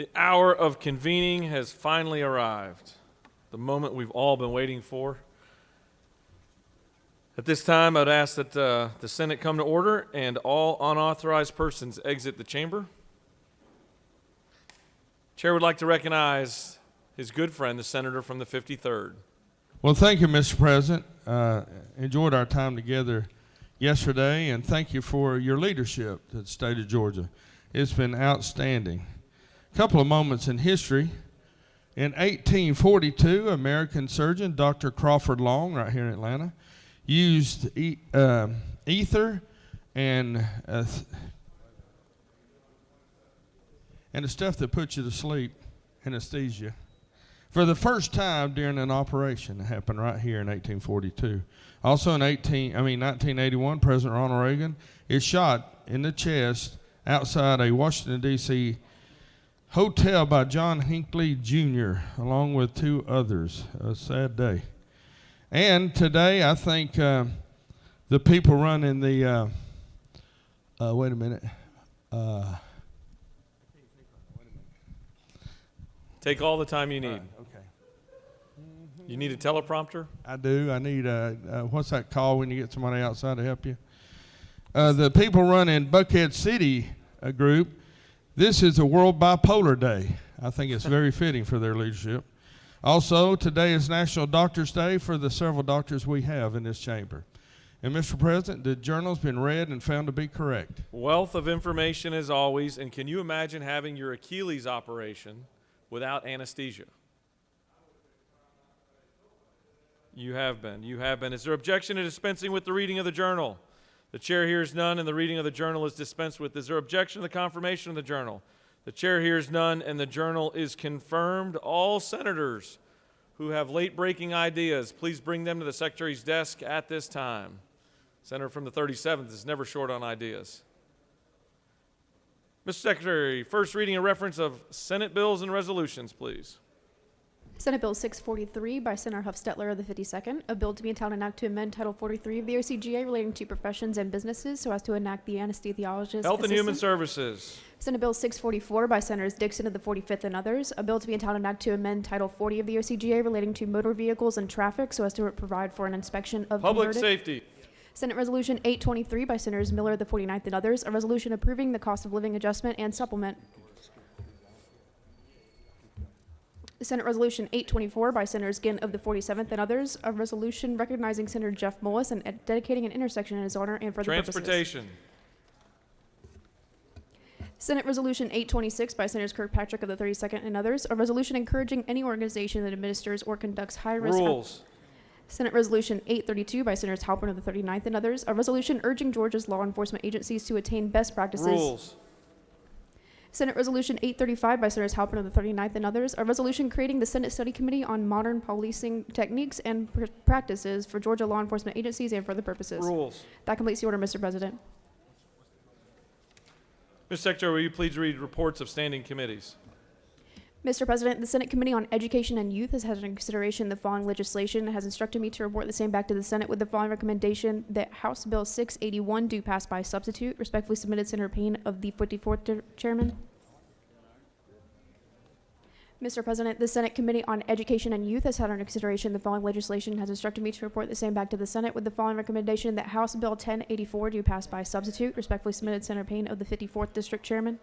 The hour of convening has finally arrived, the moment we've all been waiting for. At this time, I'd ask that the Senate come to order and all unauthorized persons exit the chamber. Chair would like to recognize his good friend, the senator from the 53rd. Well, thank you, Mr. President. Enjoyed our time together yesterday, and thank you for your leadership to the state of Georgia. It's been outstanding. A couple of moments in history. In 1842, American surgeon Dr. Crawford Long, right here in Atlanta, used ether and the stuff that puts you to sleep, anesthesia, for the first time during an operation that happened right here in 1842. Also in 1981, President Ronald Reagan is shot in the chest outside a Washington, D.C. hotel by John Hinckley Jr., along with two others. A sad day. And today, I think the people running the, wait a minute. Take all the time you need. Okay. You need a teleprompter? I do. I need what's that called when you get somebody outside to help you? The people running Buckhead City group. This is a World Bipolar Day. I think it's very fitting for their leadership. Also, today is National Doctors Day for the several doctors we have in this chamber. And Mr. President, the journal's been read and found to be correct. Wealth of information as always, and can you imagine having your Achilles operation without anesthesia? You have been. Is there objection to dispensing with the reading of the journal? The chair hears none, and the reading of the journal is dispensed with. Is there objection to the confirmation of the journal? The chair hears none, and the journal is confirmed. All senators who have late-breaking ideas, please bring them to the Secretary's desk at this time. Senator from the 37th is never short on ideas. Mr. Secretary, first reading and reference of Senate bills and resolutions, please. Senate Bill 643 by Senator Huff-Stetler of the 52nd, a bill to be entitled an act to amend Title 43 of the OCGA relating to professions and businesses so as to enact the anesthesiologist Health and Human assistant. Services. Senate Bill 644 by Senators Dixon of the 45th and others, a bill to be entitled an act to amend Title 40 of the OCGA relating to motor vehicles and traffic so as to provide for an inspection of Public converted. Safety. Senate Resolution 823 by Senators Miller of the 49th and others, a resolution approving the cost of living adjustment and supplement. Senate Resolution 824 by Senators Ginn of the 47th and others, a resolution recognizing Senator Jeff Mullis and dedicating an intersection in his honor and for the Transportation. Senate Resolution 826 by Senators Kirkpatrick of the 32nd and others, a resolution encouraging any organization that administers or conducts high-risk... Rules. Senate Resolution 832 by Senators Halpern of the 39th and others, a resolution urging Georgia's law enforcement agencies to attain best practices... Rules. Senate Resolution 835 by Senators Halpern of the 39th and others, a resolution creating the Senate Study Committee on Modern Policing Techniques and Practices for Georgia law enforcement agencies and for other purposes. Rules. That completes the order, Mr. President. Mr. Secretary, will you please read reports of standing committees? Mr. President, the Senate Committee on Education and Youth has had in consideration the following legislation and has instructed me to report the same back to the Senate with the following recommendation that House Bill 681 do pass by substitute. Respectfully submitted, Senator Payne of the 54th Chairman. Mr. President, the Senate Committee on Education and Youth has had under consideration the following legislation and has instructed me to report the same back to the Senate with the following recommendation that House Bill 1084 do pass by substitute. Respectfully submitted, Senator Payne of the 54th District Chairman.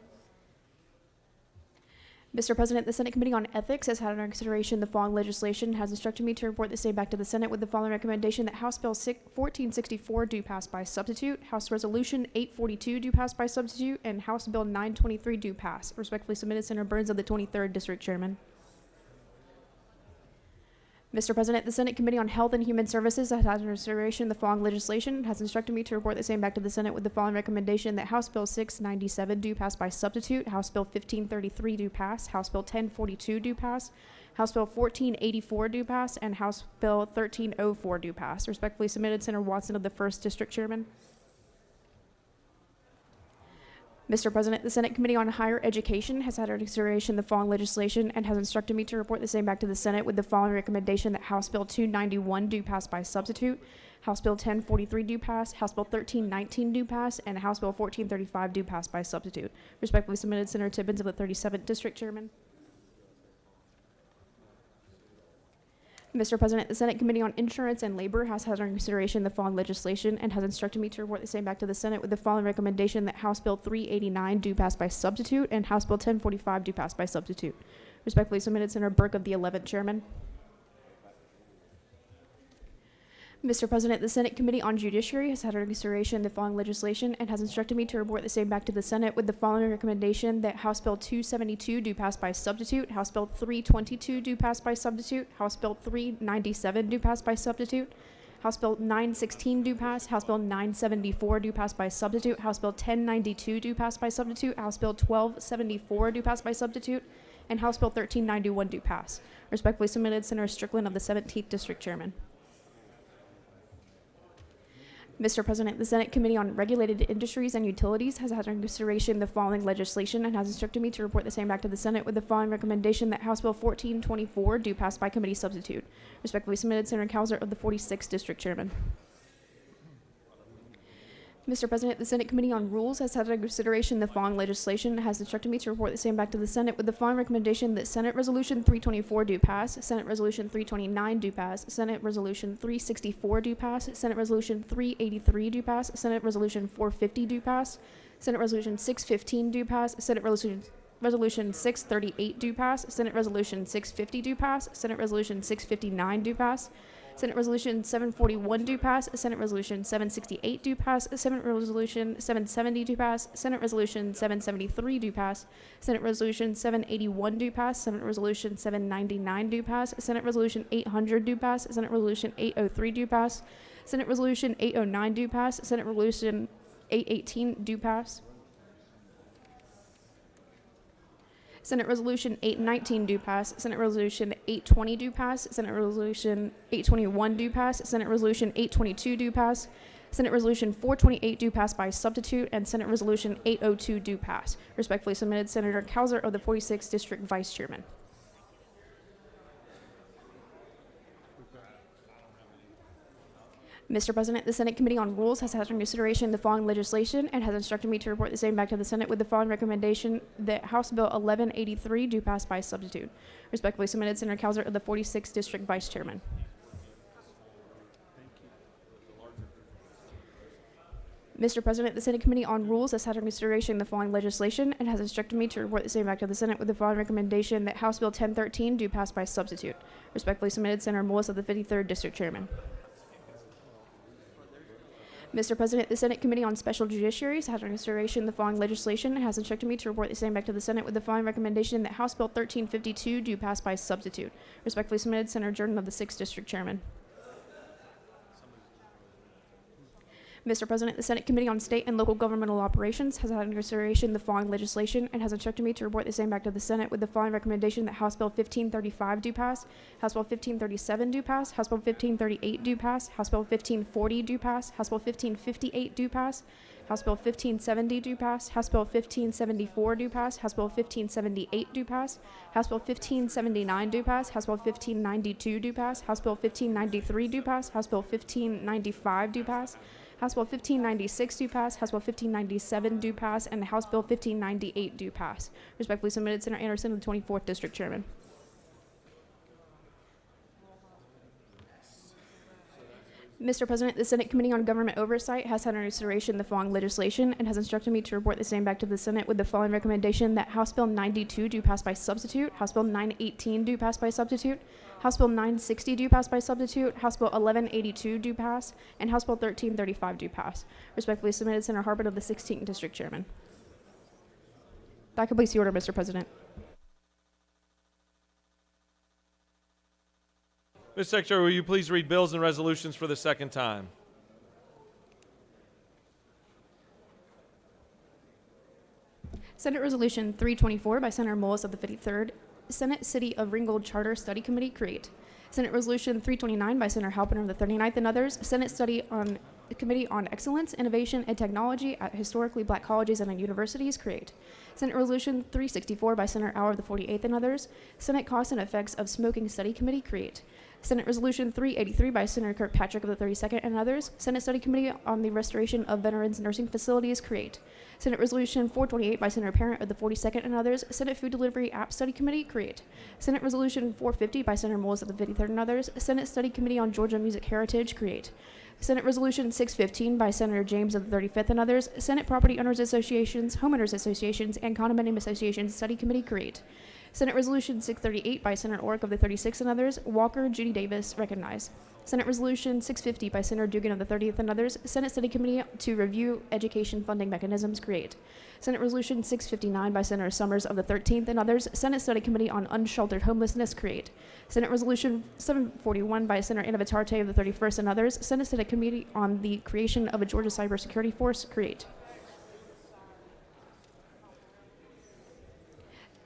Mr. President, the Senate Committee on Ethics has had under consideration the following legislation and has instructed me to report the same back to the Senate with the following recommendation that House Bill 1464 do pass by substitute, House Resolution 842 do pass by substitute, and House Bill 923 do pass. Respectfully submitted, Senator Burns of the 23rd District Chairman. Mr. President, the Senate Committee on Health and Human Services has had under consideration the following legislation and has instructed me to report the same back to the Senate with the following recommendation that House Bill 697 do pass by substitute, House Bill 1533 do pass, House Bill 1042 do pass, House Bill 1484 do pass, and House Bill 1304 do pass. Respectfully submitted, Senator Watson of the 1st District Chairman. Mr. President, the Senate Committee on Higher Education has had under consideration the following legislation and has instructed me to report the same back to the Senate with the following recommendation: that House Bill 291 do pass by substitute, House Bill 1043 do pass, House Bill 1319 do pass, and House Bill 1435 do pass by substitute. Respectfully submitted, Senator Tibbins of the 37th District, Chairman. Mr. President, the Senate Committee on Insurance and Labor has had under consideration the following legislation and has instructed me to report the same back to the Senate with the following recommendation: that House Bill 389 do pass by substitute and House Bill 1045 do pass by substitute. Respectfully submitted, Senator Burke of the 11th, Chairman. Mr. President, the Senate Committee on Judiciary has had under consideration the following legislation and has instructed me to report the same back to the Senate with the following recommendation: that House Bill 272 do pass by substitute, House Bill 322 do pass by substitute, House Bill 397 do pass by substitute, House Bill 916 do pass, House Bill 974 do pass by substitute, House Bill 1092 do pass by substitute, House Bill 1274 do pass by substitute, and House Bill 1391 do pass. Respectfully submitted, Senator Strickland of the 17th District, Chairman. Mr. President, the Senate Committee on Regulated Industries and Utilities has had under consideration the following legislation and has instructed me to report the same back to the Senate with the following recommendation: that House Bill 1424 do pass by committee substitute. Respectfully submitted, Senator Cowser of the 46th District, Chairman. Mr. President, the Senate Committee on Rules has had under consideration the following legislation and has instructed me to report the same back to the Senate with the following recommendation: that Senate Resolution 324 do pass, Senate Resolution 329 do pass, Senate Resolution 364 do pass, Senate Resolution 383 do pass, Senate Resolution 450 do pass, Senate Resolution 615 do pass, Senate Resolution 638 do pass, Senate Resolution 650 do pass, Senate Resolution 659 do pass, Senate Resolution 741 do pass, Senate Resolution 768 do pass, Senate Resolution 770 do pass, Senate Resolution 773 do pass, Senate Resolution 781 do pass, Senate Resolution 799 do pass, Senate Resolution 800 do pass, Senate Resolution 803 do pass, Senate Resolution 809 do pass, Senate Resolution 818 do pass, Senate Resolution 819 do pass, Senate Resolution 820 do pass, Senate Resolution 821 do pass, Senate Resolution 822 do pass, Senate Resolution 428 do pass by substitute, and Senate Resolution 802 do pass. Respectfully submitted, Senator Cowser of the 46th District, Vice Chairman. Mr. President, the Senate Committee on Rules has had under consideration the following legislation and has instructed me to report the same back to the Senate with the following recommendation: that House Bill 1183 do pass by substitute. Respectfully submitted, Senator Cowser of the 46th District, Vice Chairman. Mr. President, the Senate Committee on Rules has had under consideration the following legislation and has instructed me to report the same back to the Senate with the following recommendation: that House Bill 1013 do pass by substitute. Respectfully submitted, Senator Mullis of the 53rd District, Chairman. Mr. President, the Senate Committee on Special Judiciaries has under consideration the following legislation and has instructed me to report the same back to the Senate with the following recommendation: that House Bill 1352 do pass by substitute. Respectfully submitted, Senator Jordan of the 6th District, Chairman. Mr. President, the Senate Committee on State and Local Governmental Operations has had under consideration the following legislation and has instructed me to report the same back to the Senate with the following recommendation: that House Bill 1535 do pass, House Bill 1537 do pass, House Bill 1538 do pass, House Bill 1540 do pass, House Bill 1558 do pass, House Bill 1570 do pass, House Bill 1574 do pass, House Bill 1578 do pass, House Bill 1579 do pass, House Bill 1592 do pass, House Bill 1593 do pass, House Bill 1595 do pass, House Bill 1596 do pass, House Bill 1597 do pass, and House Bill 1598 do pass. Respectfully submitted, Senator Anderson of the 24th District, Chairman. Mr. President, the Senate Committee on Government Oversight has had under consideration the following legislation and has instructed me to report the same back to the Senate with the following recommendation: that House Bill 92 do pass by substitute, House Bill 918 do pass by substitute, House Bill 960 do pass by substitute, House Bill 1182 do pass, and House Bill 1335 do pass. Respectfully submitted, Senator Harbert of the 16th District, Chairman. That completes the order, Mr. President. Mr. Secretary, will you please read bills and resolutions for the second time? Senate Resolution 324 by Senator Mullis of the 53rd, Senate City of Ringgold Charter Study Committee create. Senate Resolution 329 by Senator Halpern of the 39th and others, Senate Study on Committee on Excellence, Innovation, and Technology at Historically Black Colleges and Universities, create. Senate Resolution 364 by Senator Auer of the 48th and others. Senate Costs and Effects of Smoking Study Committee, create. Senate Resolution 383 by Senator Kirkpatrick of the 32nd and others. Senate Study Committee on the Restoration of Veterans Nursing Facilities, create. Senate Resolution 428 by Senator Parent of the 42nd and others. Senate Food Delivery App Study Committee, create. Senate Resolution 450 by Senator Moles of the 53rd and others. Senate Study Committee on Georgia Music Heritage, create. Senate Resolution 615 by Senator James of the 35th and others. Senate Property Owners Associations, Homeowners Associations, and Condominium Associations Study Committee, create. Senate Resolution 638 by Senator Orrick of the 36th and others. Walker, Judy Davis, recognize. Senate Resolution 650 by Senator Dugan of the 30th and others. Senate Study Committee to review education funding mechanisms, create. Senate Resolution 659 by Senator Summers of the 13th and others. Senate Study Committee on Unsheltered Homelessness, create. Senate Resolution 741 by Senator Inavitarte of the 31st and others. Senate Study Committee on the creation of a Georgia Cybersecurity Force, create.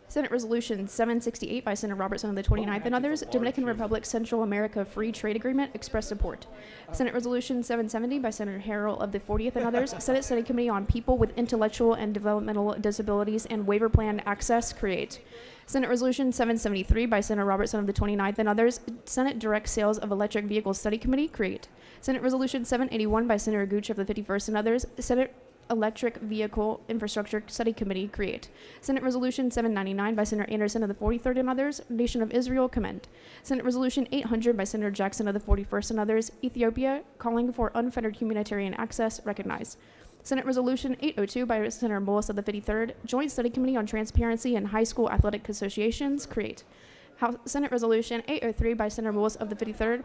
Senate Resolution 768 by Senator Robertson of the 29th and others. Dominican Republic Central America Free Trade Agreement, express support. Senate Resolution 770 by Senator Harrell of the 40th and others. Senate Study Committee on People with Intellectual and Developmental Disabilities and Waiver Plan Access, create. Senate Resolution 773 by Senator Robertson of the 29th and others. Senate Direct Sales of Electric Vehicles Study Committee, create. Senate Resolution 781 by Senator Gooch of the 51st and others. Senate Electric Vehicle Infrastructure Study Committee, create. Senate Resolution 799 by Senator Anderson of the 43rd and others. Nation of Israel, commend. Senate Resolution 800 by Senator Jackson of the 41st and others. Ethiopia, calling for unfettered humanitarian access, recognize. Senate Resolution 802 by Senator Mullis of the 53rd. Joint Study Committee on Transparency in High School Athletic Associations, create. Senate Resolution 803 by Senator Mullis of the 53rd.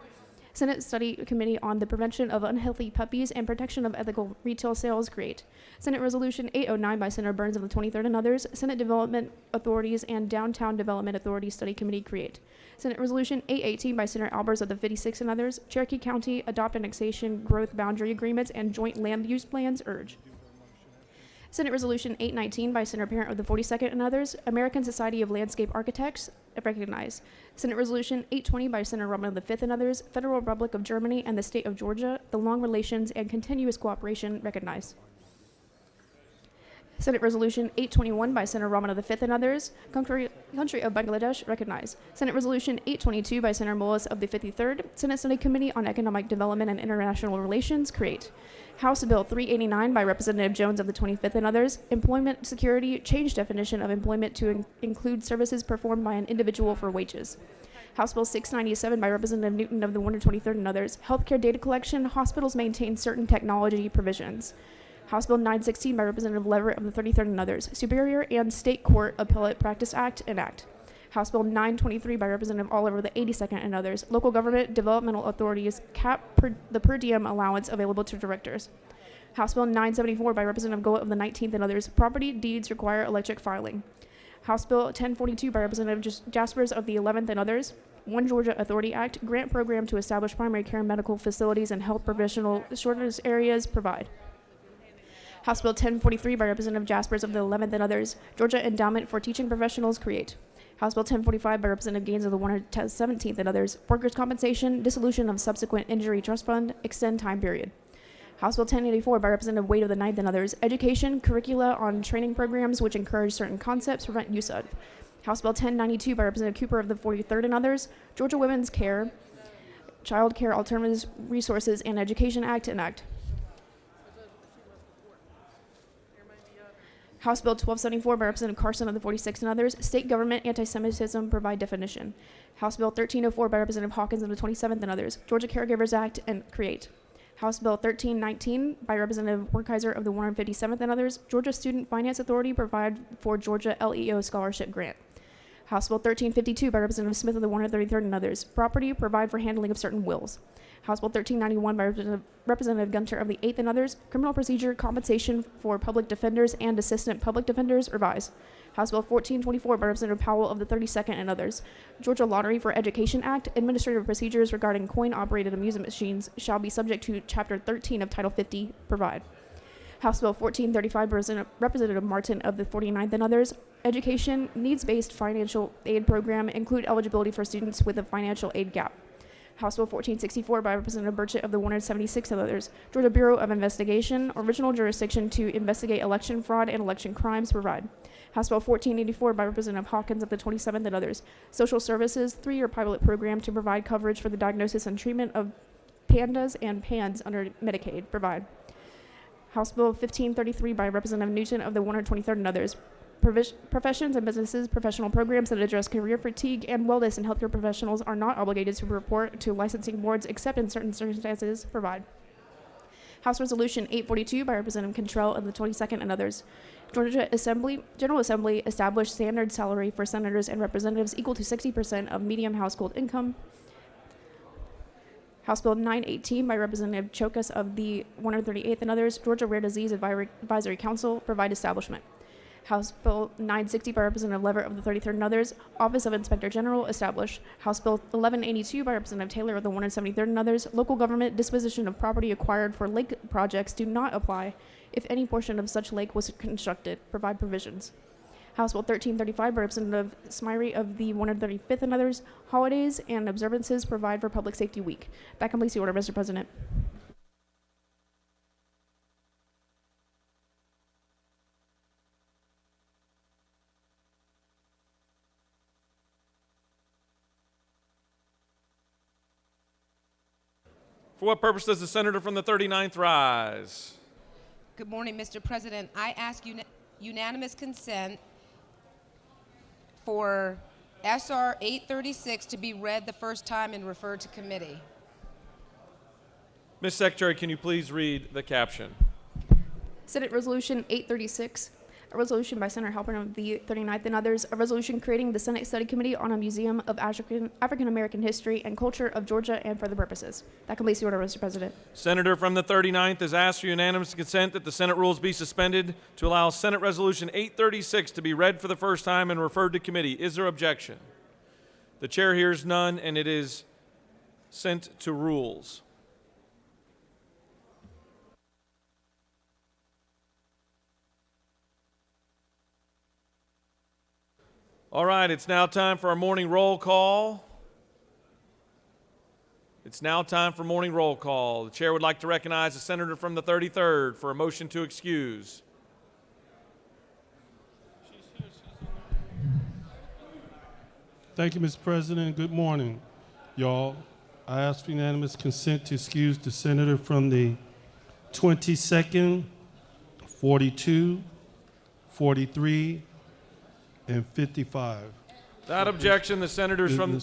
Senate Study Committee on the Prevention of Unhealthy Puppies and Protection of Ethical Retail Sales, create. Senate Resolution 809 by Senator Burns of the 23rd and others. Senate Development Authorities and Downtown Development Authority Study Committee, create. Senate Resolution 818 by Senator Albers of the 56th and others. Cherokee County Adopt Annexation Growth Boundary Agreements and Joint Land Use Plans, urge. Senate Resolution 819 by Senator Parent of the 42nd and others. American Society of Landscape Architects, recognize. Senate Resolution 820 by Senator Robin of the 5th and others. Federal Republic of Germany and the State of Georgia, the long relations and continuous cooperation, recognize. Senate Resolution 821 by Senator Rahman of the 5th and others. Country of Bangladesh, recognize. Senate Resolution 822 by Senator Mullis of the 53rd. Senate Study Committee on Economic Development and International Relations, create. House Bill 389 by Representative Jones of the 25th and others. Employment Security, change definition of employment to include services performed by an individual for wages. House Bill 697 by Representative Newton of the 123rd and others. Healthcare data collection, hospitals maintain certain technology provisions. House Bill 916 by Representative Leverett of the 33rd and others. Superior and State Court Appellate Practice Act, enact. House Bill 923 by Representative Oliver of the 82nd and others. Local government developmental authorities cap the per diem allowance available to directors. House Bill 974 by Representative Goa of the 19th and others. Property deeds require electric filing. House Bill 1042 by Representative Jaspers of the 11th and others. One Georgia Authority Act, grant program to establish primary care medical facilities and health professional shortage areas, provide. House Bill 1043 by Representative Jaspers of the 11th and others. Georgia Endowment for Teaching Professionals, create. House Bill 1045 by Representative Gaines of the 117th and others. Workers' compensation, dissolution of subsequent injury trust fund, extend time period. House Bill 1084 by Representative Wade of the 9th and others. Education, curricula on training programs which encourage certain concepts, prevent use of. House Bill 1092 by Representative Cooper of the 43rd and others. Georgia Women's Care, Child Care Alternatives, Resources, and Education Act, enact. House Bill 1274 by Representative Carson of the 46th and others. State government anti-Semitism, provide definition. House Bill 1304 by Representative Hawkins of the 27th and others. Georgia Caregivers Act, and create. House Bill 1319 by Representative Werkheiser of the 157th and others. Georgia Student Finance Authority, provide for Georgia LEO scholarship grant. House Bill 1352 by Representative Smith of the 133rd and others. Property, provide for handling of certain wills. House Bill 1391 by Representative Gunter of the 8th and others. Criminal procedure, compensation for public defenders and assistant public defenders, revise. House Bill 1424 by Representative Powell of the 32nd and others. Georgia Lottery for Education Act, administrative procedures regarding coin-operated amusement machines shall be subject to Chapter 13 of Title 50, provide. House Bill 1435 by Representative Martin of the 49th and others. Education, needs-based financial aid program, include eligibility for students with a financial aid gap. House Bill 1464 by Representative Burchett of the 176th and others. Georgia Bureau of Investigation, original jurisdiction to investigate election fraud and election crimes, provide. House Bill 1484 by Representative Hawkins of the 27th and others. Social Services, 3-year pilot program to provide coverage for the diagnosis and treatment of PANDAS and PANS under Medicaid, provide. House Bill 1533 by Representative Newton of the 123rd and others. Professions and businesses, professional programs that address career fatigue and wellness, and healthcare professionals are not obligated to report to licensing boards except in certain circumstances, provide. House Resolution 842 by Representative Cantrell of the 22nd and others. Georgia General Assembly established standard salary for senators and representatives equal to 60% of median household income. House Bill 918 by Representative Chokas of the 138th and others. Georgia Rare Disease Advisory Council, provide establishment. House Bill 960 by Representative Lever of the 33rd and others. Office of Inspector General, establish. House Bill 1182 by Representative Taylor of the 173rd and others. Local government disposition of property acquired for lake projects do not apply if any portion of such lake was constructed, provide provisions. House Bill 1335 by Representative Smyrie of the 135th and others. Holidays and observances, provide for Public Safety Week. That completes the order, Mr. President. For what purpose does the senator from the 39th rise? Good morning, Mr. President. I ask unanimous consent for SR 836 to be read the first time and referred to committee. Ms. Secretary, can you please read the caption? Senate Resolution 836, a resolution by Senator Halpern of the 39th and others, a resolution creating the Senate Study Committee on a Museum of African American History and Culture of Georgia and for the purposes. That completes the order, Mr. President. Senator from the 39th has asked for unanimous consent that the Senate rules be suspended to allow Senate Resolution 836 to be read for the first time and referred to committee. Is there objection? The chair hears none, and it is sent to rules. All right, it's now time for our morning roll call. It's now time for morning roll call. The chair would like to recognize the senator from the 33rd for a motion to excuse. Thank you, Mr. President. Good morning, y'all. I ask for unanimous consent to excuse the senator from the 22nd, 42, 43, and 55. Without objection, the senators from the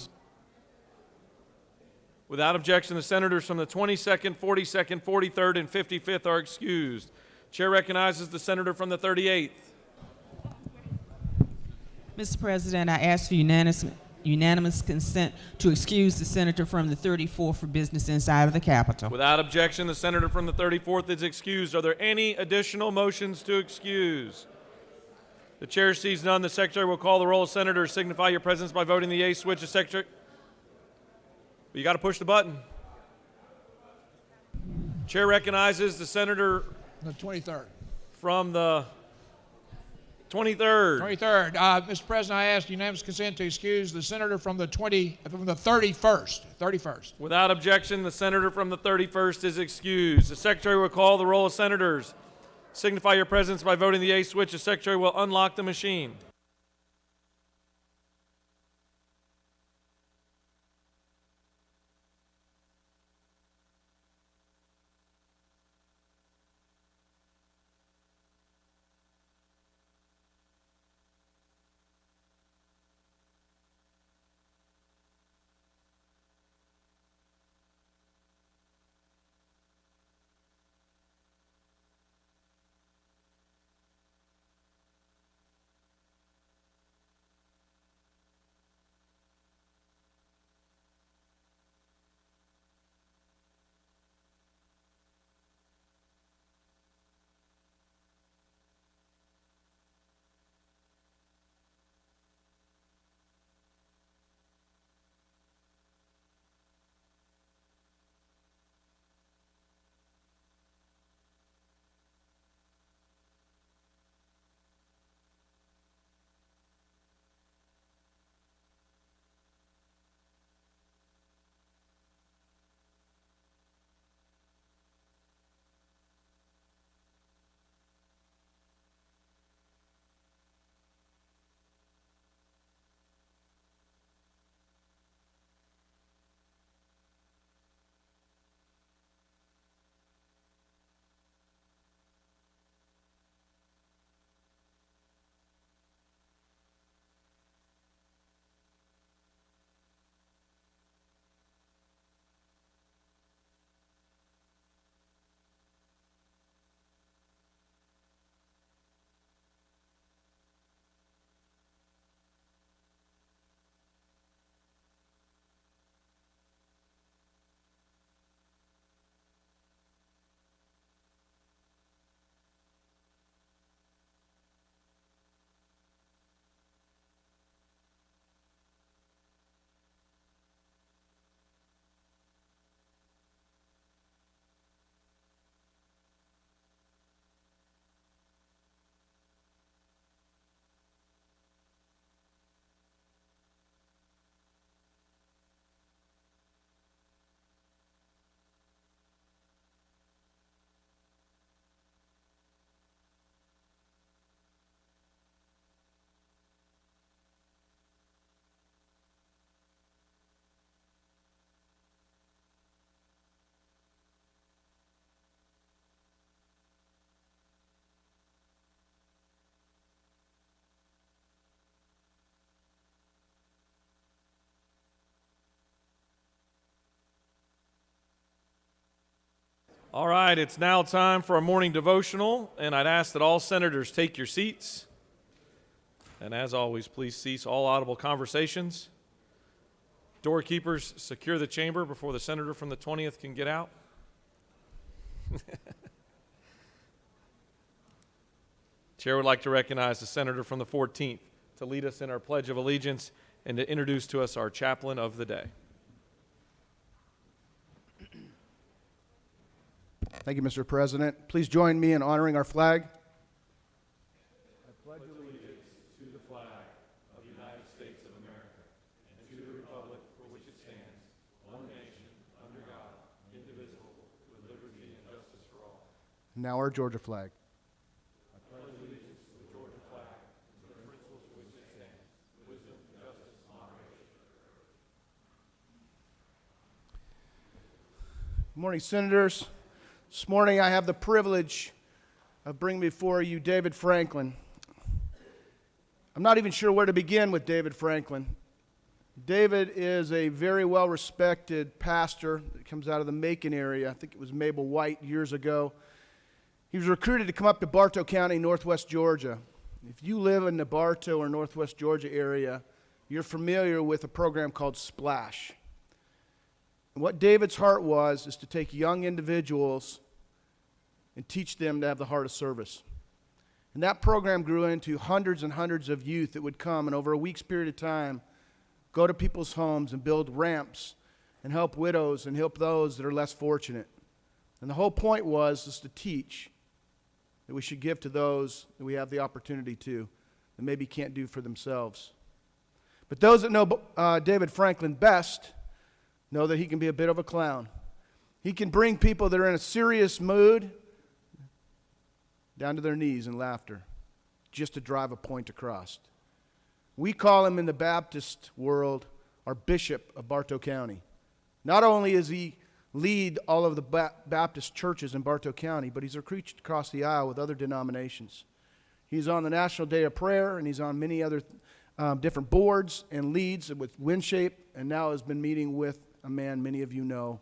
22nd, 42nd, 43rd, and 55th are excused. Chair recognizes the senator from the 38th. Mr. President, I ask for unanimous consent to excuse the senator from the 34th for business inside of the Capitol. Without objection, the senator from the 34th is excused. Are there any additional motions to excuse? The chair sees none. The secretary will call the roll. Senators, signify your presence by voting the yea switch. The secretary, you got to push the button. Chair recognizes the senator The 23rd. from the 23rd. 23rd. Mr. President, I ask unanimous consent to excuse the senator from the 31st. 31st. Without objection, the senator from the 31st is excused. The secretary will call the roll of senators. Signify your presence by voting the yea switch. The secretary will unlock the machine. All right, it's now time for a morning devotional, and I'd ask that all senators take your seats. And as always, please cease all audible conversations. Doorkeepers, secure the chamber before the senator from the 20th can get out. Chair would like to recognize the senator from the 14th to lead us in our Pledge of Allegiance and to introduce to us our chaplain of the day. Thank you, Mr. President. Please join me in honoring our flag. I pledge allegiance to the flag of the United States of America and to the republic for which it stands, one nation, under God, indivisible, with liberty and justice for all. Now our Georgia flag. I pledge allegiance to the Georgia flag and to the principles for which it stands, wisdom, justice, and moderation. Good morning, Senators. This morning I have the privilege of bringing before you David Franklin. I'm not even sure where to begin with David Franklin. David is a very well-respected pastor that comes out of the Macon area. I think it was Mabel White years ago. He was recruited to come up to Bartow County, northwest Georgia. If you live in the Bartow or northwest Georgia area, you're familiar with a program called Splash. And what David's heart was is to take young individuals and teach them to have the heart of service. And that program grew into hundreds and hundreds of youth that would come and over a week's period of time go to people's homes and build ramps and help widows and help those that are less fortunate. And the whole point was to teach that we should give to those that we have the opportunity to, that maybe can't do for themselves. But those that know David Franklin best know that he can be a bit of a clown. He can bring people that are in a serious mood down to their knees in laughter, just to drive a point across. We call him in the Baptist world our Bishop of Bartow County. Not only is he lead all of the Baptist churches in Bartow County, but he's recruited across the aisle with other denominations. He's on the National Day of Prayer, and he's on many other different boards and leads with WinShape, and now has been meeting with a man many of you know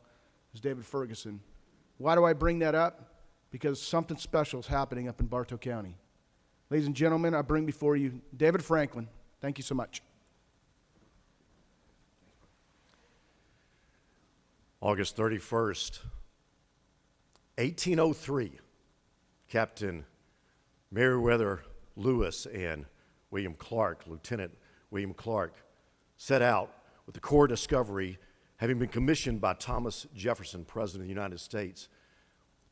is David Ferguson. Why do I bring that up? Because something special is happening up in Bartow County. Ladies and gentlemen, I bring before you David Franklin. Thank you so much. August 31st, 1803, Captain Meriwether Lewis and William Clark, Lieutenant William Clark, set out with the core discovery, having been commissioned by Thomas Jefferson, President of the United States,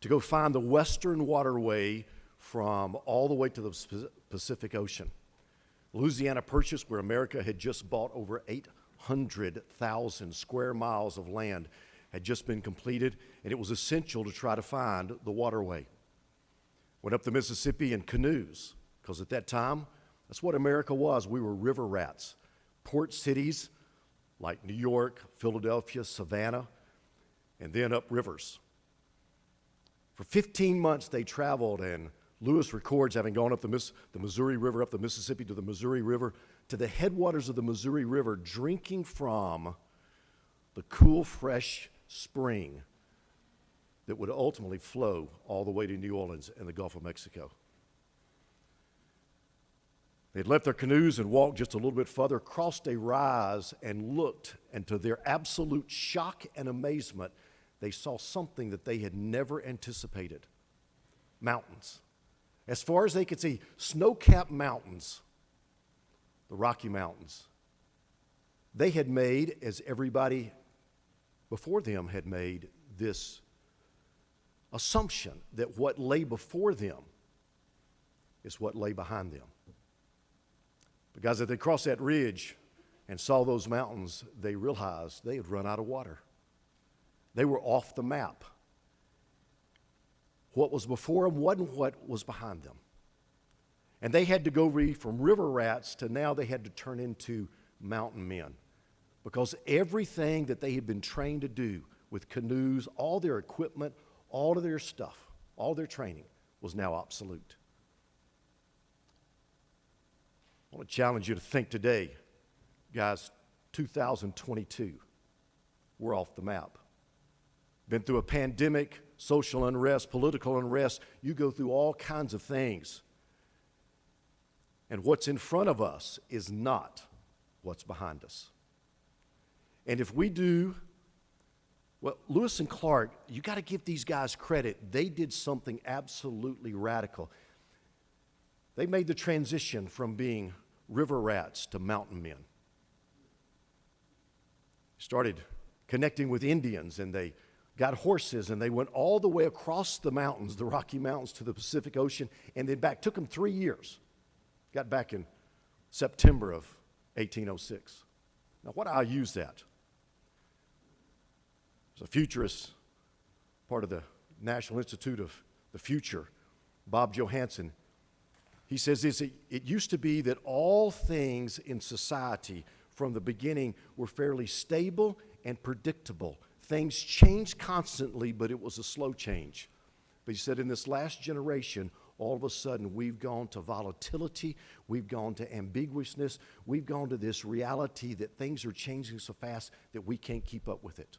to go find the western waterway from all the way to the Pacific Ocean. Louisiana Purchase, where America had just bought over 800,000 square miles of land, had just been completed, and it was essential to try to find the waterway. Went up the Mississippi in canoes, because at that time, that's what America was. We were river rats. Port cities like New York, Philadelphia, Savannah, and then up rivers. For 15 months they traveled, and Lewis records having gone up the Missouri River, up the Mississippi to the Missouri River, to the headwaters of the Missouri River, drinking from the cool, fresh spring that would ultimately flow all the way to New Orleans and the Gulf of Mexico. They had left their canoes and walked just a little bit further, crossed a rise, and looked, and to their absolute shock and amazement, they saw something that they had never anticipated. Mountains. As far as they could see, snow-capped mountains, the Rocky Mountains. They had made, as everybody before them had made, this assumption that what lay before them is what lay behind them. Because as they crossed that ridge and saw those mountains, they realized they had run out of water. They were off the map. What was before them wasn't what was behind them. And they had to go from river rats to now they had to turn into mountain men. Because everything that they had been trained to do with canoes, all their equipment, all of their stuff, all their training was now obsolete. I want to challenge you to think today, guys, 2022, we're off the map. Been through a pandemic, social unrest, political unrest. You go through all kinds of things. And what's in front of us is not what's behind us. And if we do, well, Lewis and Clark, you got to give these guys credit. They did something absolutely radical. They made the transition from being river rats to mountain men. Started connecting with Indians, and they got horses, and they went all the way across the mountains, the Rocky Mountains, to the Pacific Ocean, and then back. Took them 3 years. Got back in September of 1806. Now, why do I use that? There's a futurist, part of the National Institute of the Future, Bob Johansen. He says this: it used to be that all things in society from the beginning were fairly stable and predictable. Things changed constantly, but it was a slow change. But he said in this last generation, all of a sudden we've gone to volatility, we've gone to ambiguousness, we've gone to this reality that things are changing so fast that we can't keep up with it.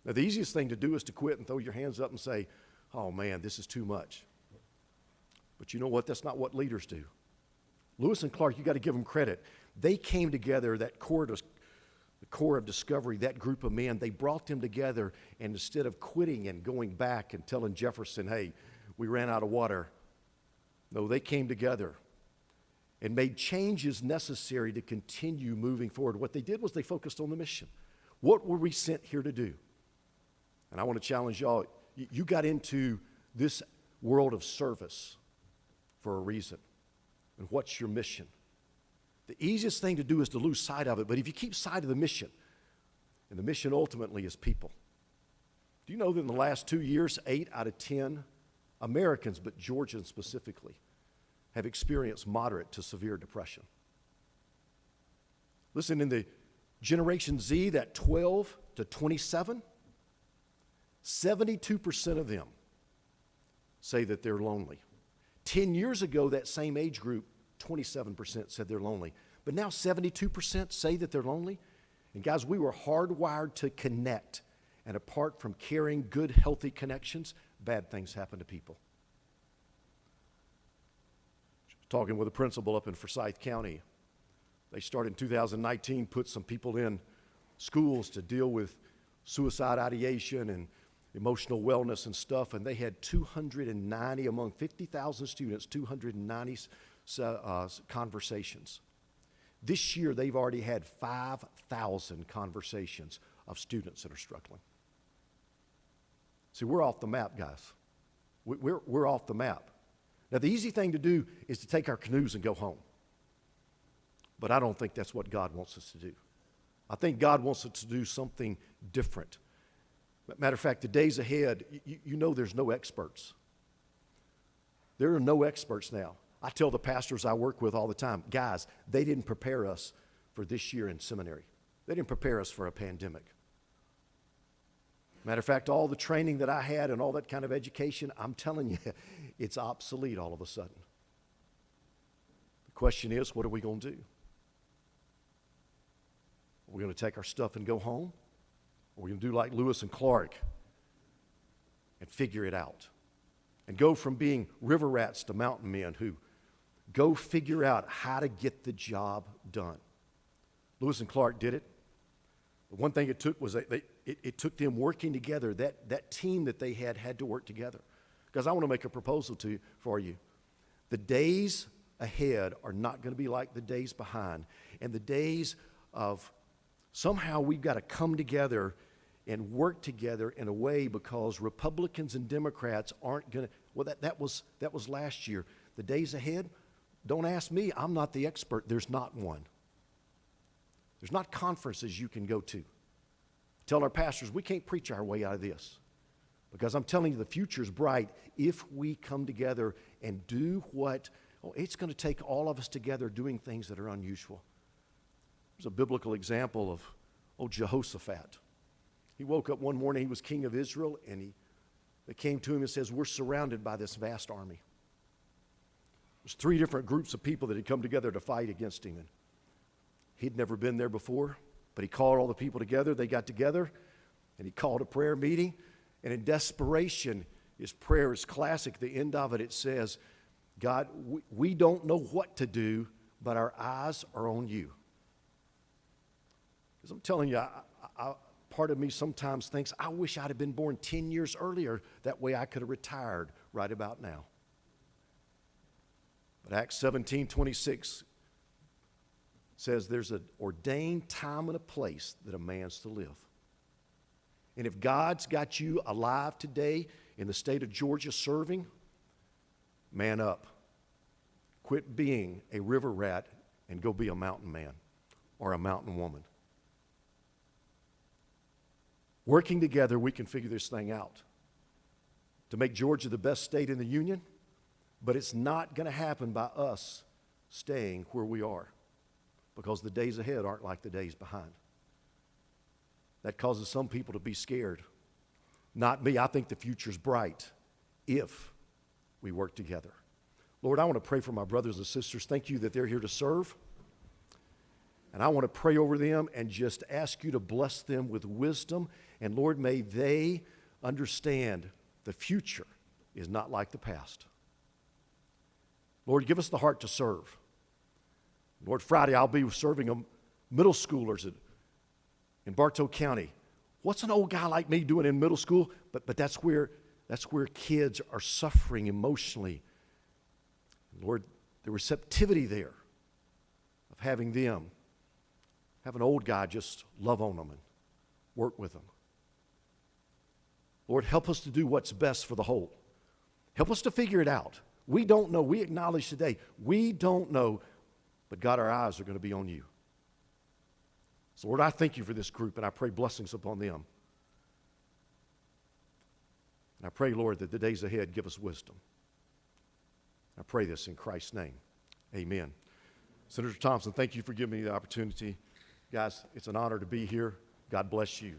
Now, the easiest thing to do is to quit and throw your hands up and say, oh man, this is too much. But you know what? That's not what leaders do. Lewis and Clark, you got to give them credit. They came together, the core of discovery, that group of men, they brought them together, and instead of quitting and going back and telling Jefferson, hey, we ran out of water, no, they came together and made changes necessary to continue moving forward. What they did was they focused on the mission. What were we sent here to do? And I want to challenge y'all, you got into this world of service for a reason. And what's your mission? The easiest thing to do is to lose sight of it, but if you keep sight of the mission, and the mission ultimately is people. Do you know that in the last 2 years, 8 out of 10 Americans, but Georgians specifically, have experienced moderate to severe depression? Listen, in the Generation Z, that 12 to 27, 72% of them say that they're lonely. 10 years ago, that same age group, 27% said they're lonely. But now 72% say that they're lonely. And guys, we were hardwired to connect. And apart from carrying good, healthy connections, bad things happen to people. Talking with a principal up in Forsyth County. They started in 2019, put some people in schools to deal with suicide ideation and emotional wellness and stuff, and they had 290, among 50,000 students, 290 conversations. This year, they've already had 5,000 conversations of students that are struggling. See, we're off the map, guys. We're off the map. Now, the easy thing to do is to take our canoes and go home. But I don't think that's what God wants us to do. I think God wants us to do something different. Matter of fact, the days ahead, you know there's no experts. There are no experts now. I tell the pastors I work with all the time, guys, they didn't prepare us for this year in seminary. They didn't prepare us for a pandemic. Matter of fact, all the training that I had and all that kind of education, I'm telling you, it's obsolete all of a sudden. The question is, what are we going to do? Are we going to take our stuff and go home? Or are we going to do like Lewis and Clark and figure it out? And go from being river rats to mountain men who go figure out how to get the job done. Lewis and Clark did it. The one thing it took was it took them working together. That team that they had to work together. Because I want to make a proposal for you. The days ahead are not going to be like the days behind. And the days of somehow we've got to come together and work together in a way, because Republicans and Democrats aren't going to, well, that was last year. The days ahead, don't ask me. I'm not the expert. There's not one. There's not conferences you can go to. Tell our pastors, we can't preach our way out of this. Because I'm telling you, the future's bright if we come together and do it's going to take all of us together doing things that are unusual. There's a biblical example of old Jehoshaphat. He woke up one morning, he was king of Israel, and they came to him and says, we're surrounded by this vast army. There's 3 different groups of people that had come together to fight against him. And he'd never been there before, but he called all the people together. They got together, and he called a prayer meeting, And in desperation, his prayer is classic. At the end of it, it says, God, we don't know what to do, but our eyes are on you. Because I'm telling you, part of me sometimes thinks, I wish I'd have been born 10 years earlier. That way I could have retired right about now. But Acts 17:26 says there's an ordained time and a place that a man's to live. And if God's got you alive today in the state of Georgia serving, man up. Quit being a river rat and go be a mountain man or a mountain woman. Working together, we can figure this thing out to make Georgia the best state in the union, but it's not going to happen by us staying where we are, because the days ahead aren't like the days behind. That causes some people to be scared. Not me. I think the future's bright if we work together. Lord, I want to pray for my brothers and sisters. Thank you that they're here to serve. And I want to pray over them and just ask you to bless them with wisdom. And Lord, may they understand the future is not like the past. Lord, give us the heart to serve. Lord, Friday I'll be serving middle schoolers in Bartow County. What's an old guy like me doing in middle school? But that's where kids are suffering emotionally. Lord, the receptivity there of having them, have an old guy just love on them and work with them. Lord, help us to do what's best for the whole. Help us to figure it out. We don't know. We acknowledge today, we don't know, but God, our eyes are going to be on you. So Lord, I thank you for this group, and I pray blessings upon them. And I pray, Lord, that the days ahead give us wisdom. I pray this in Christ's name. Amen. Senator Thompson, thank you for giving me the opportunity. Guys, it's an honor to be here. God bless you.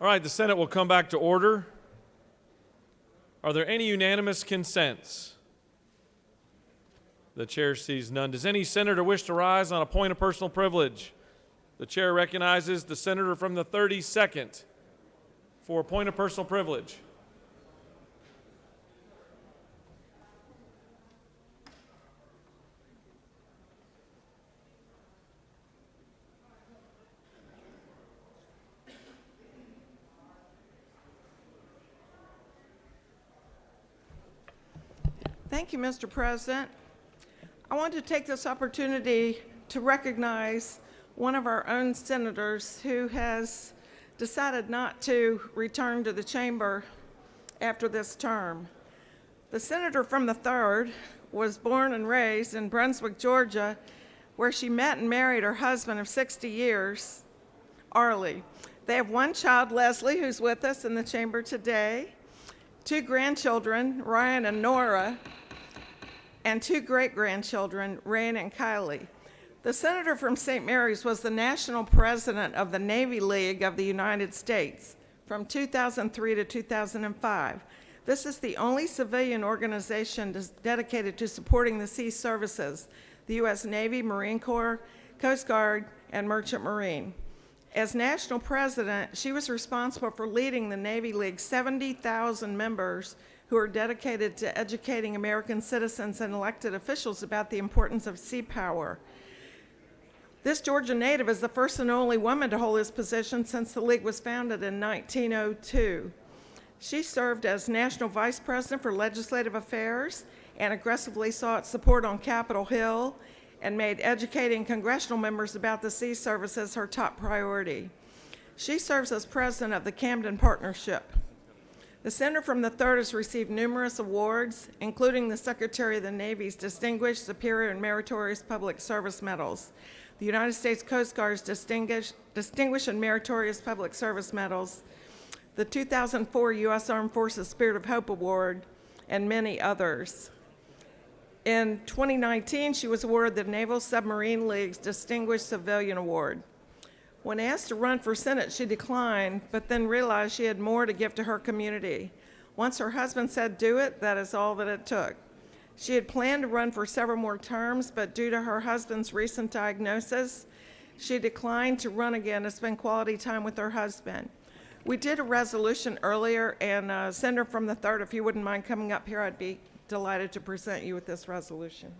All right, the Senate will come back to order. Are there any unanimous consents? The chair sees none. Does any senator wish to rise on a point of personal privilege? The chair recognizes the senator from the 32nd for a point of personal privilege. Thank you, Mr. President. I want to take this opportunity to recognize one of our own senators who has decided not to return to the chamber after this term. The senator from the 3rd was born and raised in Brunswick, Georgia, where she met and married her husband of 60 years, Arlie. They have one child, Leslie, who's with us in the chamber today, 2 grandchildren, Ryan and Nora, and 2 great-grandchildren, Rain and Kylie. The senator from St. Mary's was the national president of the Navy League of the United States from 2003 to 2005. This is the only civilian organization dedicated to supporting the sea services, the U.S. Navy, Marine Corps, Coast Guard, and Merchant Marine. As national president, she was responsible for leading the Navy League's 70,000 members who are dedicated to educating American citizens and elected officials about the importance of sea power. This Georgia native is the first and only woman to hold this position since the League was founded in 1902. She served as National Vice President for Legislative Affairs and aggressively sought support on Capitol Hill and made educating congressional members about the sea services her top priority. She serves as president of the Camden Partnership. The senator from the 3rd has received numerous awards, including the Secretary of the Navy's Distinguished Superior and Meritorious Public Service Medals, the United States Coast Guard's Distinguished and Meritorious Public Service Medals, the 2004 U.S. Armed Forces Spirit of Hope Award, and many others. In 2019, she was awarded the Naval Submarine League's Distinguished Civilian Award. When asked to run for Senate, she declined, but then realized she had more to give to her community. Once her husband said, "Do it," that is all that it took. She had planned to run for several more terms, but due to her husband's recent diagnosis, she declined to run again to spend quality time with her husband. We did a resolution earlier, and Senator from the 3rd, if you wouldn't mind coming up here, I'd be delighted to present you with this resolution.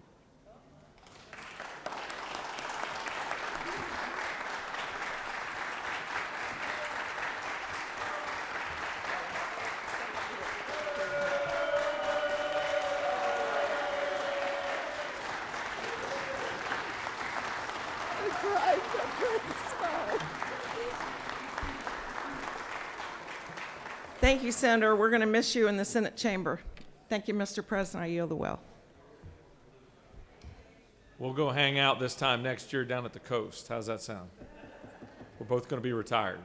Thank you, Senator. We're going to miss you in the Senate chamber. Thank you, Mr. President. I yield the well. We'll go hang out this time next year down at the coast. How's that sound? We're both going to be retired.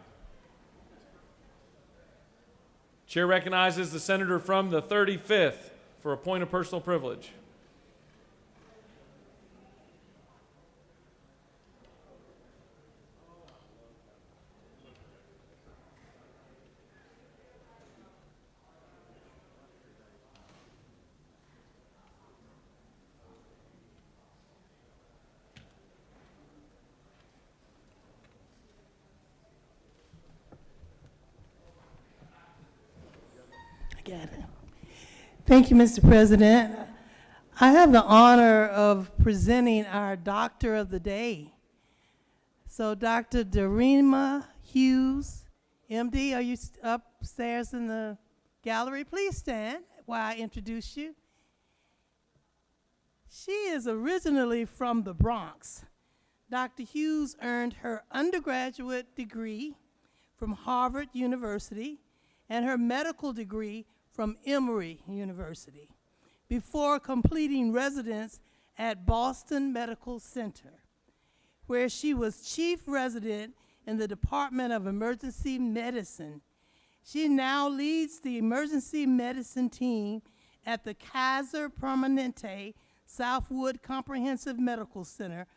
Chair recognizes the senator from the 35th for a point of personal privilege. Thank you, Mr. President. I have the honor of presenting our Doctor of the Day. So Dr. Darima Hughes, MD, are you upstairs in the gallery? Please stand while I introduce you. She is originally from the Bronx. Dr. Hughes earned her undergraduate degree from Harvard University and her medical degree from Emory University before completing residence at Boston Medical Center, where she was chief resident in the Department of Emergency Medicine. She now leads the emergency medicine team at the Kaiser Permanente Southwood Comprehensive Medical Center,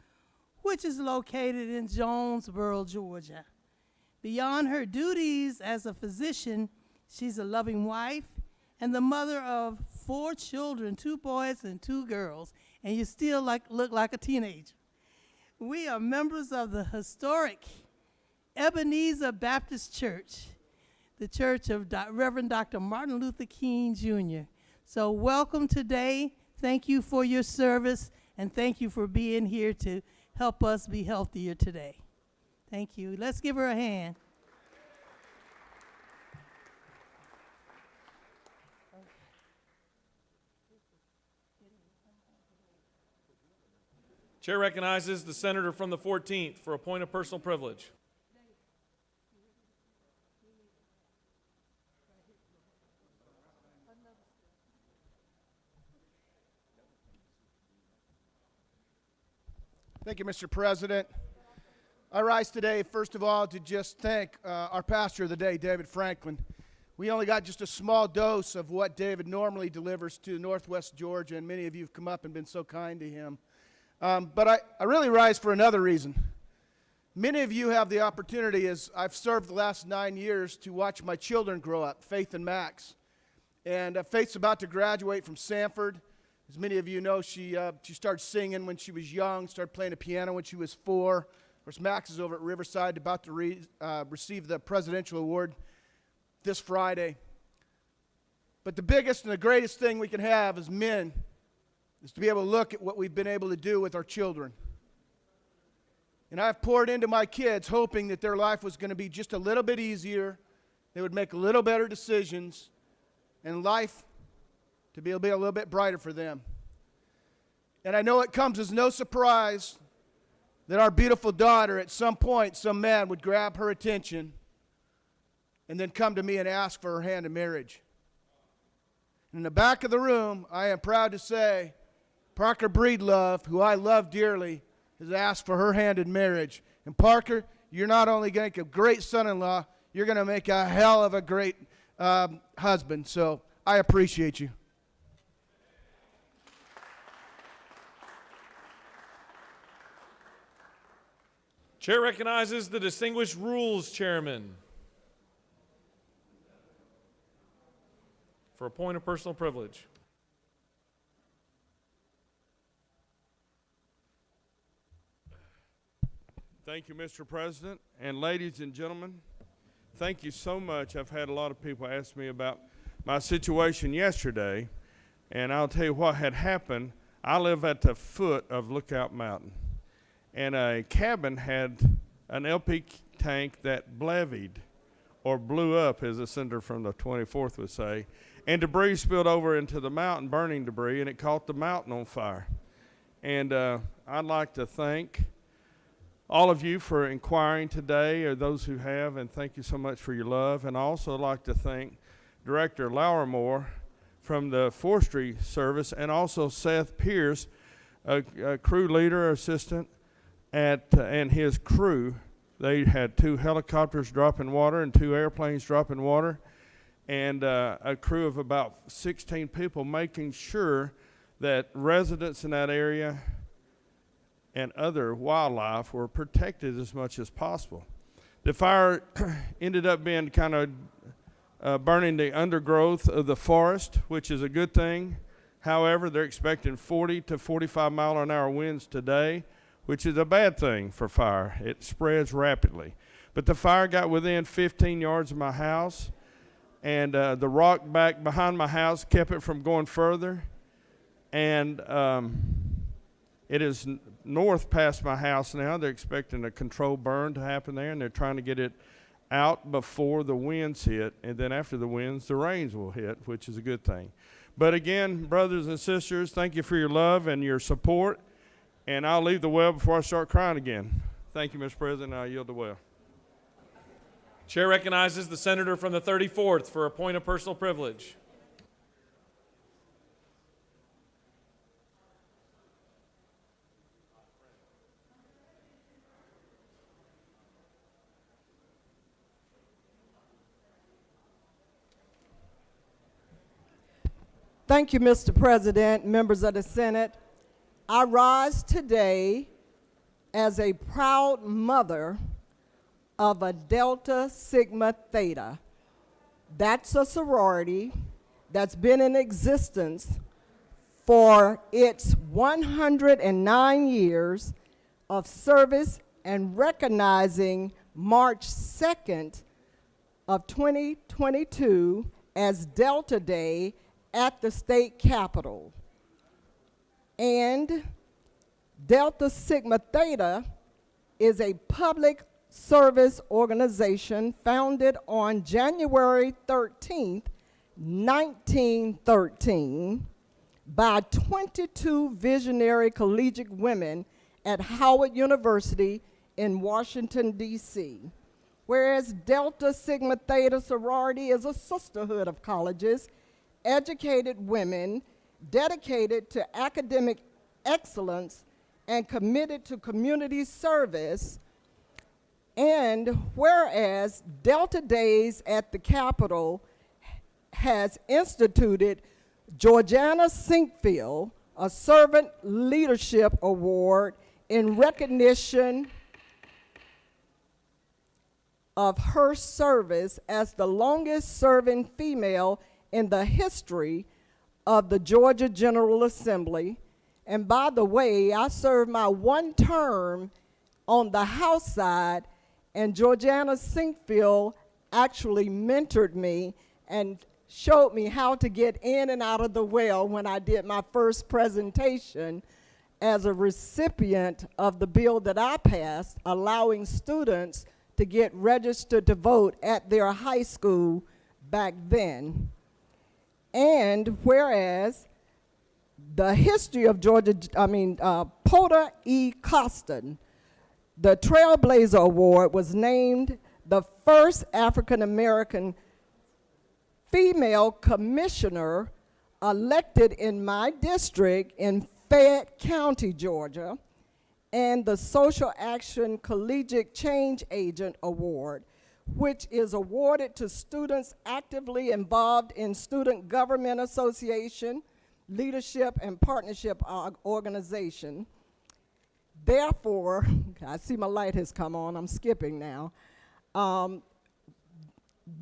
which is located in Jonesboro, Georgia. Beyond her duties as a physician, she's a loving wife and the mother of 4 children, 2 boys and 2 girls, and you still look like a teenager. We are members of the historic Ebenezer Baptist Church, the church of Reverend Dr. Martin Luther King Jr. So welcome today. Thank you for your service, and thank you for being here to help us be healthier today. Thank you. Let's give her a hand. Chair recognizes the senator from the 14th for a point of personal privilege. Thank you, Mr. President. I rise today, first of all, to just thank our pastor of the day, David Franklin. We only got just a small dose of what David normally delivers to Northwest Georgia, and many of you have come up and been so kind to him. But I really rise for another reason. Many of you have the opportunity, as I've served the last 9 years, to watch my children grow up, Faith and Max. And Faith's about to graduate from Sanford. As many of you know, she started singing when she was young, started playing the piano when she was 4. Of course, Max is over at Riverside, about to receive the presidential award this Friday. But the biggest and the greatest thing we can have as men is to be able to look at what we've been able to do with our children. And I've poured into my kids hoping that their life was going to be just a little bit easier, they would make a little better decisions, and life to be a little bit brighter for them. And I know it comes as no surprise that our beautiful daughter, at some point, some man would grab her attention and then come to me and ask for her hand in marriage. In the back of the room, I am proud to say, Parker Breedlove, who I love dearly, has asked for her hand in marriage. And Parker, you're not only going to make a great son-in-law, you're going to make a hell of a great husband. So I appreciate you. Chair recognizes the distinguished rules chairman for a point of personal privilege. Thank you, Mr. President. And ladies and gentlemen, thank you so much. I've had a lot of people ask me about my situation yesterday, and I'll tell you what had happened. I live at the foot of Lookout Mountain, and a cabin had an LP tank that blevied, or blew up, as the senator from the 24th would say, and debris spilled over into the mountain, burning debris, and it caught the mountain on fire. And I'd like to thank all of you for inquiring today, or those who have, and thank you so much for your love. And I also like to thank Director Laurimore from the Forestry Service, and also Seth Pierce, a crew leader, assistant, and his crew. They had 2 helicopters dropping water and 2 airplanes dropping water, and a crew of about 16 people making sure that residents in that area and other wildlife were protected as much as possible. The fire ended up being kind of burning the undergrowth of the forest, which is a good thing. However, they're expecting 40 to 45 mile an hour winds today, which is a bad thing for fire. It spreads rapidly. But the fire got within 15 yards of my house, and the rock back behind my house kept it from going further. And it is north past my house now. They're expecting a controlled burn to happen there, and they're trying to get it out before the winds hit. And then after the winds, the rains will hit, which is a good thing. But again, brothers and sisters, thank you for your love and your support. And I'll leave the well before I start crying again. Thank you, Mr. President. I yield the well. Chair recognizes the senator from the 34th for a point of personal privilege. Thank you, Mr. President, members of the Senate. I rise today as a proud mother of a Delta Sigma Theta. That's a sorority that's been in existence for its 109 years of service and recognizing March 2nd of 2022 as Delta Day at the state capitol. And Delta Sigma Theta is a public service organization founded on January 13th, 1913 by 22 visionary collegiate women at Howard University in Washington, D.C. Whereas Delta Sigma Theta sorority is a sisterhood of colleges, educated women dedicated to academic excellence and committed to community service. And whereas Delta Days at the Capitol has instituted Georgiana Sinkfield, a Servant Leadership Award in recognition of her service as the longest serving female in the history of the Georgia General Assembly. And by the way, I served my one term on the House side, and Georgiana Sinkfield actually mentored me and showed me how to get in and out of the well when I did my first presentation as a recipient of the bill that I passed, allowing students to get registered to vote at their high school back then. And whereas the history of Georgia, Porter E. Costin, the Trailblazer Award, was named the first African-American female commissioner elected in my district in Fayette County, Georgia, and the Social Action Collegiate Change Agent Award, which is awarded to students actively involved in student government association, leadership, and partnership organization. Therefore, I see my light has come on, I'm skipping now.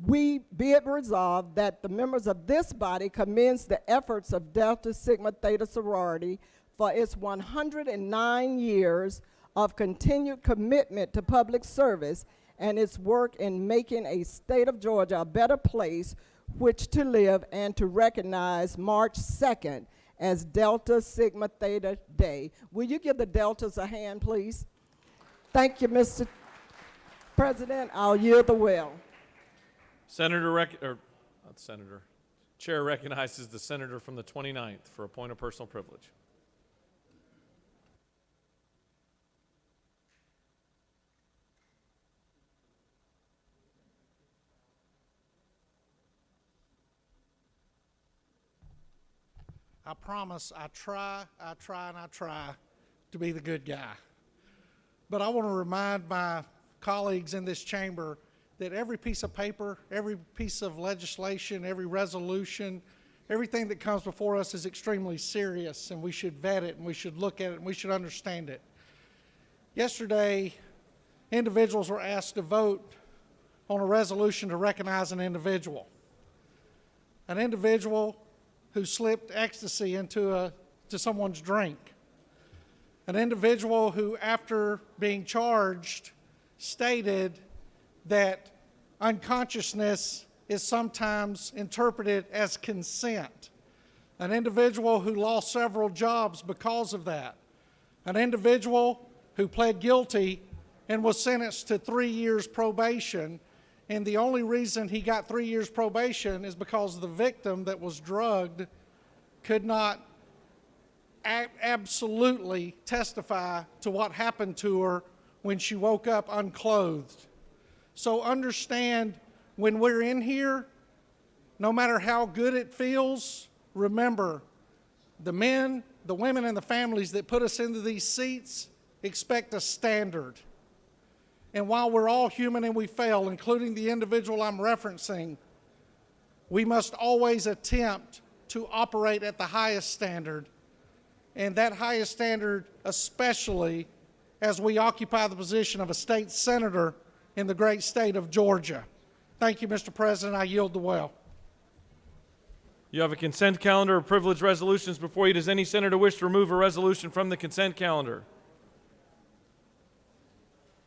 We be it resolved that the members of this body commends the efforts of Delta Sigma Theta sorority for its 109 years of continued commitment to public service and its work in making a state of Georgia a better place which to live, and to recognize March 2nd as Delta Sigma Theta Day. Will you give the Deltas a hand, please? Thank you, Mr. President. I'll yield the well. Chair recognizes the senator from the 29th for a point of personal privilege. I promise I try to be the good guy. But I want to remind my colleagues in this chamber that every piece of paper, every piece of legislation, every resolution, everything that comes before us is extremely serious, and we should vet it, and we should look at it, and we should understand it. Yesterday, individuals were asked to vote on a resolution to recognize an individual who slipped ecstasy into someone's drink, an individual who, after being charged, stated that unconsciousness is sometimes interpreted as consent, an individual who lost several jobs because of that, an individual who pled guilty and was sentenced to 3 years probation, and the only reason he got 3 years probation is because the victim that was drugged could not absolutely testify to what happened to her when she woke up unclothed. So understand, when we're in here, no matter how good it feels, remember, the men, the women, and the families that put us into these seats expect a standard. And while we're all human and we fail, including the individual I'm referencing, we must always attempt to operate at the highest standard. And that highest standard, especially as we occupy the position of a state senator in the great state of Georgia. Thank you, Mr. President. I yield the well. You have a consent calendar of privileged resolutions before you. Does any senator wish to remove a resolution from the consent calendar?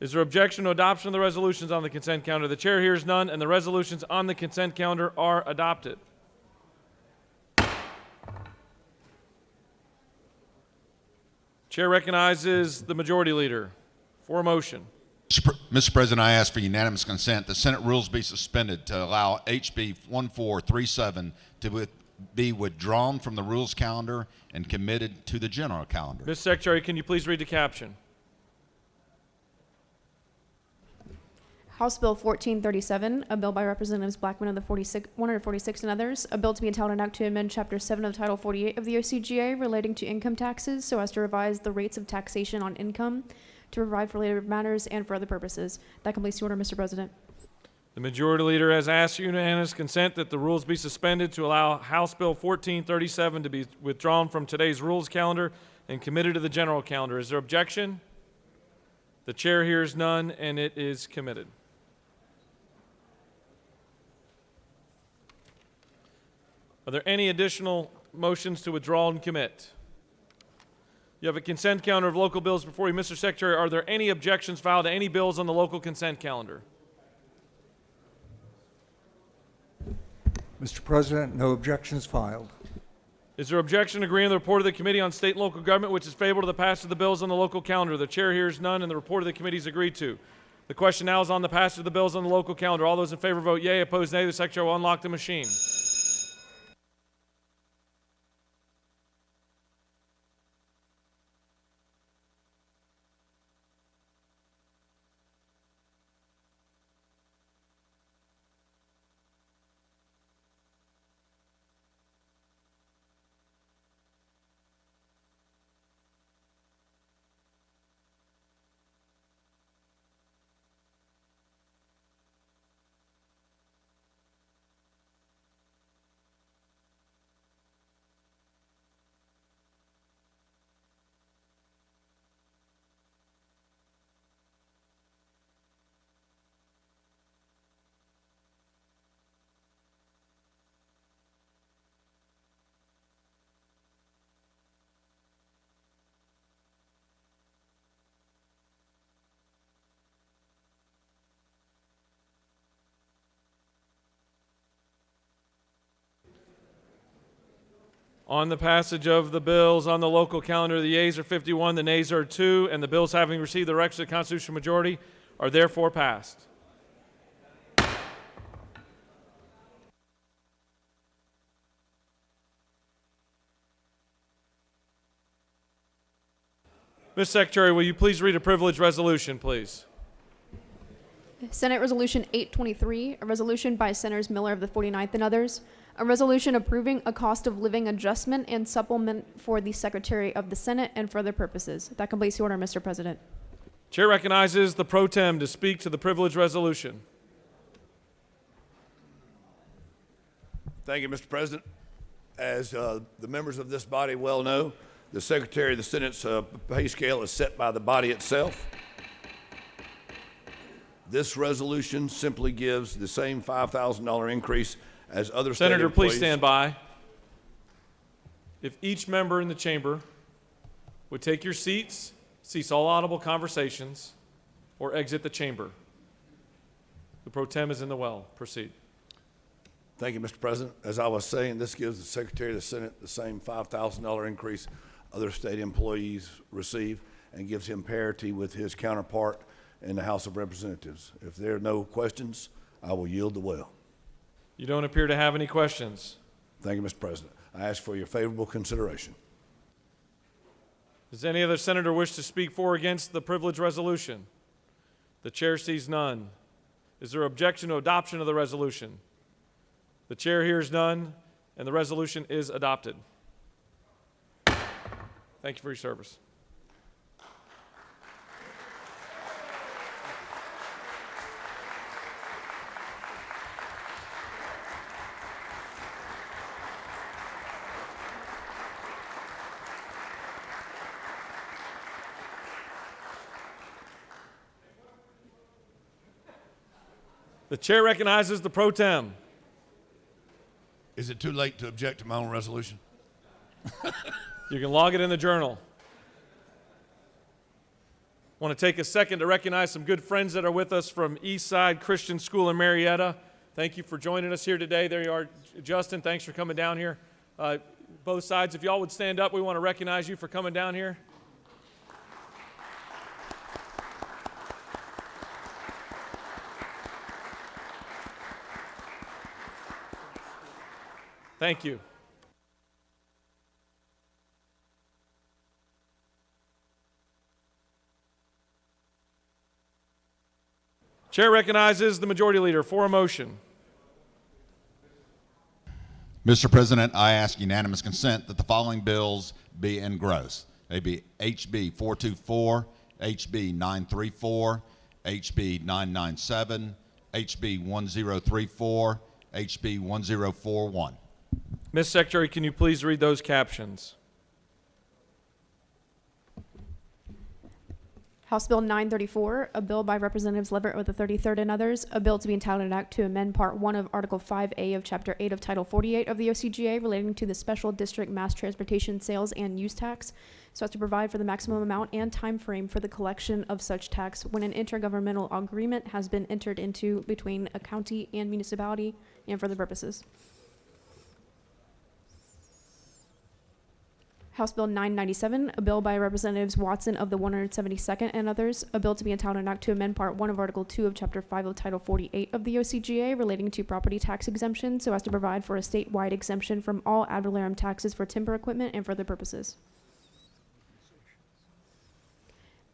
Is there objection to adoption of the resolutions on the consent calendar? The chair hears none, and the resolutions on the consent calendar are adopted. Chair recognizes the majority leader for a motion. Mr. President, I ask for unanimous consent. The Senate rules be suspended to allow HB 1437 to be withdrawn from the rules calendar and committed to the general calendar. Ms. Secretary, can you please read the caption? House Bill 1437, a bill by Representatives Blackman of the 146 and others, a bill to be entitled an act to amend Chapter 7 of Title 48 of the OCGA relating to income taxes so as to revise the rates of taxation on income, to provide for related matters and for other purposes. That completes the order, Mr. President. The majority leader has asked unanimous consent that the rules be suspended to allow House Bill 1437 to be withdrawn from today's rules calendar and committed to the general calendar. Is there objection? The chair hears none, and it is committed. Are there any additional motions to withdraw and commit? You have a consent calendar of local bills before you. Mr. Secretary, are there any objections filed to any bills on the local consent calendar? Mr. President, no objections filed. Is there objection to agreeing with the report of the Committee on State and Local Government, which is favorable to the passage of the bills on the local calendar? The chair hears none, and the report of the committee is agreed to. The question now is on the passage of the bills on the local calendar. All those in favor vote yea, opposed nay. The Secretary will unlock the machine. On the passage of the bills on the local calendar, the yeas are 51, the nays are 2, and the bills having received the requisite constitutional majority are therefore passed. Ms. Secretary, will you please read a privileged resolution, please? Senate Resolution 823, a resolution by Senators Miller of the 49th and others, a resolution approving a cost of living adjustment and supplement for the Secretary of the Senate and for other purposes. That completes the order, Mr. President. Chair recognizes the pro tem to speak to the privileged resolution. Thank you, Mr. President. As the members of this body well know, the Secretary of the Senate's pay scale is set by the body itself. This resolution simply gives the same $5,000 increase as other state Senator, employees. please stand by. If each member in the chamber would take your seats, cease all audible conversations, or exit the chamber. The pro tem is in the well. Proceed. Thank you, Mr. President. As I was saying, this gives the Secretary of the Senate the same $5,000 increase other state employees receive and gives him parity with his counterpart in the House of Representatives. If there are no questions, I will yield the well. You don't appear to have any questions. Thank you, Mr. President. I ask for your favorable consideration. Does any other senator wish to speak for or against the privilege resolution? The chair sees none. Is there objection to adoption of the resolution? The chair hears none, and the resolution is adopted. Thank you for your service. The chair recognizes the pro tem. Is it too late to object to my own resolution? You can log it in the journal. I want to take a second to recognize some good friends that are with us from Eastside Christian School in Marietta. Thank you for joining us here today. There you are, Justin. Thanks for coming down here. Both sides, if y'all would stand up, we want to recognize you for coming down here. Thank you. Chair recognizes the majority leader for a motion. Mr. President, I ask unanimous consent that the following bills be engrossed. They be HB 424, HB 934, HB 997, HB 1034, HB 1041. Ms. Secretary, can you please read those captions? House Bill 934, a bill by Representatives Leverett with the 33rd and others, a bill to be entitled an act to amend Part 1 of Article 5A of Chapter 8 of Title 48 of the OCGA relating to the Special District Mass Transportation Sales and Use Tax, so as to provide for the maximum amount and time frame for the collection of such tax when an intergovernmental agreement has been entered into between a county and municipality and for the purposes. House Bill 997, a bill by Representatives Watson of the 172nd and others, a bill to be entitled an act to amend Part 1 of Article 2 of Chapter 5 of Title 48 of the OCGA relating to property tax exemption so as to provide for a statewide exemption from all ad valorem taxes for timber equipment and for other purposes.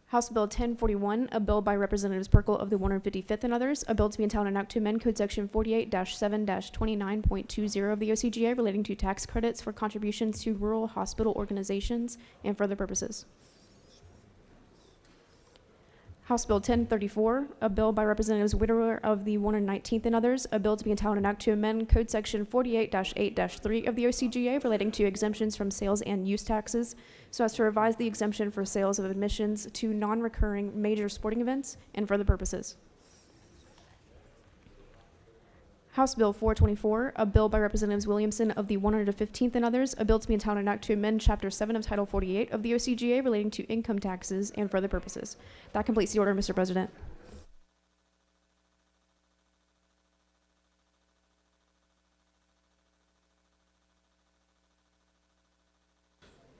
House Bill 1041, a bill by Representatives Perkle of the 155th and others, a bill to be entitled an act to amend Code Section 48-7-29.20 of the OCGA relating to tax credits for contributions to rural hospital organizations and for other purposes. House Bill 1034, a bill by Representatives Widerer of the 119th and others, a bill to be entitled an act to amend Code Section 48-8-3 of the OCGA relating to exemptions from sales and use taxes so as to revise the exemption for sales of admissions to non-recurring major sporting events and for other purposes. House Bill 424, a bill by Representatives Williamson of the 115th and others, a bill to be entitled an act to amend Chapter 7 of Title 48 of the OCGA relating to income taxes and for other purposes. That completes the order, Mr. President.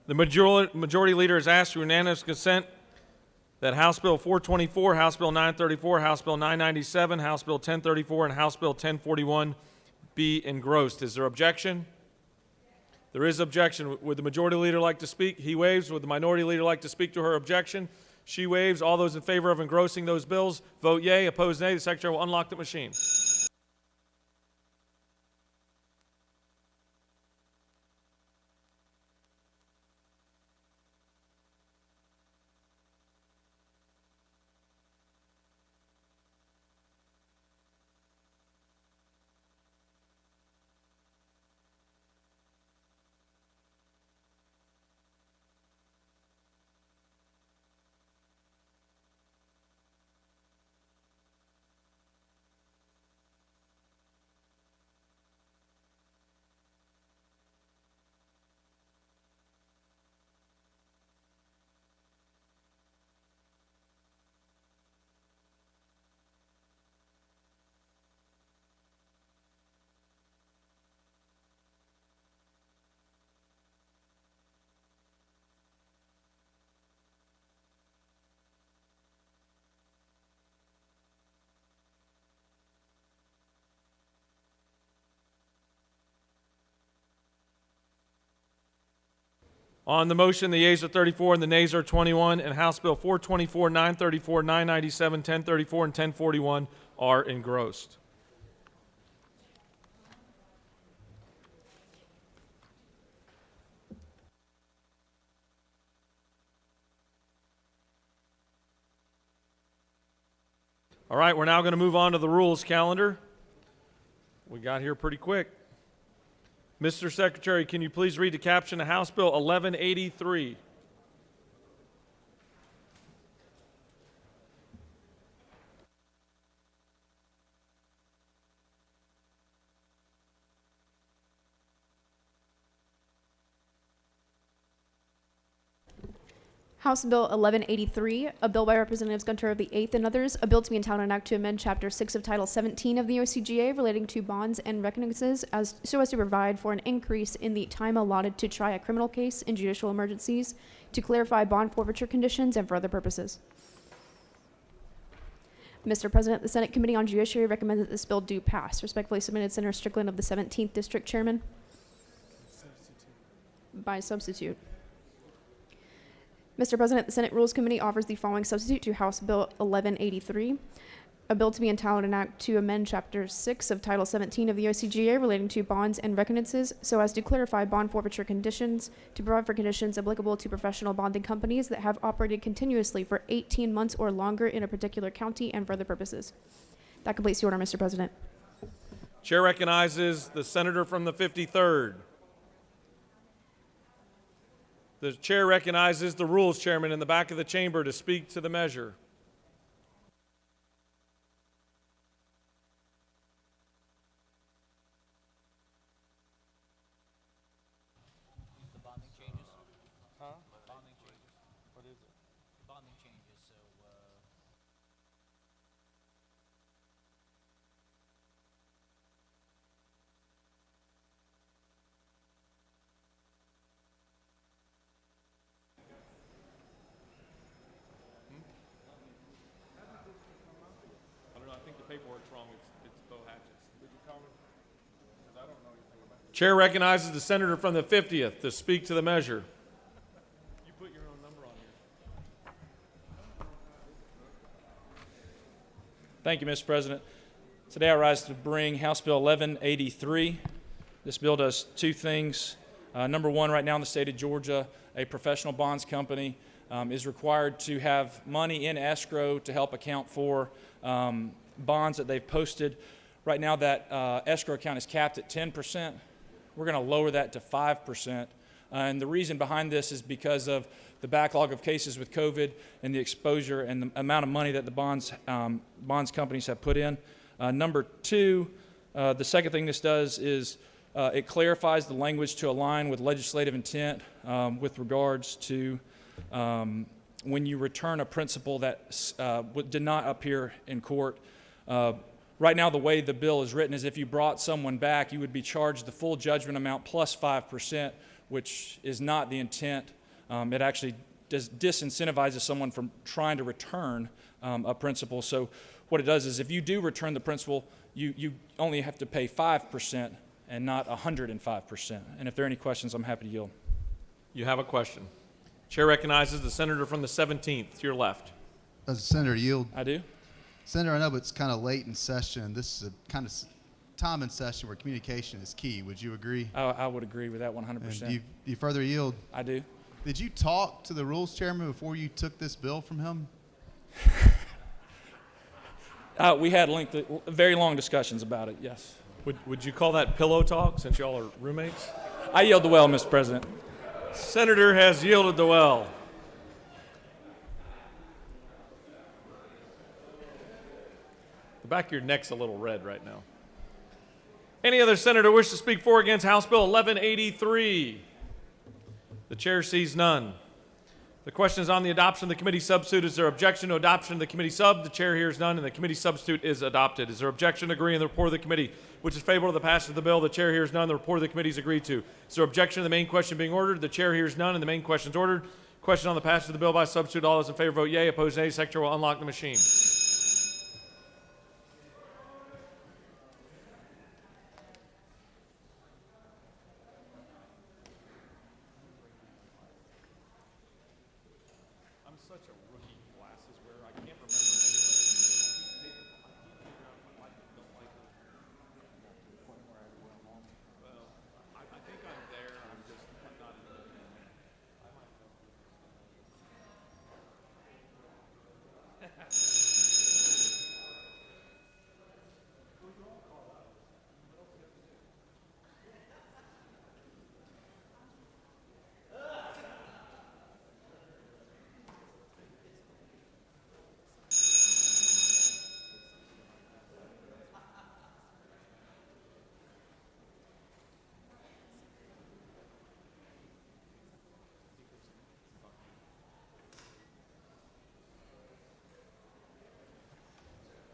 The majority leader has asked for unanimous consent that House Bill 424, House Bill 934, House Bill 997, House Bill 1034, and House Bill 1041 be engrossed. Is there objection? There is objection. Would the majority leader like to speak? He waives. Would the minority leader like to speak to her objection? She waives. All those in favor of engrossing those bills, vote yea. Opposed, nay. The Secretary will unlock the machine. On the motion, the yeas are 34 and the nays are 21, and House Bill 424, 934, 997, 1034, and 1041 are engrossed. All right, we're now going to move on to the rules calendar. We got here pretty quick. Mr. Secretary, can you please read the caption of House Bill 1183? House Bill 1183, a bill by Representatives Gunter of the 8th and others, a bill to be entitled an act to amend Chapter 6 of Title 17 of the OCGA relating to bonds and recognises so as to provide for an increase in the time allotted to try a criminal case in judicial emergencies, to clarify bond forfeiture conditions, and for other purposes. Mr. President, the Senate Committee on Judiciary recommends that this bill do pass. Respectfully submitted, Senator Strickland of the 17th District Chairman. By substitute. Mr. President, the Senate Rules Committee offers the following substitute to House Bill 1183, a bill to be entitled an act to amend Chapter 6 of Title 17 of the OCGA relating to bonds and recognises so as to clarify bond forfeiture conditions, to provide for conditions applicable to professional bonding companies that have operated continuously for 18 months or longer in a particular county, and for other purposes. That completes the order, Mr. President. Chair recognizes the senator from the 53rd. The chair recognizes the Rules Chairman in the back of the chamber to speak to the measure. The bonding changes? Huh? Bonding changes. What is it? Bonding changes, so, I don't know. I think the paperwork's wrong. It's Bo Hatchets. Did you call me? Because I don't know anything about it. Chair recognizes the senator from the 50th to speak to the measure. You put your own number on here. Thank you, Mr. President. Today I rise to bring House Bill 1183. This bill does two things. Number one, right now in the state of Georgia, a professional bonds company is required to have money in escrow to help account for bonds that they've posted. Right now that escrow account is capped at 10%. We're going to lower that to 5%. And the reason behind this is because of the backlog of cases with COVID and the exposure and the amount of money that the bonds companies have put in. Number two, the second thing this does is it clarifies the language to align with legislative intent with regards to when you return a principal that did not appear in court. Right now, the way the bill is written is if you brought someone back, you would be charged the full judgment amount plus 5%, which is not the intent. It actually disincentivizes someone from trying to return a principal. So what it does is if you do return the principal, you only have to pay 5% and not 105%. And if there are any questions, I'm happy to yield. You have a question. Chair recognizes the senator from the 17th to your left. Does the senator yield? I do. Senator, I know it's kind of late in session. This is a kind of time in session where communication is key. Would you agree? I would agree with that 100%. Do you further yield? I do. Did you talk to the Rules Chairman before you took this bill from him? We had very long discussions about it, yes. Would you call that pillow talk since y'all are roommates? I yield the well, Mr. President. Senator has yielded the well. The back of your neck's a little red right now. Any other senator wish to speak for or against House Bill 1183? The chair sees none. The question is on the adoption of the committee substitute. Is there objection to adoption of the committee sub? The chair hears none, and the committee substitute is adopted. Is there objection to agreeing to the report of the committee, which is favorable to the passage of the bill? The chair hears none. The report of the committee is agreed to. Is there objection to the main question being ordered? The chair hears none, and the main question is ordered. Question on the passage of the bill by substitute. All those in favor vote yea. Opposed, nay. Secretary will unlock the machine.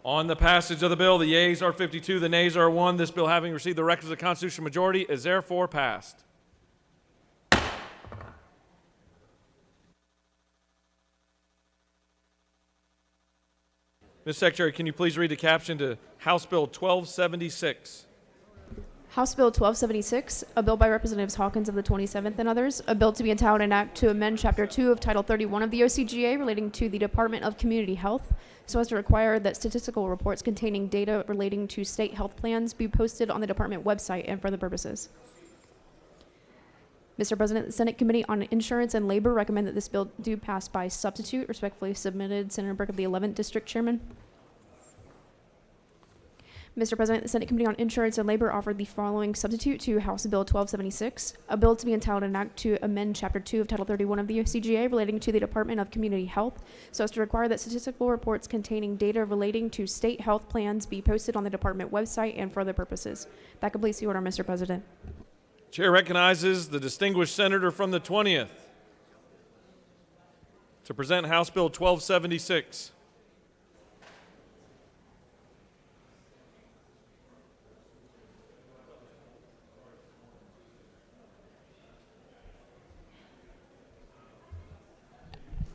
On the passage of the bill, the yeas are 52, the nays are 1. This bill, having received the requisite constitutional majority, is therefore passed. Ms. Secretary, can you please read the caption to House Bill 1276? House Bill 1276, a bill by Representatives Hawkins of the 27th and others, a bill to be entitled an act to amend Chapter 2 of Title 31 of the OCGA relating to the Department of Community Health so as to require that statistical reports containing data relating to state health plans be posted on the department website and for other purposes. Mr. President, the Senate Committee on Insurance and Labor recommend that this bill do pass by substitute. Respectfully submitted, Senator Burke of the 11th District Chairman. Mr. President, the Senate Committee on Insurance and Labor offered the following substitute to House Bill 1276, a bill to be entitled an act to amend Chapter 2 of Title 31 of the OCGA relating to the Department of Community Health so as to require that statistical reports containing data relating to state health plans be posted on the department website and for other purposes. That completes the order, Mr. President. Chair recognizes the distinguished senator from the 20th to present House Bill 1276.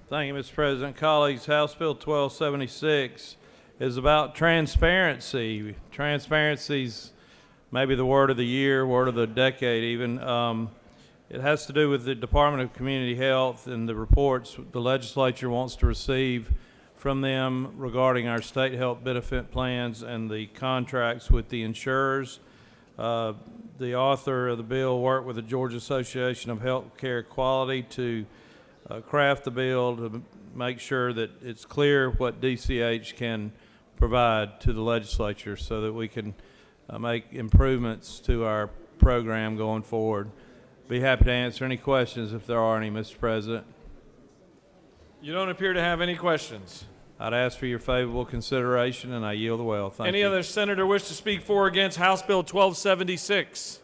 Thank you, Mr. President. Colleagues, House Bill 1276 is about transparency. Transparency's maybe the word of the year, word of the decade even. It has to do with the Department of Community Health and the reports the legislature wants to receive from them regarding our state health benefit plans and the contracts with the insurers. The author of the bill worked with the Georgia Association of Healthcare Quality to craft the bill to make sure that it's clear what DCH can provide to the legislature so that we can make improvements to our program going forward. Be happy to answer any questions if there are any, Mr. President. You don't appear to have any questions. I'd ask for your favorable consideration, and I yield the well. Thank you. Any other senator wish to speak for or against House Bill 1276?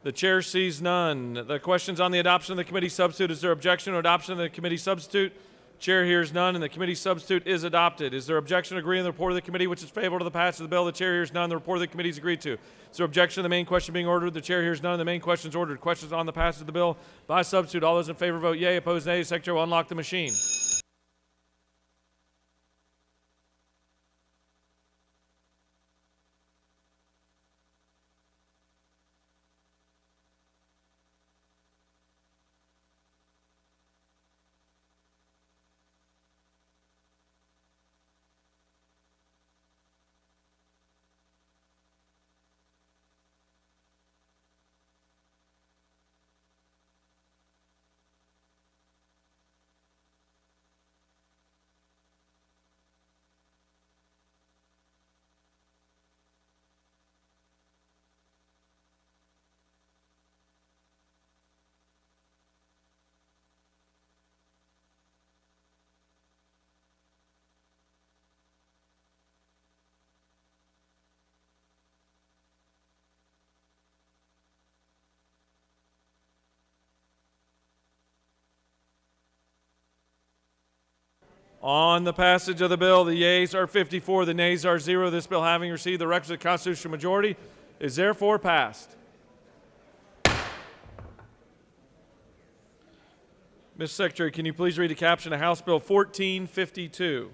The chair sees none. The question's on the adoption of the committee substitute. Is there objection to adoption of the committee substitute? Chair hears none, and the committee substitute is adopted. Is there objection to agree to the report of the committee which is favorable to the passage of the bill? The chair hears none. The report of the committee is agreed to. Is there objection to the main question being ordered? The chair hears none. The main question is ordered. Questions on the passage of the bill by substitute. All those in favor vote yea. Opposed, nay. The secretary will unlock the machine. On the passage of the bill, the yeas are 54, the nays are 0. This bill, having received the requisite constitutional majority, is therefore passed. Ms. Secretary, can you please read the caption of House Bill 1452?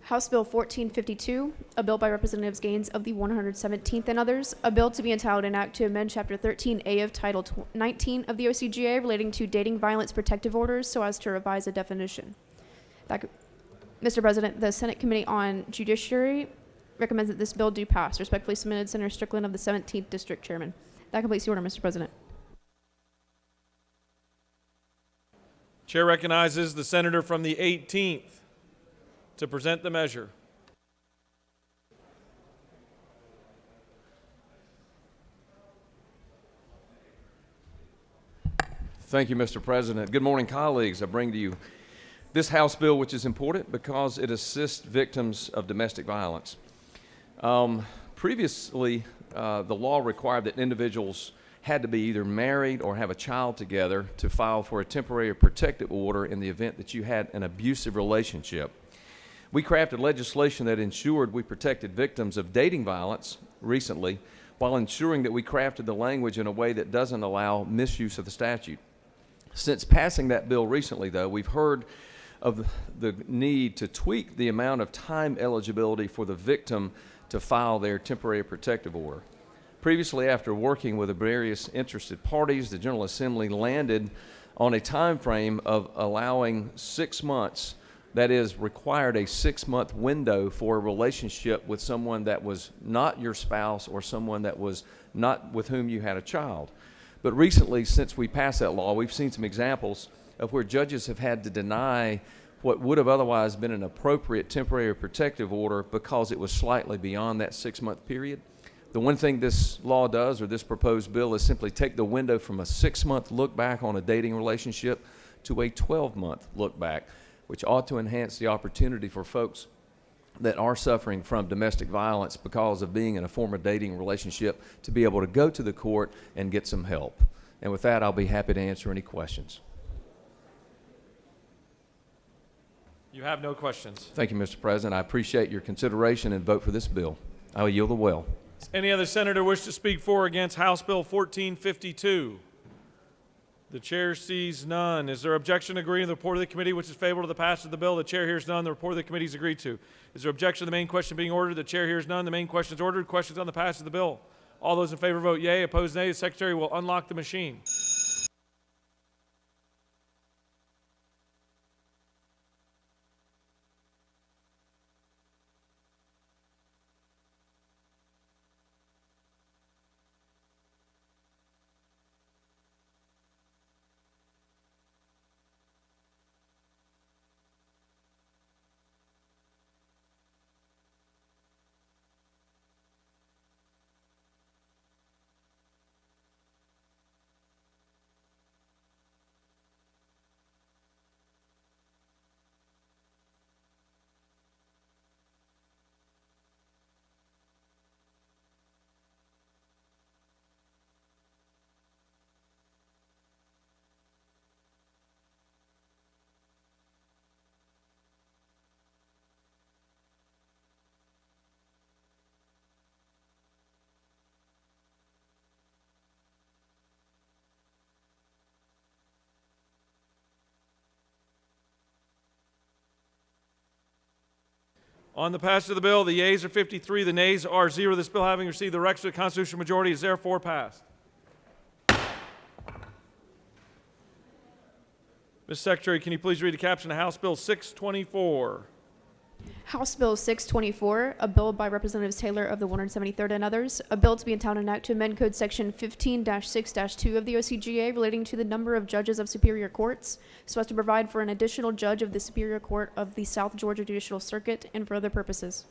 House Bill 1452, a bill by Representatives Gaines of the 117th and others, a bill to be entitled an act to amend Chapter 13A of Title 19 of the OCGA relating to dating violence protective orders so as to revise a definition. Mr. President, the Senate Committee on Judiciary recommends that this bill do pass. Respectfully submitted, Senator Strickland of the 17th District Chairman. That completes the order, Mr. President. Chair recognizes the senator from the 18th to present the measure. Thank you, Mr. President. Good morning, colleagues. I bring to you this House bill, which is important because it assists victims of domestic violence. Previously, the law required that individuals had to be either married or have a child together to file for a temporary protective order in the event that you had an abusive relationship. We crafted legislation that ensured we protected victims of dating violence recently, while ensuring that we crafted the language in a way that doesn't allow misuse of the statute. Since passing that bill recently, though, we've heard of the need to tweak the amount of time eligibility for the victim to file their temporary protective order. Previously, after working with the various interested parties, the General Assembly landed on a time frame of allowing 6 months, that is, required a 6-month window for a relationship with someone that was not your spouse or someone that was not with whom you had a child. But recently, since we passed that law, we've seen some examples of where judges have had to deny what would have otherwise been an appropriate temporary protective order because it was slightly beyond that 6-month period. The one thing this law does, or this proposed bill, is simply take the window from a 6-month look back on a dating relationship to a 12-month look back, which ought to enhance the opportunity for folks that are suffering from domestic violence because of being in a former dating relationship to be able to go to the court and get some help. And with that, I'll be happy to answer any questions. You have no questions. Thank you, Mr. President. I appreciate your consideration and vote for this bill. I will yield the well. Any other senator wish to speak for or against House Bill 1452? The chair sees none. Is there objection to agreeing to the report of the committee which is favorable to the passage of the bill? The chair hears none. The report of the committee is agreed to. Is there objection to the main question being ordered? The chair hears none. The main question is ordered. Questions on the passage of the bill? All those in favor vote yea. Opposed nay. The secretary will unlock the machine. On the passage of the bill, the yeas are 53, the nays are 0. This bill, having received the requisite constitutional majority, is therefore passed. Ms. Secretary, can you please read the caption of House Bill 624? House Bill 624, a bill by Representatives Taylor of the 173rd and others, a bill to be entitled an act to amend Code Section 15-6-2 of the OCGA relating to the number of judges of superior courts, so as to provide for an additional judge of the Superior Court of the South Georgia Judicial Circuit and for other purposes.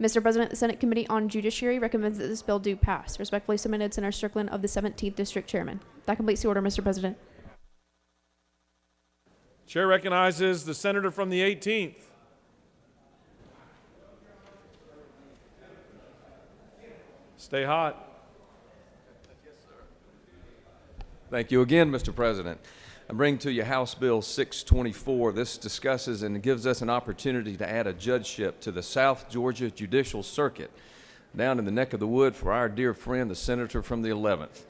Mr. President, the Senate Committee on Judiciary recommends that this bill do pass. Respectfully submitted, Senator Strickland of the 17th District Chairman. That completes the order, Mr. President. Chair recognizes the senator from the 18th. Stay hot. Thank you again, Mr. President. I bring to you House Bill 624. This discusses and gives us an opportunity to add a judgeship to the South Georgia Judicial Circuit down in the neck of the wood for our dear friend, the senator from the 11th.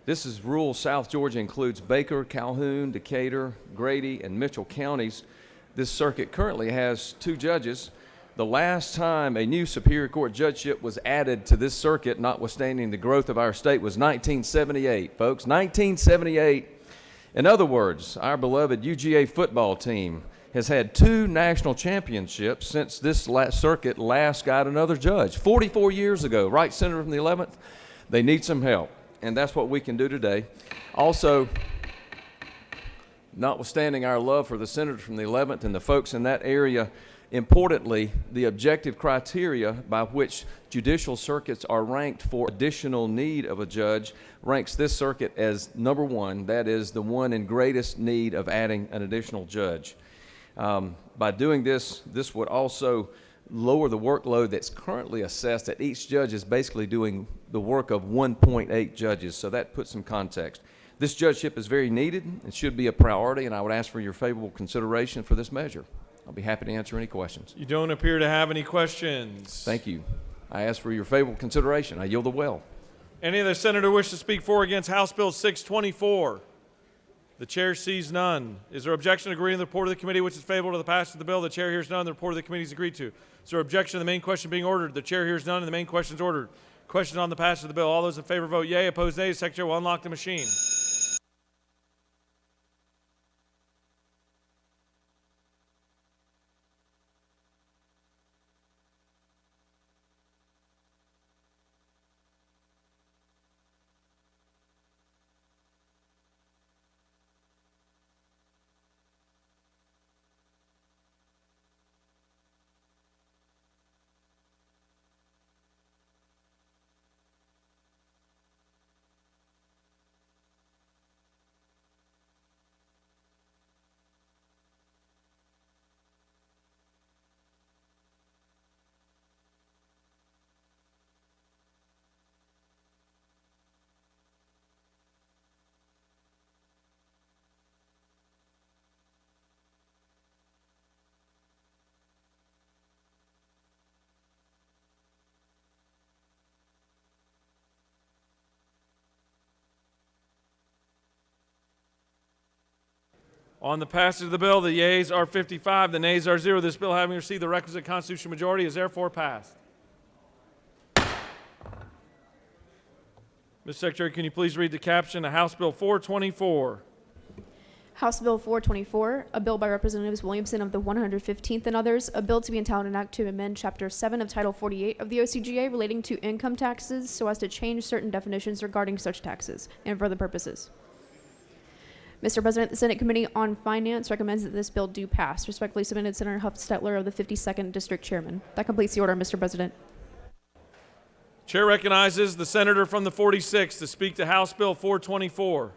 This is rural South Georgia, includes Baker, Calhoun, Decatur, Grady, and Mitchell counties. This circuit currently has 2 judges. The last time a new Superior Court judgeship was added to this circuit, notwithstanding the growth of our state, was 1978, folks. 1978. In other words, our beloved UGA football team has had 2 national championships since this circuit last got another judge. 44 years ago, right, Senator from the 11th? They need some help, and that's what we can do today. Also, notwithstanding our love for the senator from the 11th and the folks in that area, importantly, the objective criteria by which judicial circuits are ranked for additional need of a judge ranks this circuit as number 1. That is the one in greatest need of adding an additional judge. By doing this, this would also lower the workload that's currently assessed that each judge is basically doing the work of 1.8 judges. So that puts some context. This judgeship is very needed. It should be a priority, and I would ask for your favorable consideration for this measure. I'll be happy to answer any questions. You don't appear to have any questions. Thank you. I ask for your favorable consideration. I yield the well. Any other senator wish to speak for or against House Bill 624? The chair sees none. Is there objection to agreeing to the report of the committee which is favorable to the passage of the bill? The chair hears none. The report of the committee is agreed to. Is there objection to the main question being ordered? The chair hears none and the main question is ordered. Question on the passage of the bill. All those in favor vote yea. Opposed nay. The secretary will unlock the machine. On the passage of the bill, the yeas are 55, the nays are 0. This bill, having received the requisite constitutional majority, is therefore passed. Mr. Secretary, can you please read the caption of House Bill 424? House Bill 424, a bill by Representatives Williamson of the 115th and others, a bill to be entitled an act to amend Chapter 7 of Title 48 of the OCGA relating to income taxes so as to change certain definitions regarding such taxes and for other purposes. Mr. President, the Senate Committee on Finance recommends that this bill do pass. Respectfully submitted, Senator Huffstetler of the 52nd District Chairman. That completes the order, Mr. President. Chair recognizes the senator from the 46th to speak to House Bill 424.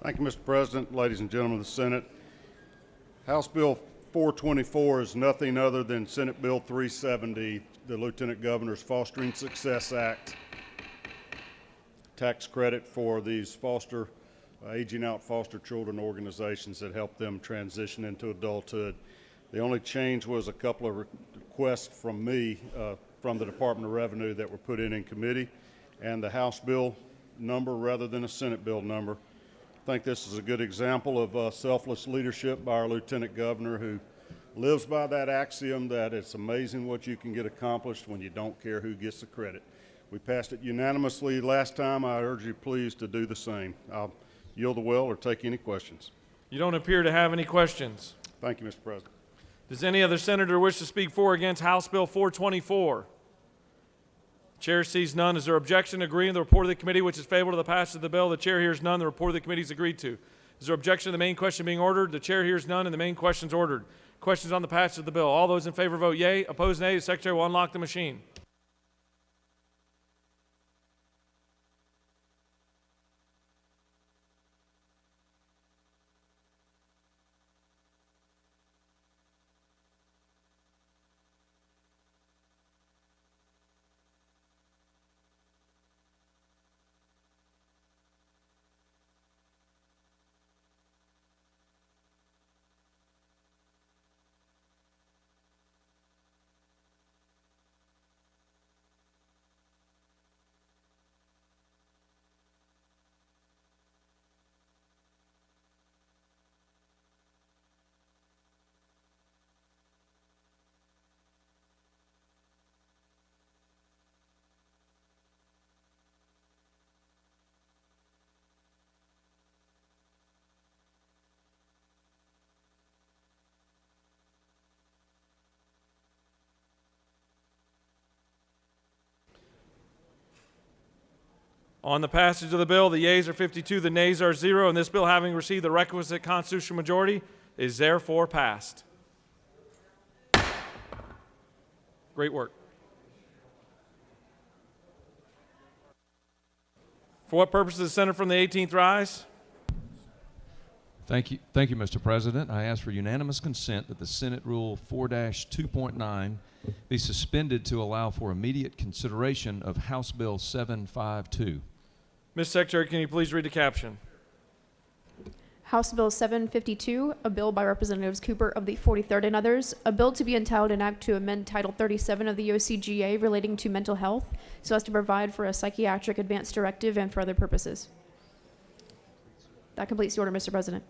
Thank you, Mr. President, ladies and gentlemen of the Senate. House Bill 424 is nothing other than Senate Bill 370, the Lieutenant Governor's Fostering Success Act, tax credit for these aging out foster children organizations that help them transition into adulthood. The only change was a couple of requests from me from the Department of Revenue that were put in committee, and the House bill number rather than a Senate bill number. I think this is a good example of selfless leadership by our Lieutenant Governor, who lives by that axiom that it's amazing what you can get accomplished when you don't care who gets the credit. We passed it unanimously last time. I urge you please to do the same. I'll yield the well or take any questions. You don't appear to have any questions. Thank you, Mr. President. Does any other senator wish to speak for or against House Bill 424? Chair sees none. Is there objection to agreeing to the report of the committee which is favorable to the passage of the bill? The chair hears none. The report of the committee is agreed to. Is there objection to the main question being ordered? The chair hears none, and the main question is ordered. Questions on the passage of the bill. All those in favor vote yea. Opposed nay. The secretary will unlock the machine. On the passage of the bill, the yeas are 52, the nays are 0, and this bill, having received the requisite constitutional majority, is therefore passed. Great work. For what purpose does the senator from the 18th rise? Thank you, Mr. President. I ask for unanimous consent that the Senate Rule 4-2.9 be suspended to allow for immediate consideration of House Bill 752. Ms. Secretary, can you please read the caption? House Bill 752, a bill by Representatives Cooper of the 43rd and others, a bill to be entitled an act to amend Title 37 of the OCGA relating to mental health so as to provide for a psychiatric advance directive and for other purposes. That completes the order, Mr. President.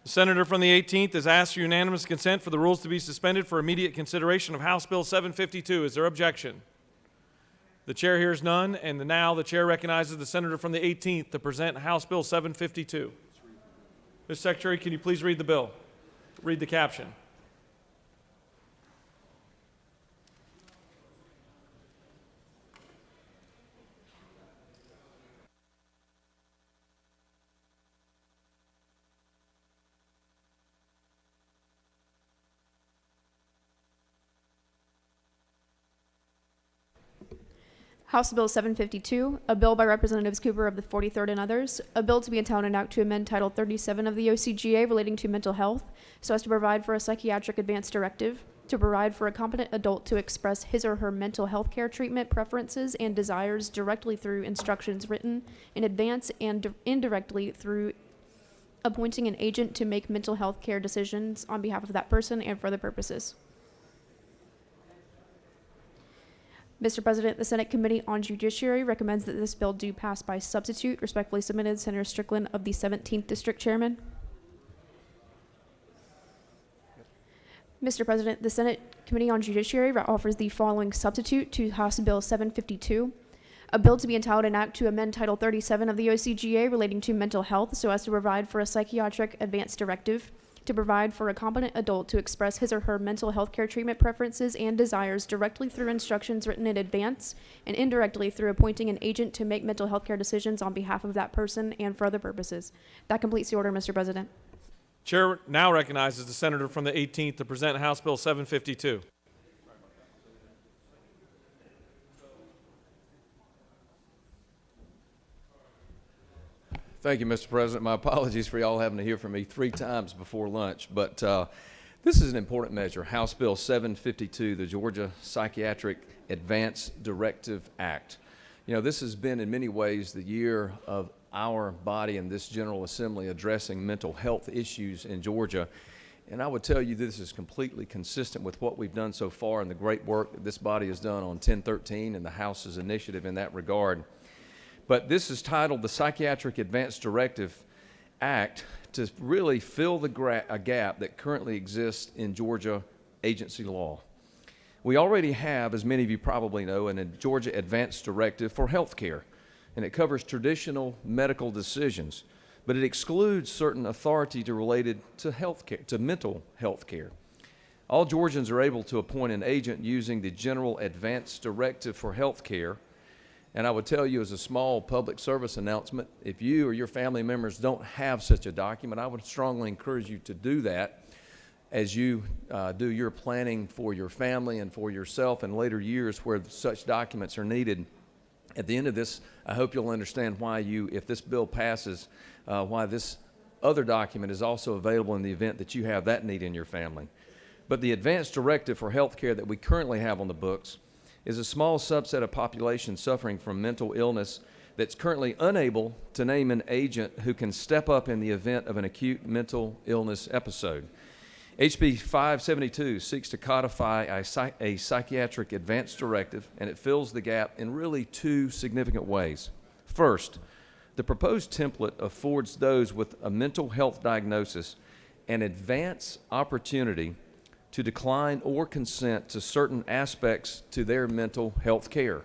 The senator from the 18th has asked for unanimous consent for the rules to be suspended for immediate consideration of House Bill 752. Is there objection? The chair hears none, and now the chair recognizes the senator from the 18th to present House Bill 752. Ms. Secretary, can you please read the bill? Read the caption. House Bill 752, a bill by Representatives Cooper of the 43rd and others, a bill to be entitled an act to amend Title 37 of the OCGA relating to mental health so as to provide for a psychiatric advance directive, to provide for a competent adult to express his or her mental health care treatment preferences and desires directly through instructions written in advance and indirectly through appointing an agent to make mental health care decisions on behalf of that person and for other purposes. Mr. President, the Senate Committee on Judiciary recommends that this bill do pass by substitute. Respectfully submitted, Senator Strickland of the 17th District Chairman. Mr. President, the Senate Committee on Judiciary offers the following substitute to House Bill 752. A bill to be entitled an act to amend Title 37 of the OCGA relating to mental health so as to provide for a psychiatric advance directive, to provide for a competent adult to express his or her mental health care treatment preferences and desires directly through instructions written in advance and indirectly through appointing an agent to make mental health care decisions on behalf of that person and for other purposes. That completes the order, Mr. President. Chair now recognizes the senator from the 18th to present House Bill 752. Thank you, Mr. President. My apologies for y'all having to hear from me 3 times before lunch, but this is an important measure, House Bill 752, the Georgia Psychiatric Advance Directive Act. You know, this has been in many ways the year of our body and this General Assembly addressing mental health issues in Georgia. And I would tell you this is completely consistent with what we've done so far and the great work that this body has done on 1013 and the House's initiative in that regard. But this is titled the Psychiatric Advance Directive Act to really fill a gap that currently exists in Georgia agency law. We already have, as many of you probably know, a Georgia Advance Directive for health care, and it covers traditional medical decisions, but it excludes certain authority related to health care, to mental health care. All Georgians are able to appoint an agent using the General Advance Directive for health care. And I would tell you as a small public service announcement, if you or your family members don't have such a document, I would strongly encourage you to do that as you do your planning for your family and for yourself in later years where such documents are needed. At the end of this, I hope you'll understand why if this bill passes, why this other document is also available in the event that you have that need in your family. But the Advanced Directive for Health Care that we currently have on the books is a small subset of population suffering from mental illness that's currently unable to name an agent who can step up in the event of an acute mental illness episode. HB 572 seeks to codify a psychiatric advance directive, and it fills the gap in really 2 significant ways. First, the proposed template affords those with a mental health diagnosis an advance opportunity to decline or consent to certain aspects to their mental health care.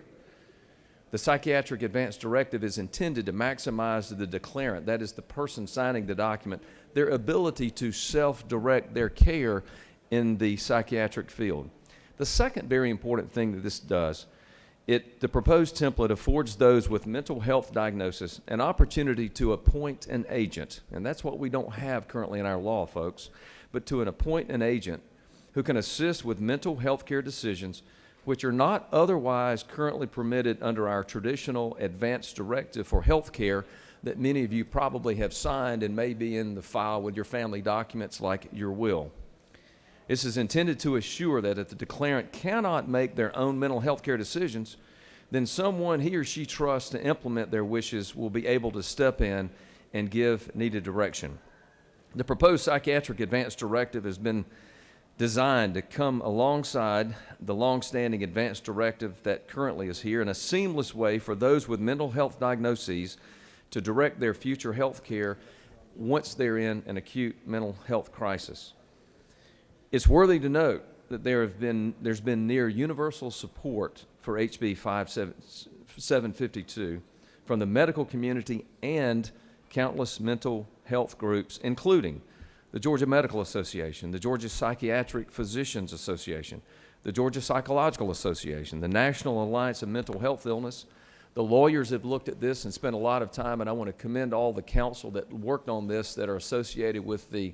The Psychiatric Advance Directive is intended to maximize the declarant, that is the person signing the document, their ability to self-direct their care in the psychiatric field. The second very important thing that this does, the proposed template affords those with mental health diagnosis an opportunity to appoint an agent, and that's what we don't have currently in our law, folks, but to appoint an agent who can assist with mental health care decisions which are not otherwise currently permitted under our traditional advance directive for health care that many of you probably have signed and may be in the file with your family documents like your will. This is intended to assure that if the declarant cannot make their own mental health care decisions, then someone he or she trusts to implement their wishes will be able to step in and give needed direction. The proposed psychiatric advance directive has been designed to come alongside the long-standing advance directive that currently is here in a seamless way for those with mental health diagnoses to direct their future health care once they're in an acute mental health crisis. It's worthy to note that there's been near universal support for HB 752 from the medical community and countless mental health groups, including the Georgia Medical Association, the Georgia Psychiatric Physicians Association, the Georgia Psychological Association, the National Alliance of Mental Health Illness. The lawyers have looked at this and spent a lot of time, and I want to commend all the counsel that worked on this that are associated with the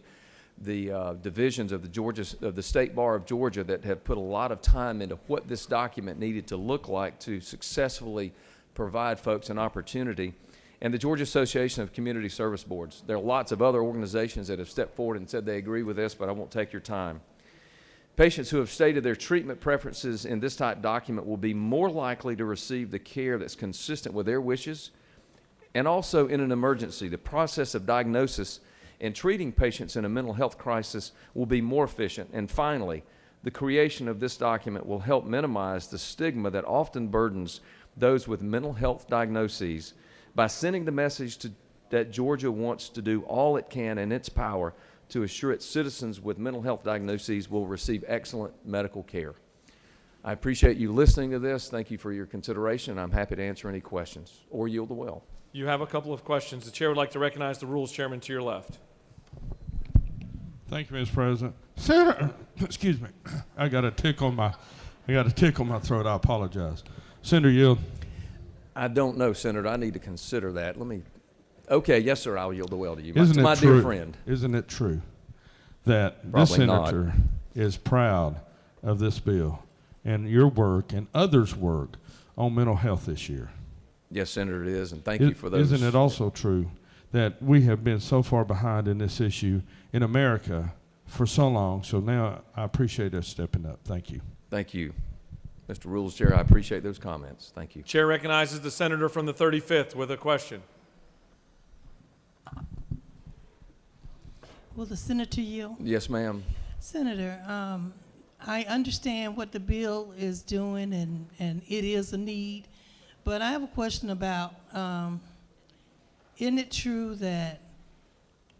divisions of the State Bar of Georgia that have put a lot of time into what this document needed to look like to successfully provide folks an opportunity. And the Georgia Association of Community Service Boards. There are lots of other organizations that have stepped forward and said they agree with this, but I won't take your time. Patients who have stated their treatment preferences in this type document will be more likely to receive the care that's consistent with their wishes. And also in an emergency, the process of diagnosis and treating patients in a mental health crisis will be more efficient. And finally, the creation of this document will help minimize the stigma that often burdens those with mental health diagnoses by sending the message that Georgia wants to do all it can in its power to assure its citizens with mental health diagnoses will receive excellent medical care. I appreciate you listening to this. Thank you for your consideration. I'm happy to answer any questions or yield the well. You have a couple of questions. The chair would like to recognize the rules chairman to your left. Thank you, Mr. President. Senator, excuse me. I got a tick on my throat. I apologize. Senator Yield. I don't know, Senator. I need to consider that. Okay, yes, sir. I'll yield the well to you. Isn't my it true, dear friend. Isn't it true that Probably this senator is proud of this bill and your work and others' work on mental health this year? Yes, Senator, it is, and thank you for those. Isn't it also true that we have been so far behind in this issue in America for so long? So now I appreciate us stepping up. Thank you. Thank you. Mr. Rules Chair, I appreciate those comments. Thank you. Chair recognizes the senator from the 35th with a question. Will the senator yield? Yes, ma'am. Senator, I understand what the bill is doing, and it is a need, but I have a question about, isn't it true that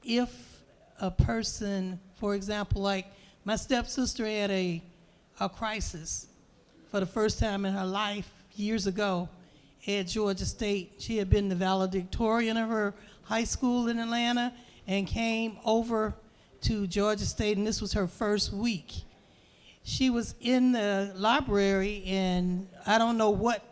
if a person, for example, like my stepsister had a crisis for the first time in her life years ago at Georgia State. She had been the valedictorian of her high school in Atlanta and came over to Georgia State, and this was her first week. She was in the library, and I don't know what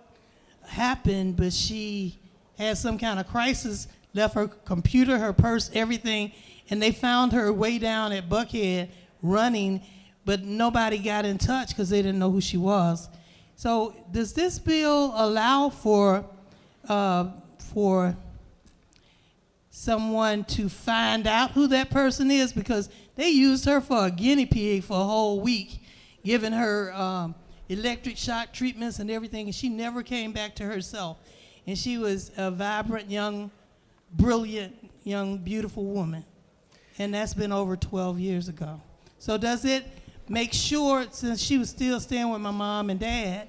happened, but she had some kind of crisis, left her computer, her purse, everything, and they found her way down at Buckhead running, but nobody got in touch because they didn't know who she was. So does this bill allow for someone to find out who that person is? Because they used her for a guinea pig for a whole week, giving her electric shock treatments and everything, and she never came back to herself. And she was a vibrant, young, brilliant, young, beautiful woman. And that's been over 12 years ago. So does it make sure, since she was still staying with my mom and dad,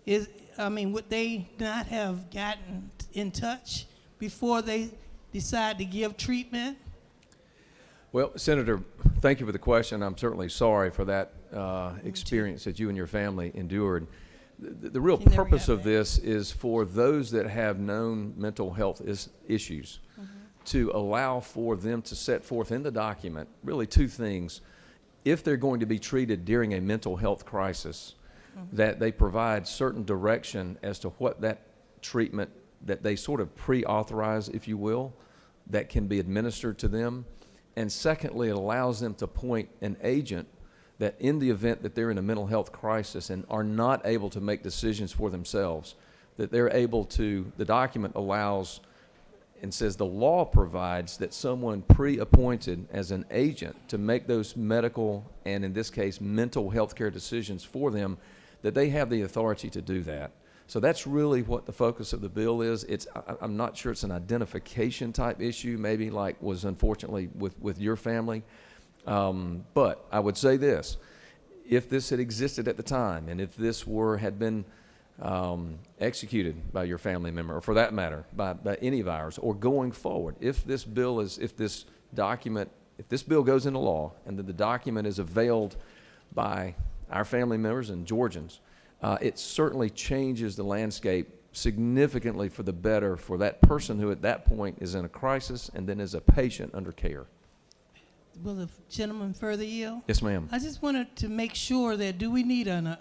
would they not have gotten in touch before they decide to give treatment? Well, Senator, thank you for the question. I'm certainly sorry for that experience that you and your family endured. The real purpose of this is for those that have known mental health issues to allow for them to set forth in the document really two things. If they're going to be treated during a mental health crisis, that they provide certain direction as to what that treatment that they sort of pre-authorize, if you will, that can be administered to them. And secondly, it allows them to appoint an agent that in the event that they're in a mental health crisis and are not able to make decisions for themselves, that they're able to, the document allows and says the law provides that someone pre-appointed as an agent to make those medical and, in this case, mental health care decisions for them, that they have the authority to do that. So that's really what the focus of the bill is. I'm not sure it's an identification type issue, maybe like was unfortunately with your family. But I would say this, if this had existed at the time, and if this had been executed by your family member, or for that matter, by any of ours, or going forward, if this bill goes into law, and that the document is availed by our family members and Georgians, it certainly changes the landscape significantly for the better for that person who at that point is in a crisis and then is a patient under care. Will the gentleman further yield? Yes, ma'am. I just wanted to make sure that do we need an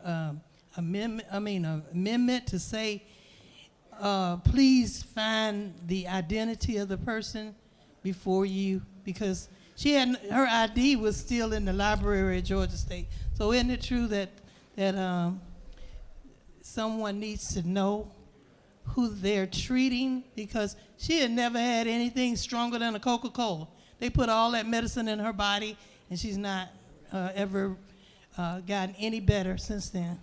amendment to say, please find the identity of the person before you, because her ID was still in the library at Georgia State. So isn't it true that someone needs to know who they're treating, because she had never had anything stronger than a Coca-Cola. They put all that medicine in her body, and she's not ever gotten any better since then.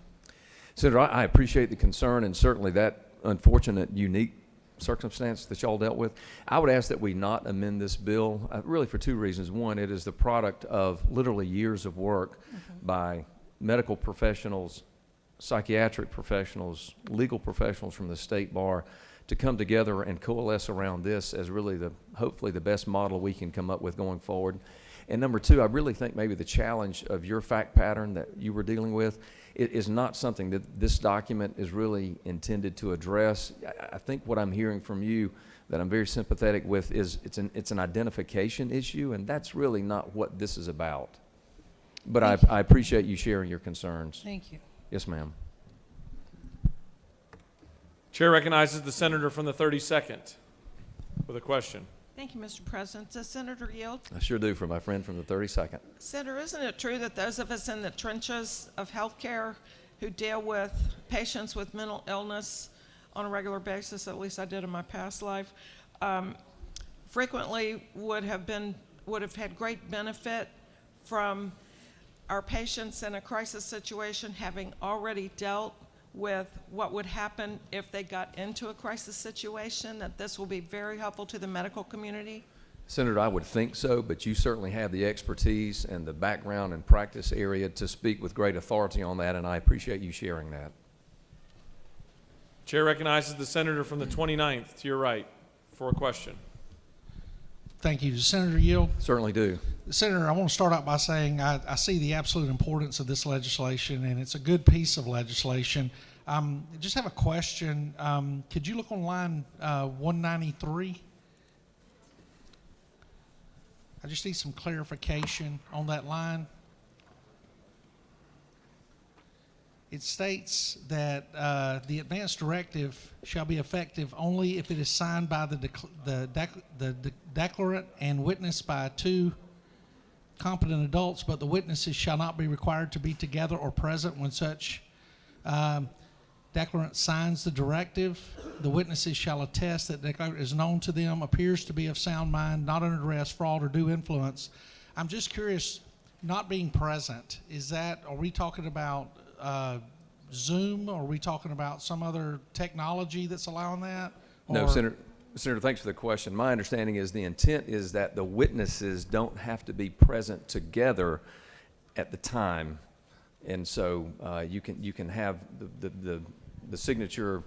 Senator, I appreciate the concern, and certainly that unfortunate, unique circumstance that y'all dealt with. I would ask that we not amend this bill, really for two reasons. One, it is the product of literally years of work by medical professionals, psychiatric professionals, legal professionals from the state bar to come together and coalesce around this as really hopefully the best model we can come up with going forward. And number two, I really think maybe the challenge of your fact pattern that you were dealing with, it is not something that this document is really intended to address. I think what I'm hearing from you that I'm very sympathetic with is it's an identification issue, and that's really not what this is about. But I appreciate you sharing your concerns. Thank you. Yes, ma'am. Chair recognizes the senator from the 32nd with a question. Thank you, Mr. President. Does Senator yield? I sure do, for my friend from the 32nd. Senator, isn't it true that those of us in the trenches of healthcare who deal with patients with mental illness on a regular basis, at least I did in my past life, frequently would have had great benefit from our patients in a crisis situation having already dealt with what would happen if they got into a crisis situation, that this will be very helpful to the medical community? Senator, I would think so, but you certainly have the expertise and the background and practice area to speak with great authority on that, and I appreciate you sharing that. Chair recognizes the senator from the 29th to your right for a question. Thank you. Does Senator yield? Certainly do. Senator, I want to start out by saying I see the absolute importance of this legislation, and it's a good piece of legislation. Just have a question. Could you look on line 193? I just need some clarification on that line. It states that the advance directive shall be effective only if it is signed by the declarant and witnessed by two competent adults, but the witnesses shall not be required to be together or present when such declarant signs the directive. The witnesses shall attest that the declarant is known to them, appears to be of sound mind, not under duress, fraud, or due influence. I'm just curious, not being present, are we talking about Zoom, or are we talking about some other technology that's allowing that? No, Senator, thanks for the question. My understanding is the intent is that the witnesses don't have to be present together at the time, and so you can have the signature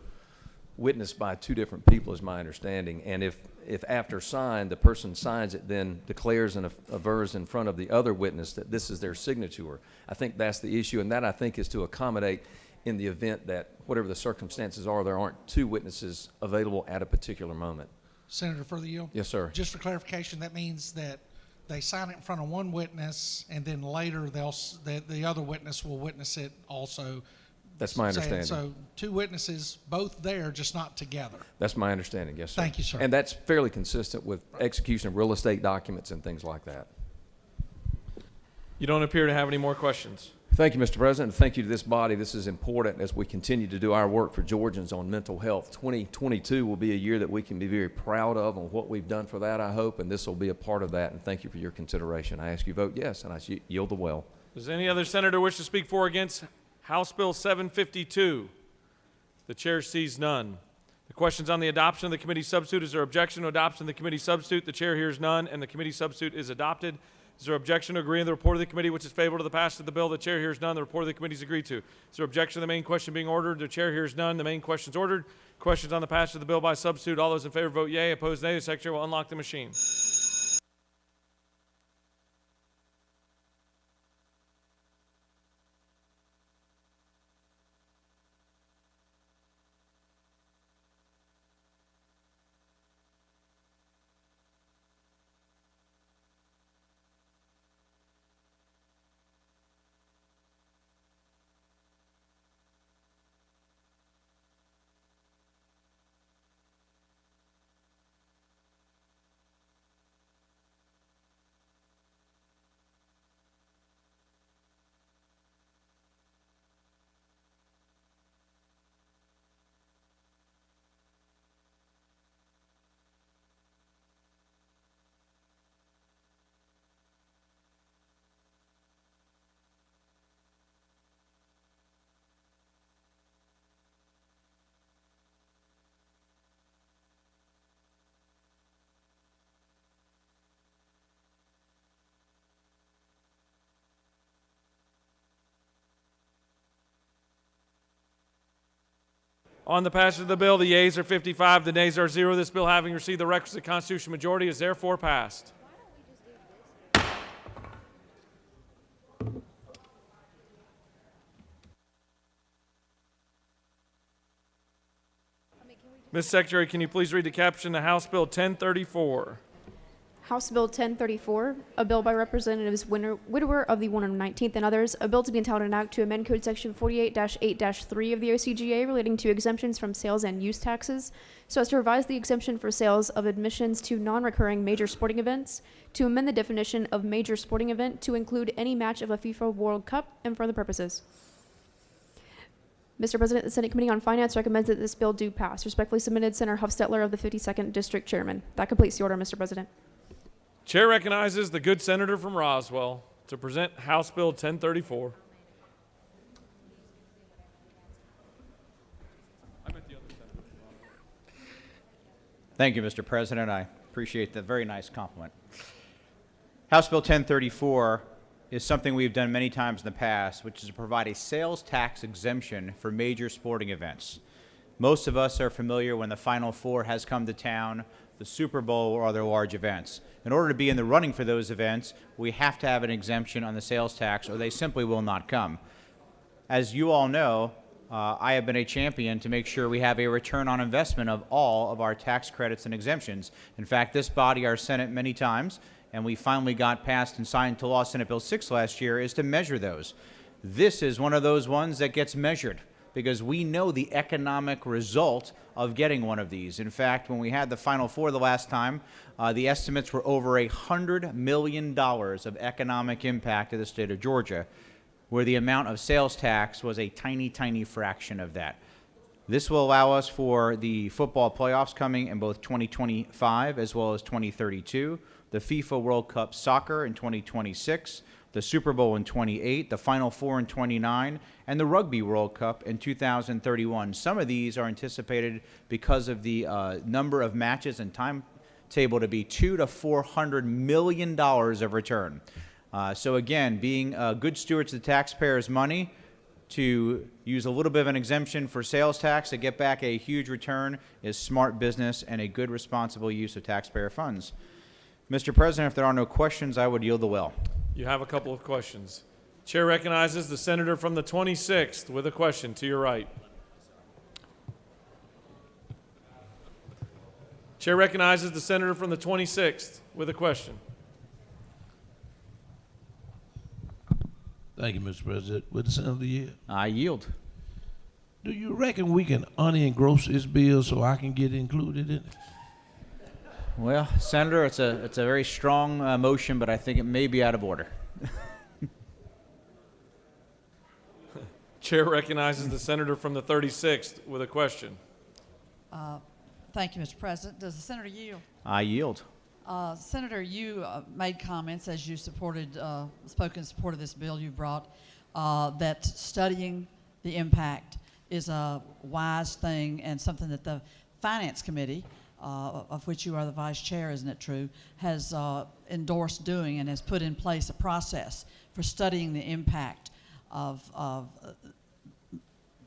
witnessed by two different people, is my understanding. And if after signed, the person signs it, then declares and avers in front of the other witness that this is their signature. I think that's the issue, and that I think is to accommodate in the event that whatever the circumstances are, there aren't two witnesses available at a particular moment. Senator, further yield? Yes, sir. Just for clarification, that means that they sign it in front of one witness, and then later the other witness will witness it also. That's my understanding. So two witnesses, both there, just not together. That's my understanding, yes, sir. Thank you, sir. And that's fairly consistent with execution of real estate documents and things like that. You don't appear to have any more questions. Thank you, Mr. President. Thank you to this body. This is important as we continue to do our work for Georgians on mental health. 2022 will be a year that we can be very proud of on what we've done for that, I hope, and this will be a part of that. And thank you for your consideration. I ask you vote yes, and I yield the well. Does any other senator wish to speak for or against House Bill 752? The chair sees none. The question's on the adoption of the committee substitute. Is there objection to adoption of the committee substitute? The chair hears none, and the committee substitute is adopted. Is there objection to agreeing to the report of the committee which is favorable to the passage of the bill? The chair hears none. The report of the committee is agreed to. Is there objection to the main question being ordered? The chair hears none. The main question is ordered. Questions on the passage of the bill by substitute. All those in favor vote yea. Opposed, nay. The secretary will unlock the machine. On the passage of the bill, the yeas are 55, the nays are 0. This bill, having received the requisite constitutional majority, is therefore passed. Ms. Secretary, can you please read the caption to House Bill 1034? House Bill 1034, a bill by Representatives Widower of the 119th and others, a bill to be entitled an act to amend Code Section 48-8-3 of the OCGA relating to exemptions from sales and use taxes, so as to revise the exemption for sales of admissions to non-recurring major sporting events, to amend the definition of major sporting event to include any match of a FIFA World Cup, and for other purposes. Mr. President, the Senate Committee on Finance recommends that this bill do pass. Respectfully submitted, Senator Huffstetler of the 52nd District Chairman. That completes the order, Mr. President. Chair recognizes the good senator from Roswell to present House Bill 1034. Thank you, Mr. President. I appreciate the very nice compliment. House Bill 1034 is something we've done many times in the past, which is to provide a sales tax exemption for major sporting events. Most of us are familiar when the Final Four has come to town, the Super Bowl, or other large events. In order to be in the running for those events, we have to have an exemption on the sales tax, or they simply will not come. As you all know, I have been a champion to make sure we have a return on investment of all of our tax credits and exemptions. In fact, this body, our Senate, many times, and we finally got passed and signed to law Senate Bill 6 last year, is to measure those. This is one of those ones that gets measured, because we know the economic result of getting one of these. In fact, when we had the Final Four the last time, the estimates were over $100 million of economic impact to the state of Georgia, where the amount of sales tax was a tiny, tiny fraction of that. This will allow us for the football playoffs coming in both 2025 as well as 2032, the FIFA World Cup soccer in 2026, the Super Bowl in 28, the Final Four in 29, and the Rugby World Cup in 2031. Some of these are anticipated because of the number of matches and timetable to be $200 to $400 million of return. So again, being good stewards of the taxpayers' money, to use a little bit of an exemption for sales tax to get back a huge return is smart business and a good, responsible use of taxpayer funds. Mr. President, if there are no questions, I would yield the well. You have a couple of questions. Chair recognizes the senator from the 26th with a question to your right. Chair recognizes the senator from the 26th with a question. Thank you, Mr. President. With the Senate of the year. I yield. Do you reckon we can unengross this bill so I can get included in it? Well, Senator, it's a very strong motion, but I think it may be out of order. chair recognizes the senator from the 36th with a question. Thank you, Mr. President. Does the senator yield? I yield. Senator, you made comments as you spoke in support of this bill you brought, that studying the impact is a wise thing and something that the Finance Committee, of which you are the vice chair, isn't it true, has endorsed doing and has put in place a process for studying the impact of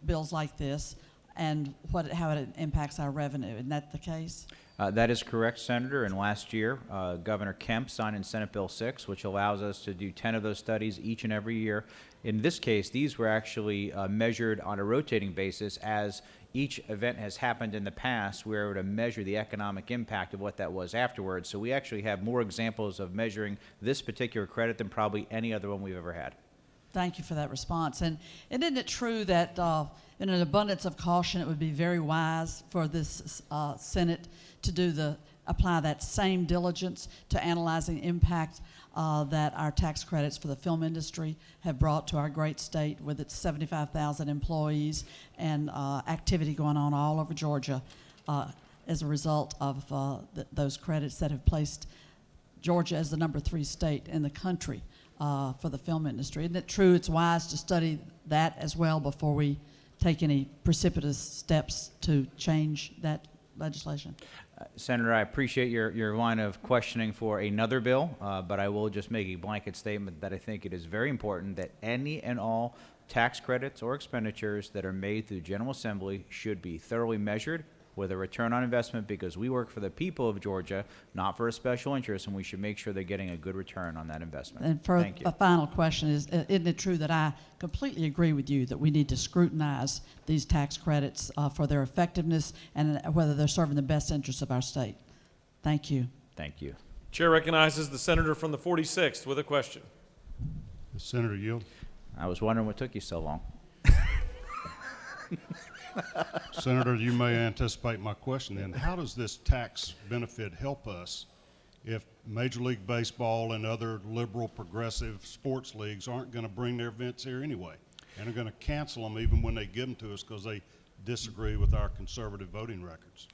bills like this and how it impacts our revenue. Isn't that the case? That is correct, Senator. And last year, Governor Kemp signed in Senate Bill 6, which allows us to do 10 of those studies each and every year. In this case, these were actually measured on a rotating basis as each event has happened in the past. We were able to measure the economic impact of what that was afterwards. So we actually have more examples of measuring this particular credit than probably any other one we've ever had. Thank you for that response. And isn't it true that in an abundance of caution, it would be very wise for this Senate to apply that same diligence to analyzing impact that our tax credits for the film industry have brought to our great state with its 75,000 employees and activity going on all over Georgia as a result of those credits that have placed Georgia as the number 3 state in the country for the film industry. Isn't it true it's wise to study that as well before we take any precipitous steps to change that legislation? Senator, I appreciate your line of questioning for another bill, but I will just make a blanket statement that I think it is very important that any and all tax credits or expenditures that are made through General Assembly should be thoroughly measured with a return on investment, because we work for the people of Georgia, not for a special interest, and we should make sure they're getting a good return on that investment. And for Thank you. a final question is, isn't it true that I completely agree with you that we need to scrutinize these tax credits for their effectiveness and whether they're serving the best interests of our state? Thank you. Thank you. Chair recognizes the senator from the 46th with a question. The senator yield. I was wondering what took you so long. Senator, you may anticipate my question then. How does this tax benefit help us if Major League Baseball and other liberal progressive sports leagues aren't going to bring their events here anyway and are going to cancel them even when they give them to us because they disagree with our conservative voting records?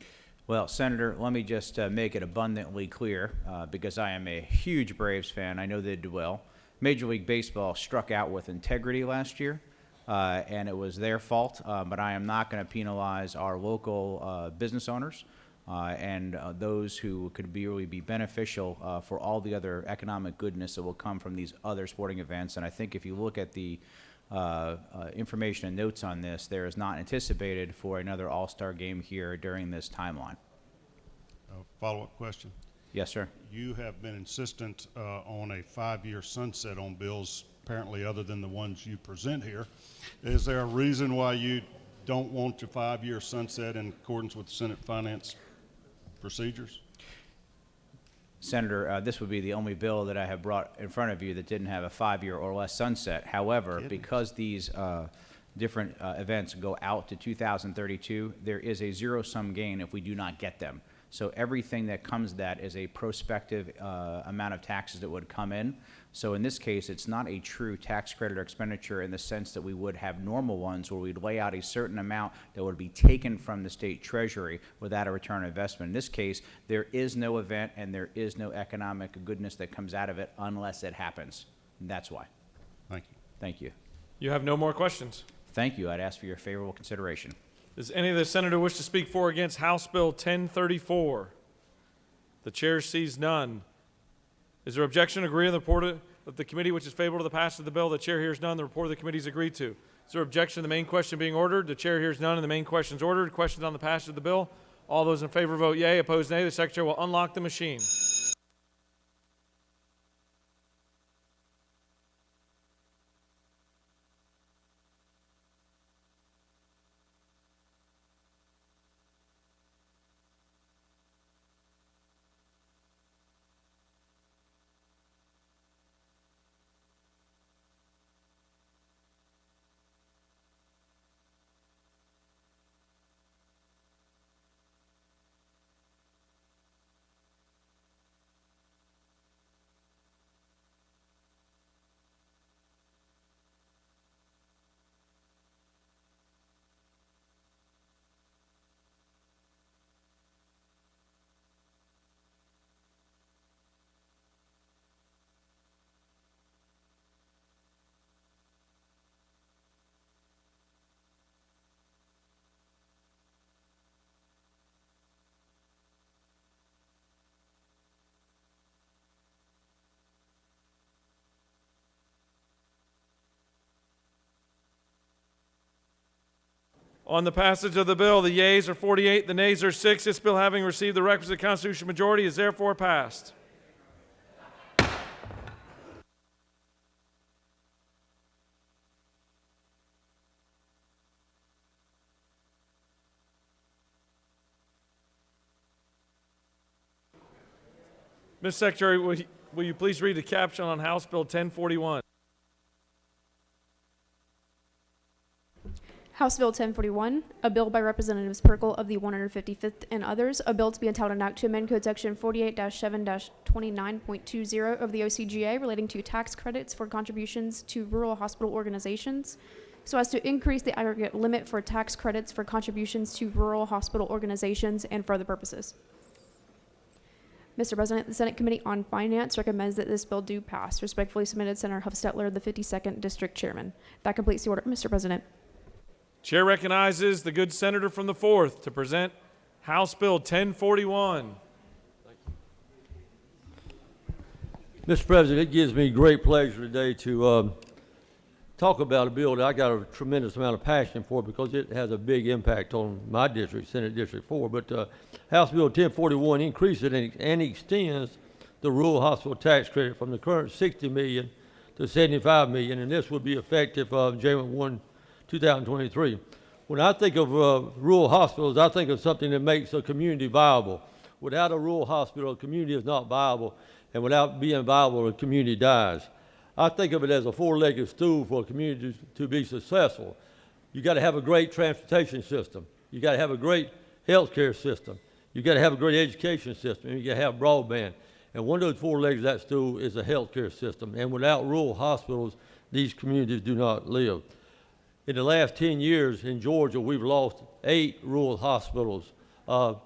Well, Senator, let me just make it abundantly clear, because I am a huge Braves fan. I know they did well. Major League Baseball struck out with integrity last year. And it was their fault, but I am not going to penalize our local business owners and those who could really be beneficial for all the other economic goodness that will come from these other sporting events. And I think if you look at the information and notes on this, there is not anticipated for another all-star game here during this timeline. Follow-up question. Yes, sir. You have been insistent on a 5-year sunset on bills, apparently other than the ones you present here. Is there a reason why you don't want your 5-year sunset in accordance with Senate finance procedures? Senator, this would be the only bill that I have brought in front of you that didn't have a 5-year or less sunset. However, because these different events go out to 2032, there is a zero-sum gain if we do not get them. So everything that comes to that is a prospective amount of taxes that would come in. So in this case, it's not a true tax credit or expenditure in the sense that we would have normal ones where we'd lay out a certain amount that would be taken from the state treasury without a return on investment. In this case, there is no event and there is no economic goodness that comes out of it unless it happens. And that's why. Thank you. Thank you. You have no more questions. Thank you. I'd ask for your favorable consideration. Does any of the senator wish to speak for or against House Bill 1034? The chair sees none. Is there objection? Agree on the report of the committee which is favorable to the passage of the bill? The chair hears none. The report of the committee is agreed to. Is there objection to the main question being ordered? The chair hears none and the main question is ordered. Questions on the passage of the bill? All those in favor vote yea. Opposed nay. The secretary will unlock the machine. On the passage of the bill, the yeas are 48, the nays are 6. This bill, having received the requisite constitutional majority, is therefore passed. Ms. Secretary, will you please read the caption on House Bill 1041? House Bill 1041, a bill by Representatives Perkle of the 155th and others, a bill to be entitled an act to amend Code Section 48-7-29.20 of the OCGA relating to tax credits for contributions to rural hospital organizations, so as to increase the aggregate limit for tax credits for contributions to rural hospital organizations and for other purposes. Mr. President, the Senate Committee on Finance recommends that this bill do pass. Respectfully submitted, Senator Huffstetler, the 52nd District Chairman. That completes the order, Mr. President. Chair recognizes the good senator from the 4th to present House Bill 1041. Mr. President, it gives me great pleasure today to talk about a bill that I got a tremendous amount of passion for because it has a big impact on my district, Senate District 4. But House Bill 1041 increases and extends the rural hospital tax credit from the current $60 million to $75 million, and this will be effective January 1, 2023. When I think of rural hospitals, I think of something that makes a community viable. Without a rural hospital, a community is not viable, and without being viable, a community dies. I think of it as a four-legged stool for a community to be successful. You got to have a great transportation system. You got to have a great health care system. You got to have a great education system. And you got to have broadband. And one of those four legs of that stool is a health care system. And without rural hospitals, these communities do not live. In the last 10 years in Georgia, we've lost 8 rural hospitals for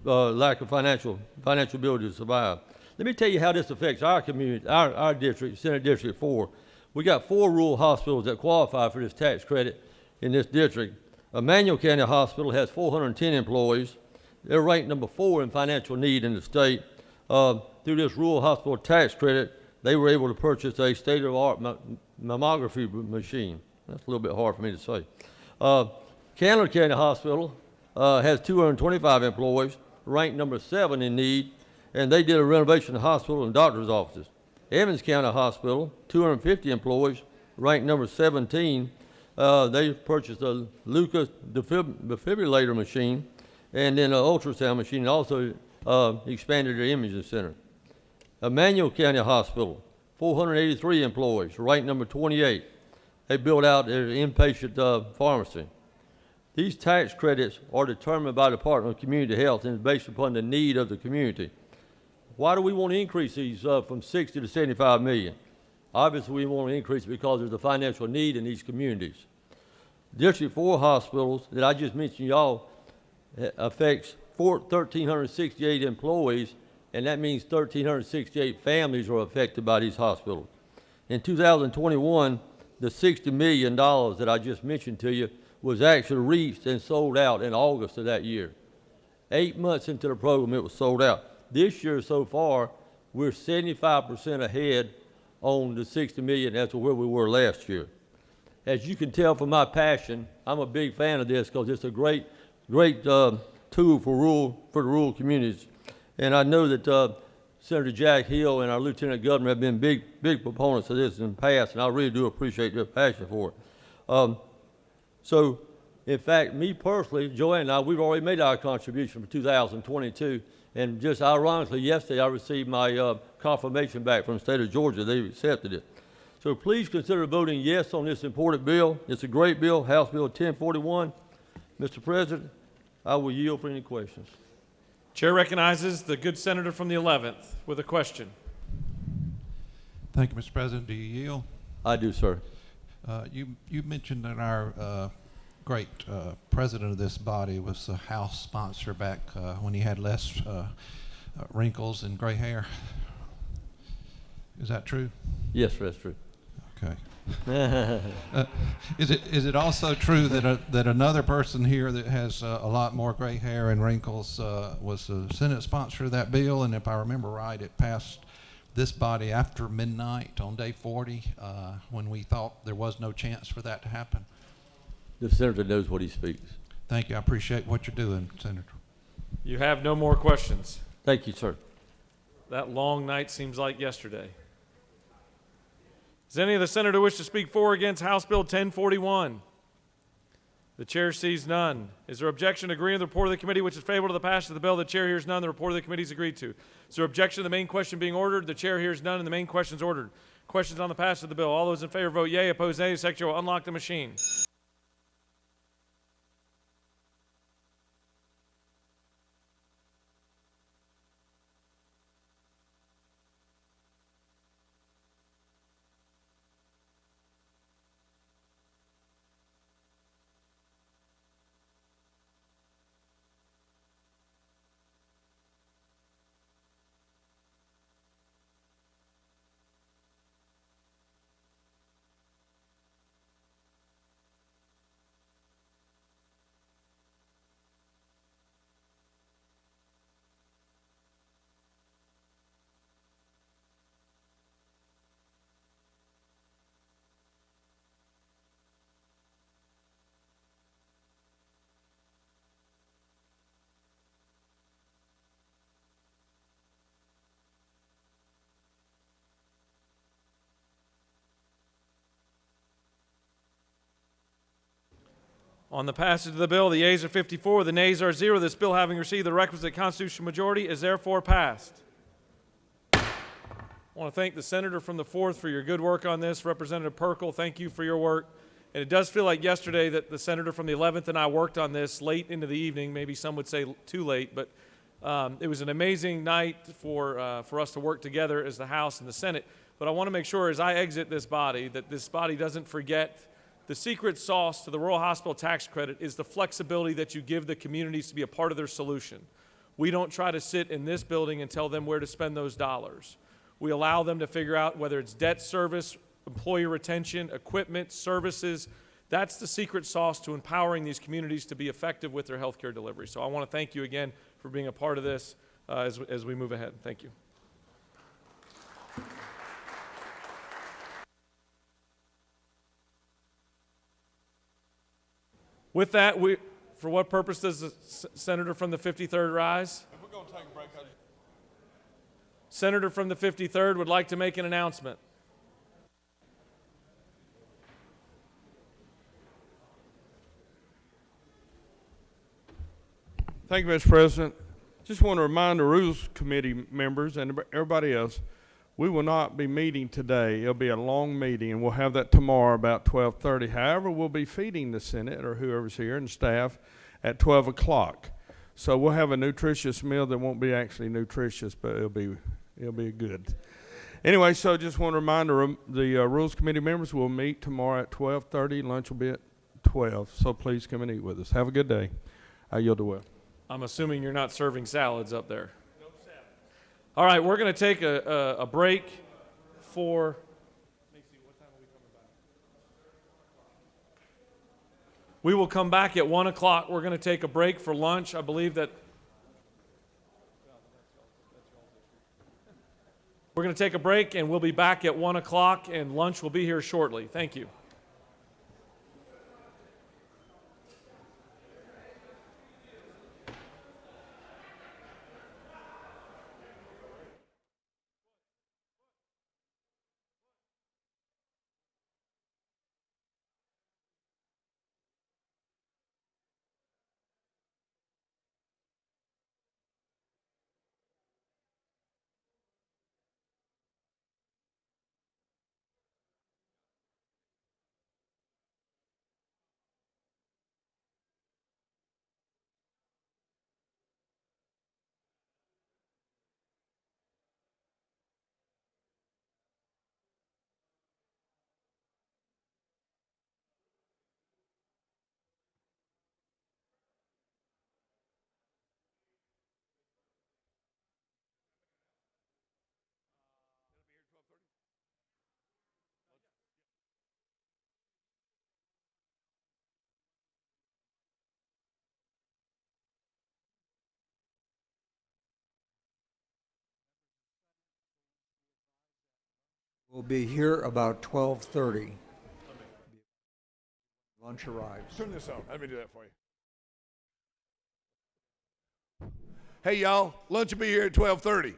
lack of financial ability to survive. Let me tell you how this affects our community, our district, Senate District 4. We got 4 rural hospitals that qualify for this tax credit in this district. Emmanuel County Hospital has 410 employees. They're ranked number 4 in financial need in the state. Through this rural hospital tax credit, they were able to purchase a state-of-the-art mammography machine. That's a little bit hard for me to say. Candler County Hospital has 225 employees, ranked number 7 in need, and they did a renovation of the hospital and doctor's offices. Evans County Hospital, 250 employees, ranked number 17. They purchased a Lucas defibrillator machine and then an ultrasound machine, and also expanded their imaging center. Emmanuel County Hospital, 483 employees, ranked number 28. They built out their inpatient pharmacy. These tax credits are determined by the Department of Community Health and is based upon the need of the community. Why do we want to increase these from 60 to 75 million? Obviously, we want to increase it because there's a financial need in these communities. District 4 hospitals that I just mentioned y'all affects 1,368 employees, and that means 1,368 families are affected by these hospitals. In 2021, the $60 million that I just mentioned to you was actually reached and sold out in August of that year. 8 months into the program, it was sold out. This year so far, we're 75% ahead on the $60 million as to where we were last year. As you can tell from my passion, I'm a big fan of this because it's a great tool for the rural communities. And I know that Senator Jack Hill and our Lieutenant Governor have been big proponents of this in the past, and I really do appreciate their passion for it. So, in fact, me personally, Joanne and I, we've already made our contribution for 2022, and just ironically, yesterday I received my confirmation back from the state of Georgia. They've accepted it. So please consider voting yes on this important bill. It's a great bill, House Bill 1041. Mr. President, I will yield for any questions. Chair recognizes the good senator from the 11th with a question. Thank you, Mr. President. Do you yield? I do, sir. You mentioned that our great president of this body was a House sponsor back when he had less wrinkles and gray hair. Is that true? Yes, sir, that's true. Okay. Is it also true that another person here that has a lot more gray hair and wrinkles was the Senate sponsor of that bill? And if I remember right, it passed this body after midnight on day 40 when we thought there was no chance for that to happen. the senator knows what he speaks. Thank you. I appreciate what you're doing, Senator. You have no more questions. Thank you, sir. That long night seems like yesterday. Does any of the senator wish to speak for or against House Bill 1041? The chair sees none. Is there objection to agreeing with the report of the committee which is favorable to the passage of the bill? The chair hears none. The report of the committee is agreed to. Is there objection to the main question being ordered? The chair hears none, and the main question is ordered. Questions on the passage of the bill. All those in favor vote yea. Opposed, nay. The secretary will unlock the machine. On the passage of the bill, the yeas are 54, the nays are 0. This bill, having received the requisite constitutional majority, is therefore passed. I want to thank the senator from the 4th for your good work on this. Representative Perkle, thank you for your work. And it does feel like yesterday that the senator from the 11th and I worked on this late into the evening. Maybe some would say too late, but it was an amazing night for us to work together as the House and the Senate. But I want to make sure as I exit this body that this body doesn't forget the secret sauce to the rural hospital tax credit is the flexibility that you give the communities to be a part of their solution. We don't try to sit in this building and tell them where to spend those dollars. We allow them to figure out whether it's debt service, employee retention, equipment, services. That's the secret sauce to empowering these communities to be effective with their health care delivery. So I want to thank you again for being a part of this as we move ahead. Thank you. With that, for what purpose does the senator from the 53rd rise? If we're going to take a break, Senator from the 53rd would like to make an announcement. Thank you, Mr. President. Just want to remind the Rules Committee members and everybody else, we will not be meeting today. It'll be a long meeting, and we'll have that tomorrow about 12:30. However, we'll be feeding the Senate or whoever's here and staff at 12 o'clock. So we'll have a nutritious meal that won't be actually nutritious, but it'll be good. Anyway, so just want to remind the Rules Committee members we'll meet tomorrow at 12:30. Lunch will be at 12. So please come and eat with us. Have a good day. I yield the will. I'm assuming you're not serving salads up there. No salad. All right, we're going to take a break for. Let me see, what time are we coming back? We will come back at 1 o'clock. We're going to take a break for lunch. I believe that. We're going to take a break, and we'll be back at 1 o'clock, and lunch will be here shortly. Thank you. We'll be here about 12:30. Lunch arrives. Turn this on. Let me do that for you. Hey, y'all, lunch will be here at 12:30.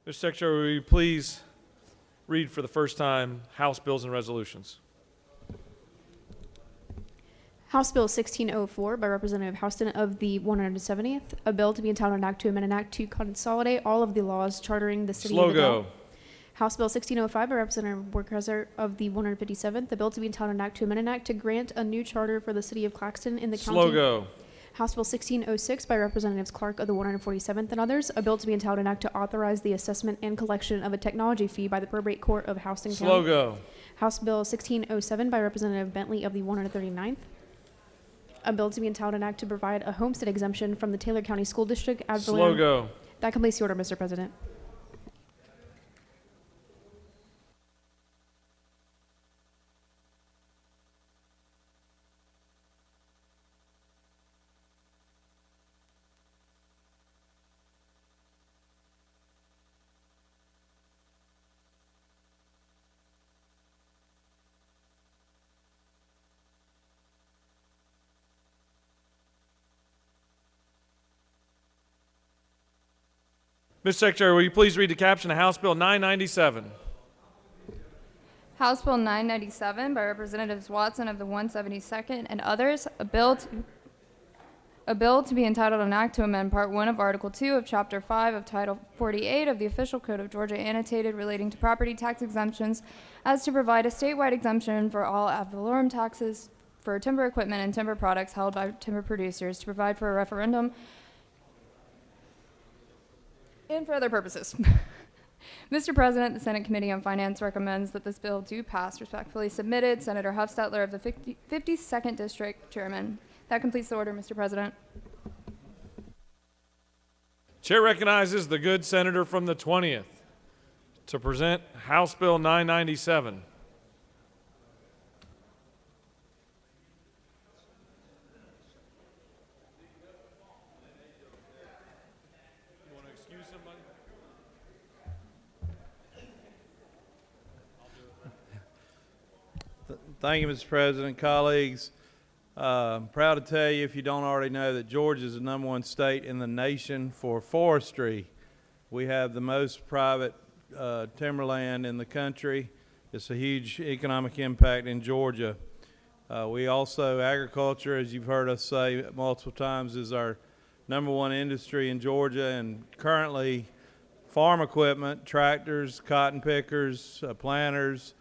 Mr. Secretary, will you please read for the first time House bills and resolutions? House Bill 1604 by Representative Houston of the 170th, a bill to be entitled an act to amend an act to consolidate all of the laws chartering the city Slow of Adel. go. House Bill 1605 by Representative Workheiser of the 157th, the bill to be entitled an act to amend an act to grant a new charter for the city of Claxton in the county. Slow go. House Bill 1606 by Representatives Clark of the 147th and others, a bill to be entitled an act to authorize the assessment and collection of a technology fee by the probate court of Houston County. Slow go. House Bill 1607 by Representative Bentley of the 139th, a bill to be entitled an act to provide a homestead exemption from the Taylor County School District. Slow go. That completes the order, Mr. President. Mr. Secretary, will you please read the caption of House Bill 997? House Bill 997 by Representatives Watson of the 172nd and others, a bill to be entitled an act to amend Part 1 of Article 2 of Chapter 5 of Title 48 of the Official Code of Georgia annotated relating to property tax exemptions as to provide a statewide exemption for all ad valorem taxes for timber equipment and timber products held by timber producers, to provide for a referendum and for other purposes. Mr. President, the Senate Committee on Finance recommends that this bill do pass. Respectfully submitted, Senator Huffstetler of the 52nd District, Chairman. That completes the order, Mr. President. Chair recognizes the good senator from the 20th to present House Bill 997. Thank you, Mr. President. Colleagues, I'm proud to tell you, if you don't already know, that Georgia is the #1 state in the nation for forestry. We have the most private timberland in the country. It's a huge economic impact in Georgia. We also, agriculture, as you've heard us say multiple times, is our #1 industry in Georgia, and currently farm equipment, tractors, cotton pickers, planters,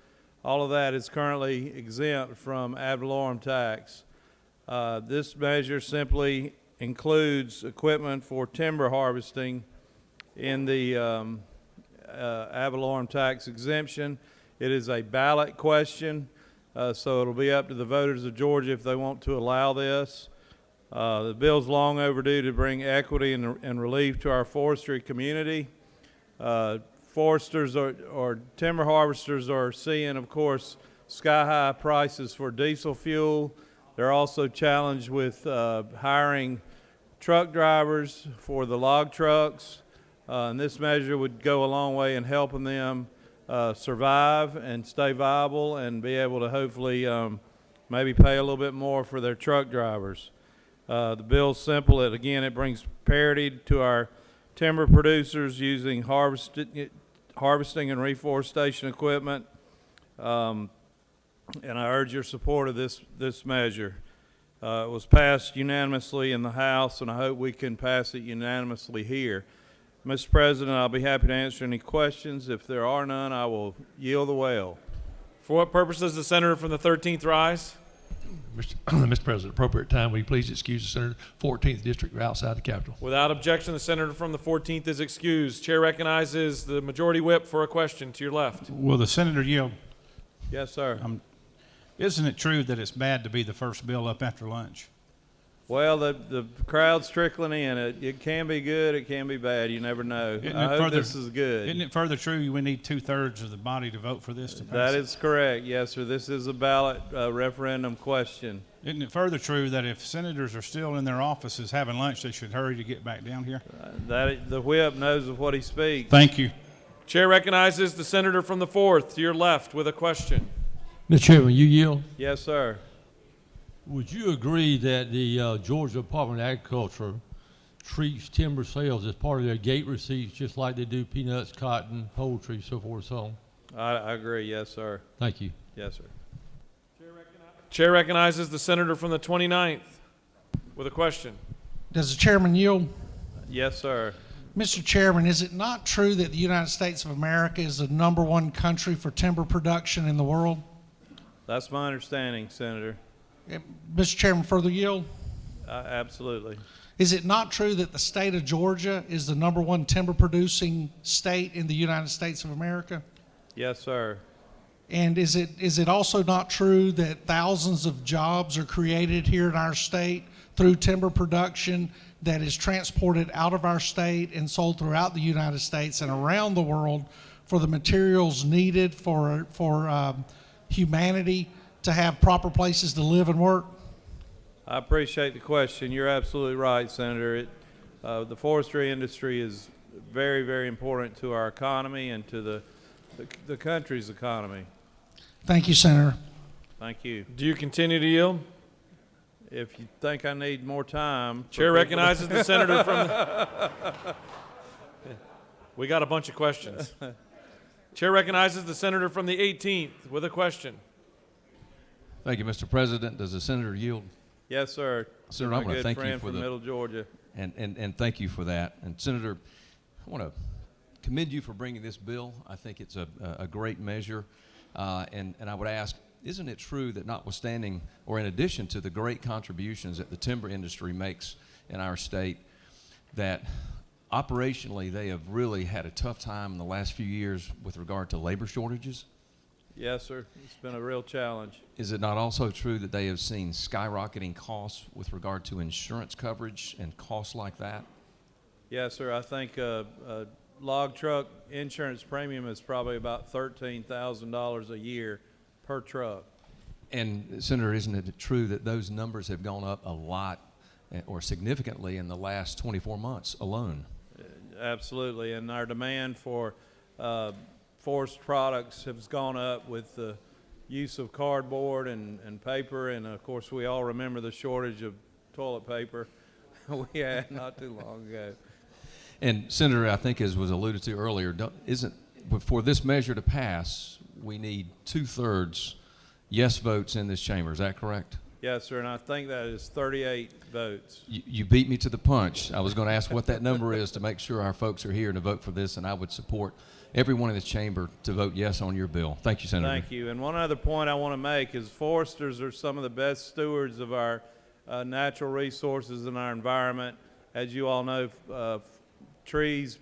all of that is currently exempt from ad valorem tax. This measure simply includes equipment for timber harvesting in the ad valorem tax exemption. It is a ballot question, so it'll be up to the voters of Georgia if they want to allow this. The bill's long overdue to bring equity and relief to our forestry community. Foresters or timber harvesters are seeing, of course, sky-high prices for diesel fuel. They're also challenged with hiring truck drivers for the log trucks, and this measure would go a long way in helping them survive and stay viable and be able to hopefully maybe pay a little bit more for their truck drivers. The bill's simple. It brings parity to our timber producers using harvesting and reforestation equipment, and I urge your support of this measure. It was passed unanimously in the House, and I hope we can pass it unanimously here. Mr. President, I'll be happy to answer any questions. If there are none, I will yield the well. For what purpose does the senator from the 13th rise? Mr. President, appropriate time, will you please excuse the senator, 14th District, outside the Capitol? Without objection, the senator from the 14th is excused. Chair recognizes the majority whip for a question to your left. Will the senator yield? Yes, sir. Isn't it true that it's bad to be the first bill up after lunch? Well, the crowd's trickling in. It can be good, it can be bad. You never know. I hope this is good. Isn't it further true we need 2/3 of the body to vote for this to pass? That is correct, yes, sir. This is a ballot referendum question. Isn't it further true that if senators are still in their offices having lunch, they should hurry to get back down here? The whip knows of what he speaks. Thank you. Chair recognizes the senator from the 4th to your left with a question. Mr. Chairman, you yield? Yes, sir. Would you agree that the Georgia Department of Agriculture treats timber sales as part of their gate receipts, just like they do peanuts, cotton, poultry, so forth, so on. I agree. Yes, sir. Thank you. Yes, sir. Chair recognizes the senator from the 29th with a question. Does the chairman yield? Yes, sir. Mr. Chairman, is it not true that the United States of America is the #1 country for timber production in the world? That's my understanding, Senator. Mr. Chairman, further yield? Absolutely. Is it not true that the state of Georgia is the #1 timber producing state in the United States of America? Yes, sir. And is it also not true that thousands of jobs are created here in our state through timber production that is transported out of our state and sold throughout the United States and around the world for the materials needed for humanity to have proper places to live and work? I appreciate the question. You're absolutely right, Senator. The forestry industry is very, very important to our economy and to the country's economy. Thank you, Senator. Thank you. Do you continue to yield? If you think I need more time. Chair recognizes the senator from the... We got a bunch of questions. Chair recognizes the senator from the 18th with a question. Thank you, Mr. President. Does the senator yield? Yes, sir. Senator, I want to thank you for from Middle Georgia. And thank you for that. And Senator, I want to commend you for bringing this bill. I think it's a great measure. And I would ask, isn't it true that notwithstanding, or in addition to the great contributions that the timber industry makes in our state, that operationally they have really had a tough time in the last few years with regard to labor shortages? Yes, sir. It's been a real challenge. Is it not also true that they have seen skyrocketing costs with regard to insurance coverage and costs like that? Yes, sir. I think a log truck insurance premium is probably about $13,000 a year per truck. And Senator, isn't it true that those numbers have gone up a lot or significantly in the last 24 months alone? Absolutely. And our demand for forest products has gone up with the use of cardboard and paper. And of course, we all remember the shortage of toilet paper we had not too long ago. And Senator, I think as was alluded to earlier, for this measure to pass, we need 2/3 yes votes in this chamber. Is that correct? Yes, sir, and I think that is 38 votes. You beat me to the punch. I was going to ask what that number is to make sure our folks are here to vote for this, and I would support everyone in this chamber to vote yes on your bill. Thank you, Senator. Thank you. And one other point I want to make is foresters are some of the best stewards of our natural resources in our environment. As you all know, trees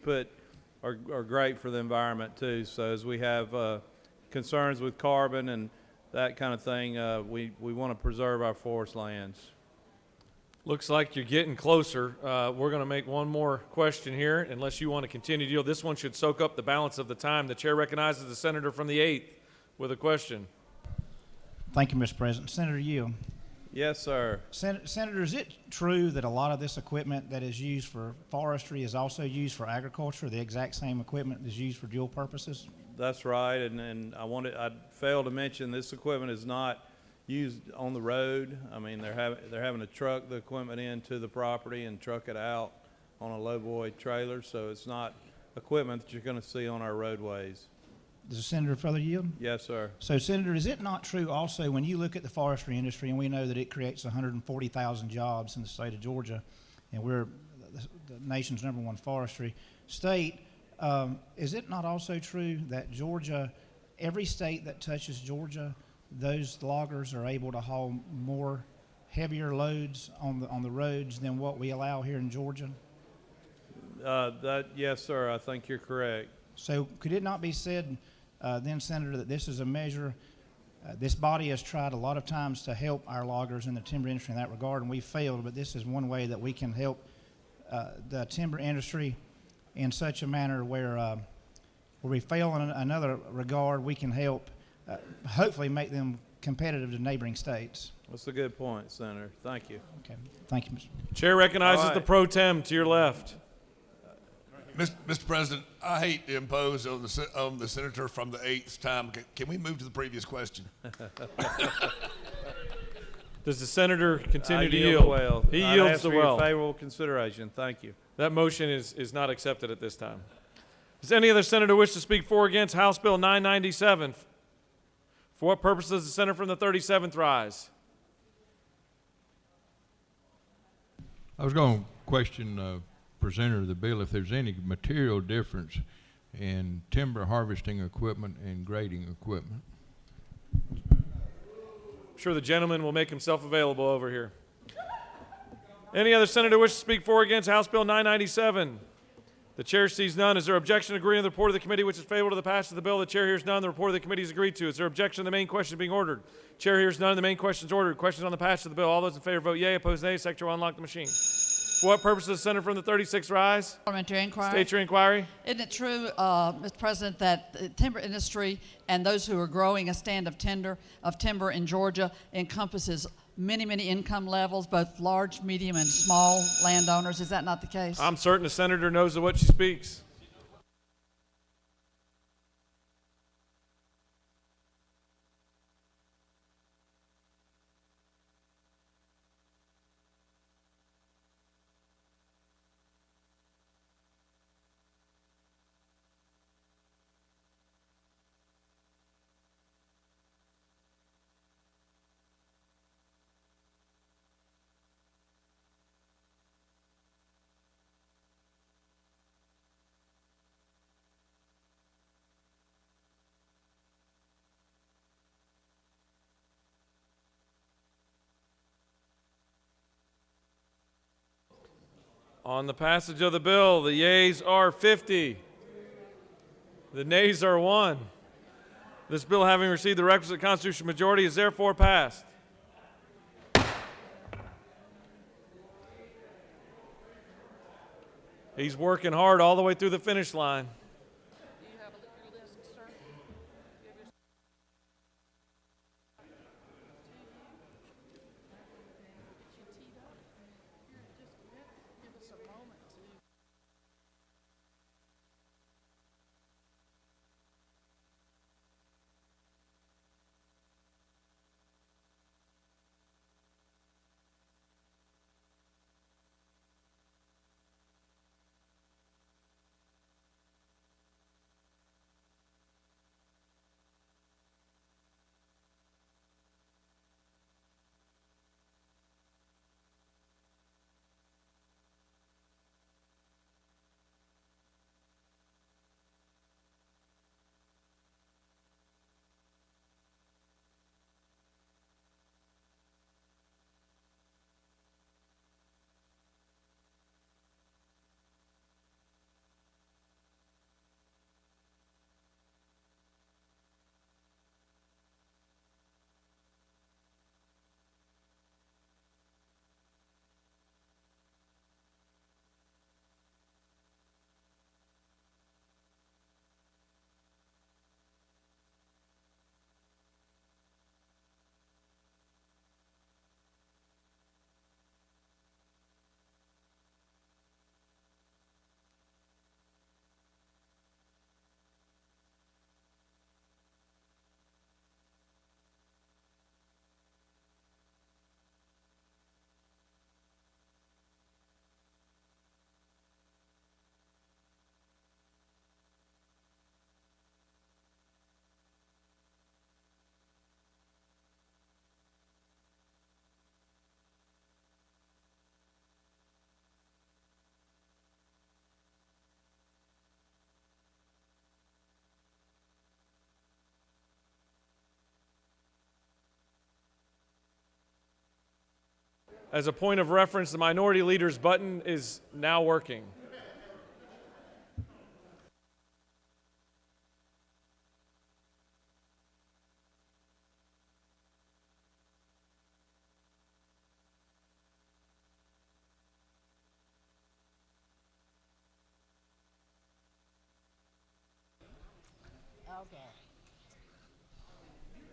are great for the environment too. So as we have concerns with carbon and that kind of thing, we want to preserve our forest lands. Looks like you're getting closer. We're going to make one more question here, unless you want to continue to yield. This one should soak up the balance of the time. The chair recognizes the senator from the 8th with a question. Thank you, Mr. President. Senator Yield. Yes, sir. Senator, is it true that a lot of this equipment that is used for forestry is also used for agriculture, the exact same equipment is used for dual purposes? That's right, and I failed to mention this equipment is not used on the road. I mean, they're having to truck the equipment into the property and truck it out on a lowboy trailer, so it's not equipment that you're going to see on our roadways. Does the senator further yield? Yes, sir. So, Senator, is it not true also when you look at the forestry industry, and we know that it creates 140,000 jobs in the state of Georgia, and we're the nation's #1 forestry state, is it not also true that Georgia, every state that touches Georgia, those loggers are able to haul more heavier loads on the roads than what we allow here in Georgia? Yes, sir. I think you're correct. So could it not be said then, Senator, that this is a measure, this body has tried a lot of times to help our loggers in the timber industry in that regard, and we failed, but this is one way that we can help the timber industry in such a manner where we fail in another regard, we can help hopefully make them competitive to neighboring states. That's a good point, Senator. Thank you. Okay. Thank you, Mr. Chair recognizes the pro tem to your left. Mr. President, I hate to impose on the senator from the 8th time. Can we move to the previous question? Does the senator continue I to yield yield? the well. He I'd yields ask the for your well. favorable consideration. Thank you. That motion is not accepted at this time. Does any other senator wish to speak for or against House Bill 997? For what purpose does the senator from the 37th rise? I was going to question the presenter of the bill if there's any material difference in timber harvesting equipment and grading equipment. I'm sure the gentleman will make himself available over here. Any other senator wish to speak for or against House Bill 997? The chair sees none. Is there objection to agreeing to the report of the committee which is favorable to the passage of the bill? The chair hears none. The report of the committee is agreed to. Is there objection to the main question being ordered? Chair hears none. The main question is ordered. Questions on the passage of the bill. All those in favor vote yea. Opposed nay. Secretary will unlock the machine. For what purpose does the senator from the 36th rise? Parliamentary inquiry. State your inquiry. Isn't it true, Mr. President, that the timber industry and those who are growing a stand of timber in Georgia encompasses many, many income levels, both large, medium, and small landowners? Is that not the case? I'm certain the senator knows of what she speaks. On the passage of the bill, the yeas are 50. The nays are 1. This bill, having received the requisite constitutional majority, is therefore passed. He's working hard all the way through the finish line. As a point of reference, the minority leader's button is now working.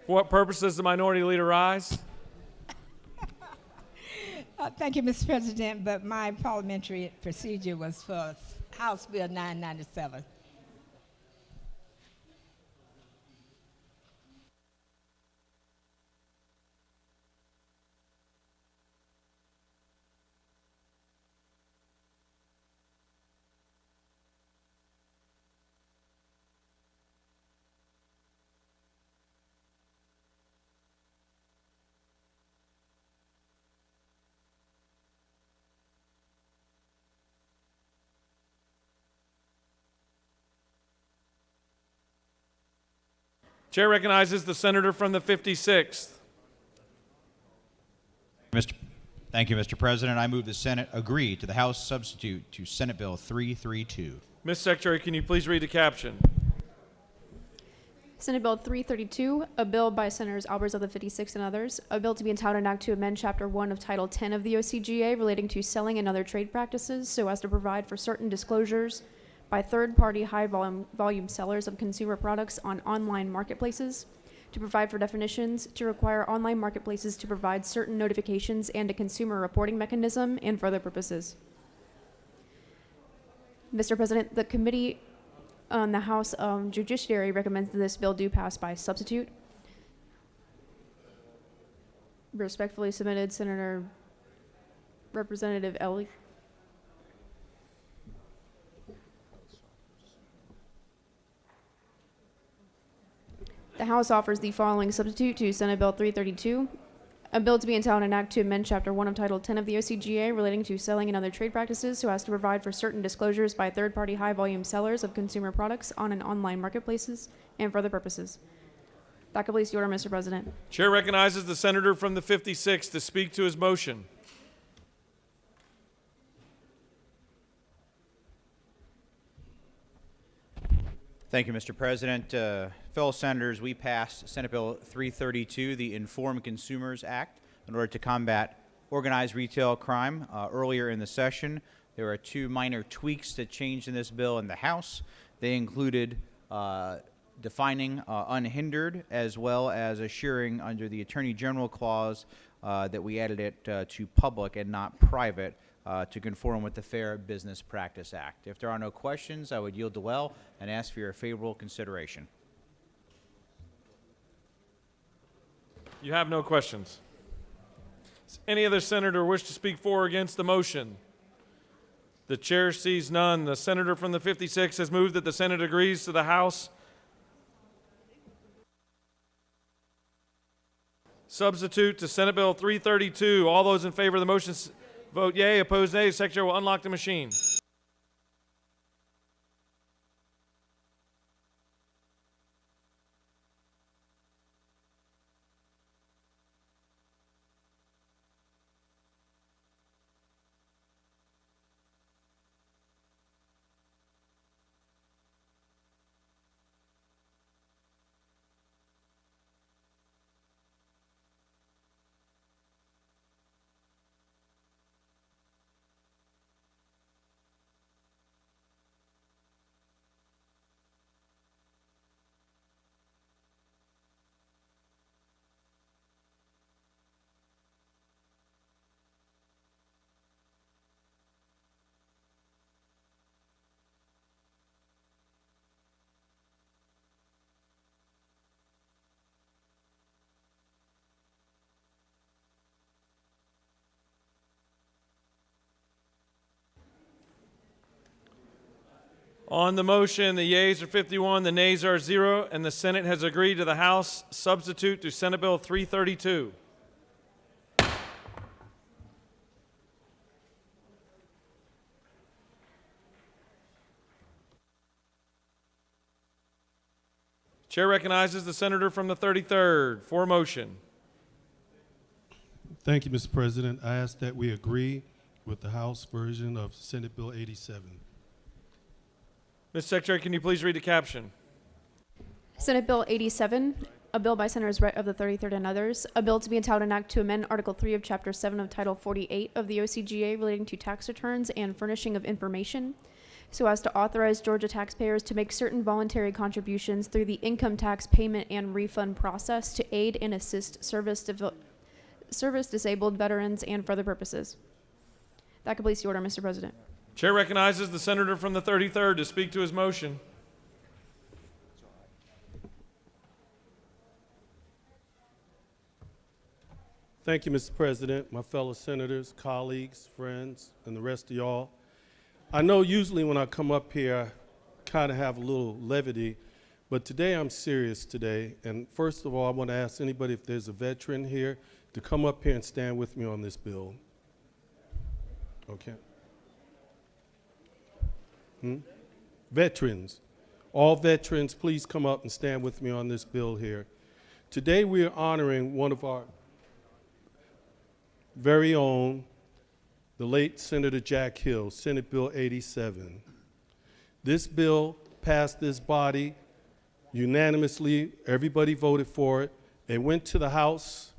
For what purpose does the minority leader rise? Thank you, Mr. President, but my parliamentary procedure was for House Bill 997. Chair recognizes the senator from the 56th. Thank you, Mr. President. I move the Senate agree to the House substitute to Senate Bill 332. Ms. Secretary, can you please read the caption? Senate Bill 332, a bill by Senators Albers of the 56th and others, a bill to be entitled an act to amend Chapter 1 of Title 10 of the OCGA relating to selling and other trade practices so as to provide for certain disclosures by third-party high-volume sellers of consumer products on online marketplaces, to provide for definitions, to require online marketplaces to provide certain notifications and a consumer reporting mechanism, and for other purposes. Mr. President, the committee on the House Judiciary recommends that this bill do pass by substitute. Respectfully submitted, Senator Representative Ellie. The House offers the following substitute to Senate Bill 332, a bill to be entitled an act to amend Chapter 1 of Title 10 of the OCGA relating to selling and other trade practices so as to provide for certain disclosures by third-party high-volume sellers of consumer products on and online marketplaces and for other purposes. That completes the order, Mr. President. Chair recognizes the senator from the 56th to speak to his motion. Thank you, Mr. President. Fellow senators, we passed Senate Bill 332, the Informed Consumers Act, in order to combat organized retail crime. Earlier in the session, there are two minor tweaks that changed in this bill in the House. They included defining unhindered, as well as assuring under the Attorney General clause that we added it to public and not private, to conform with the Fair Business Practice Act. If there are no questions, I would yield the well and ask for your favorable consideration. You have no questions. Does any other senator wish to speak for or against the motion? The chair sees none. The senator from the 56th has moved that the Senate agrees to the House substitute to Senate Bill 332. All those in favor of the motion vote yea. Opposed, nay. The Secretary will unlock the machine. On the motion, the yeas are 51, the nays are 0, and the Senate has agreed to the House substitute to Senate Bill 332. Chair recognizes the senator from the 33rd for motion. Thank you, Mr. President. I ask that we agree with the House version of Senate Bill 87. Ms. Secretary, can you please read the caption? Senate Bill 87, a bill by Senators Brett of the 33rd and others, a bill to be entitled an act to amend Article 3 of Chapter 7 of Title 48 of the OCGA relating to tax returns and furnishing of information, so as to authorize Georgia taxpayers to make certain voluntary contributions through the income tax payment and refund process to aid and assist service-disabled veterans and for other purposes. That completes the order, Mr. President. Chair recognizes the senator from the 33rd to speak to his motion. Thank you, Mr. President, my fellow senators, colleagues, friends, and the rest of y'all. I know usually when I come up here, I kind of have a little levity, but today I'm serious today. And first of all, I want to ask anybody if there's a veteran here to come up here and stand with me on this bill. Okay. Veterans. All veterans, please come up and stand with me on this bill here. Today we are honoring one of our very own, the late Senator Jack Hill, Senate Bill 87. This bill passed this body unanimously. Everybody voted for it and went to the House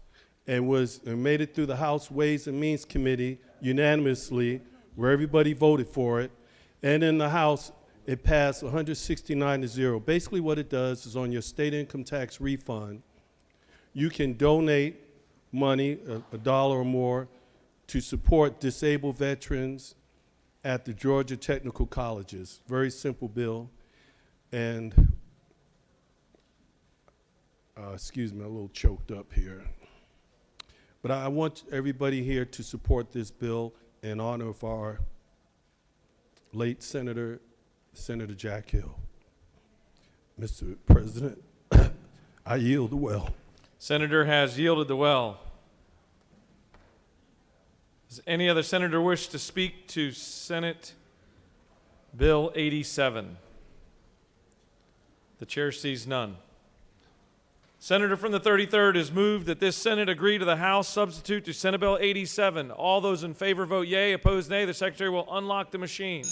and made it through the House Ways and Means Committee unanimously, where everybody voted for it. And in the House, it passed 169-0. Basically what it does is on your state income tax refund, you can donate money, $1 or more, to support disabled veterans at the Georgia Technical Colleges. Very simple bill. And, excuse me, I'm a little choked up here. But I want everybody here to support this bill in honor of our late Senator Jack Hill. Mr. President, I yield the well. Senator has yielded the well. Does any other senator wish to speak to Senate Bill 87? The chair sees none. Senator from the 33rd has moved that this Senate agree to the House substitute to Senate Bill 87. All those in favor vote yea, opposed nay. The Secretary will unlock the machine.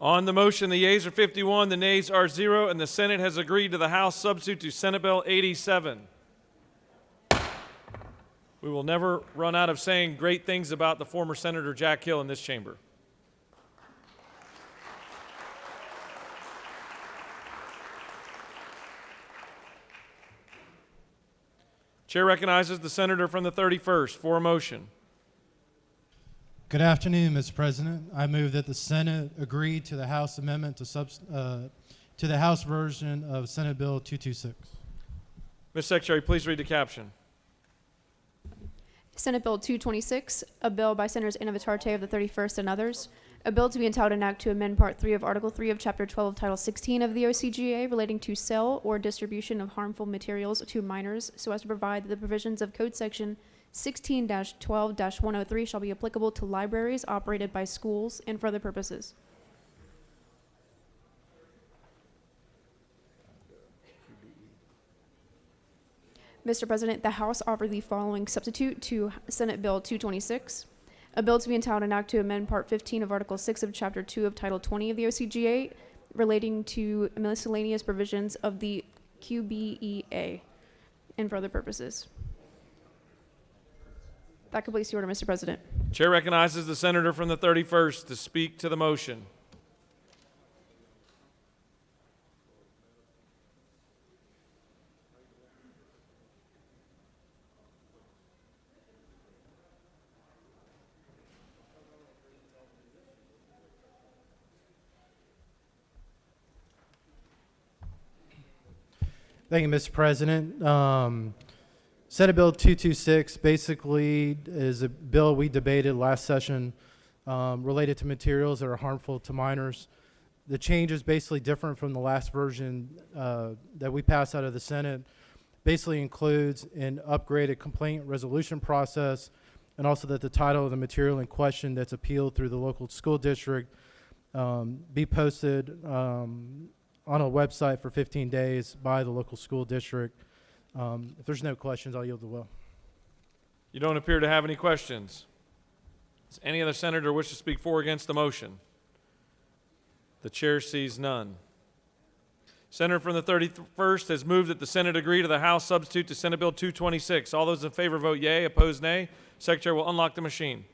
On the motion, the yeas are 51, the nays are 0, and the Senate has agreed to the House substitute to Senate Bill 87. We will never run out of saying great things about the former Senator Jack Hill in this chamber. Chair recognizes the senator from the 31st for a motion. Good afternoon, Mr. President. I move that the Senate agree to the House amendment to the House version of Senate Bill 226. Ms. Secretary, please read the caption. Senate Bill 226, a bill by Senators Innovatarte of the 31st and others, a bill to be entitled an act to amend Part 3 of Article 3 of Chapter 12 of Title 16 of the OCGA relating to sale or distribution of harmful materials to minors so as to provide that the provisions of Code Section 16-12-103 shall be applicable to libraries operated by schools and for other purposes. Mr. President, the House offered the following substitute to Senate Bill 226, a bill to be entitled an act to amend Part 15 of Article 6 of Chapter 2 of Title 20 of the OCGA relating to miscellaneous provisions of the QBEA and for other purposes. That completes the order, Mr. President. Chair recognizes the senator from the 31st to speak to the motion. Thank you, Mr. President. Senate Bill 226 basically is a bill we debated last session related to materials that are harmful to minors. The change is basically different from the last version that we passed out of the Senate. Basically includes an upgraded complaint resolution process, and also that the title of the material in question that's appealed through the local school district be posted on a website for 15 days by the local school district. If there's no questions, I'll yield the will. You don't appear to have any questions. Does any other senator wish to speak for or against the motion? The chair sees none. Senator from the 31st has moved that the Senate agree to the House substitute to Senate Bill 226. All those in favor vote yea, opposed nay. Secretary will unlock the machine.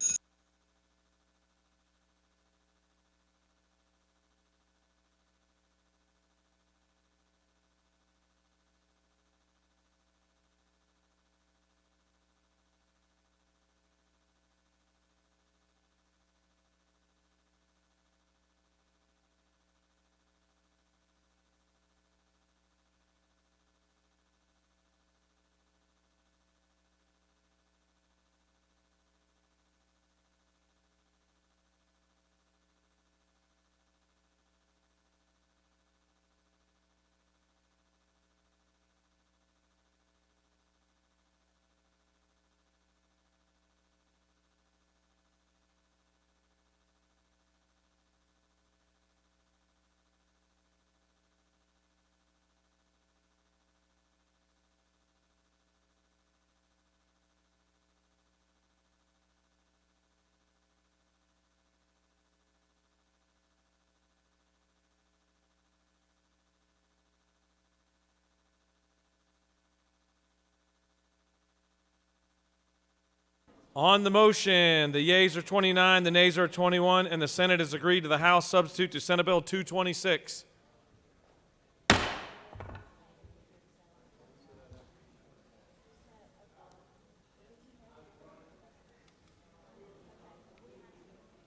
On the motion, the yeas are 29, the nays are 21, and the Senate has agreed to the House substitute to Senate Bill 226.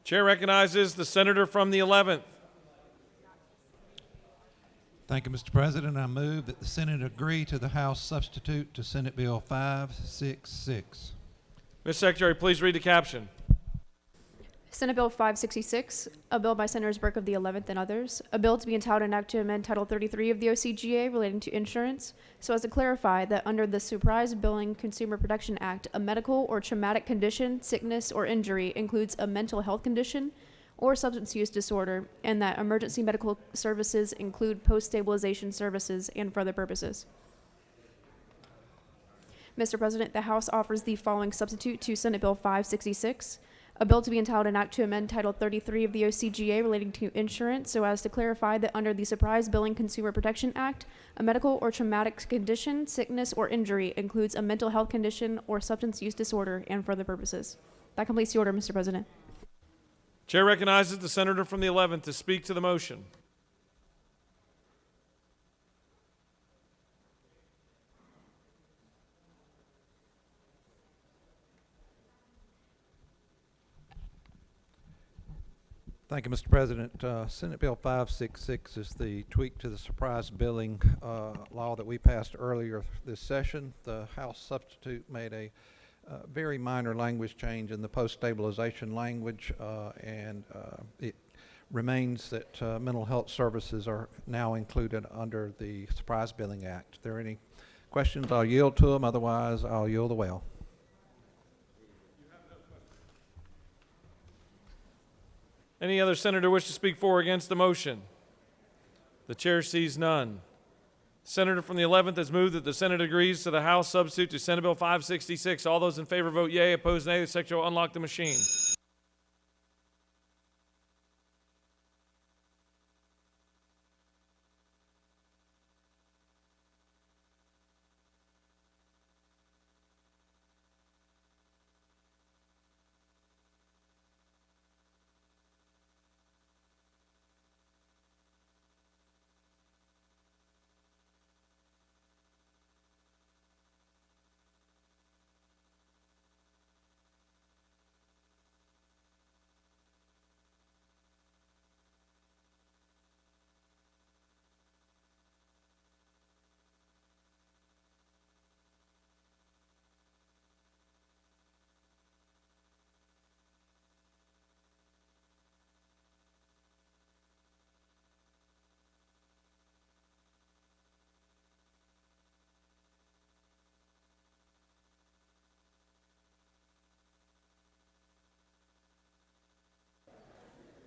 Chair recognizes the senator from the 11th. Thank you, Mr. President. I move that the Senate agree to the House substitute to Senate Bill 566. Ms. Secretary, please read the caption. Senate Bill 566, a bill by Senators Burke of the 11th and others, a bill to be entitled an act to amend Title 33 of the OCGA relating to insurance, so as to clarify that under the Surprise Billing Consumer Protection Act, a medical or traumatic condition, sickness, or injury includes a mental health condition or substance use disorder, and that emergency medical services include post-stabilization services and for other purposes. Mr. President, the House offers the following substitute to Senate Bill 566, a bill to be entitled an act to amend Title 33 of the OCGA relating to insurance so as to clarify that under the Surprise Billing Consumer Protection Act, a medical or traumatic condition, sickness, or injury includes a mental health condition or substance use disorder and for other purposes. That completes the order, Mr. President. Chair recognizes the senator from the 11th to speak to the motion. Thank you, Mr. President. Senate Bill 566 is the tweak to the surprise billing law that we passed earlier this session. The House substitute made a very minor language change in the post-stabilization language, and it remains that mental health services are now included under the Surprise Billing Act. If there are any questions, I'll yield to them. Otherwise, I'll yield the well. Any other senator wish to speak for or against the motion? The chair sees none. The senator from the 11th has moved that the Senate agrees to the House substitute to Senate Bill 566. All those in favor vote yea, opposed nay. The secretary will unlock the machine.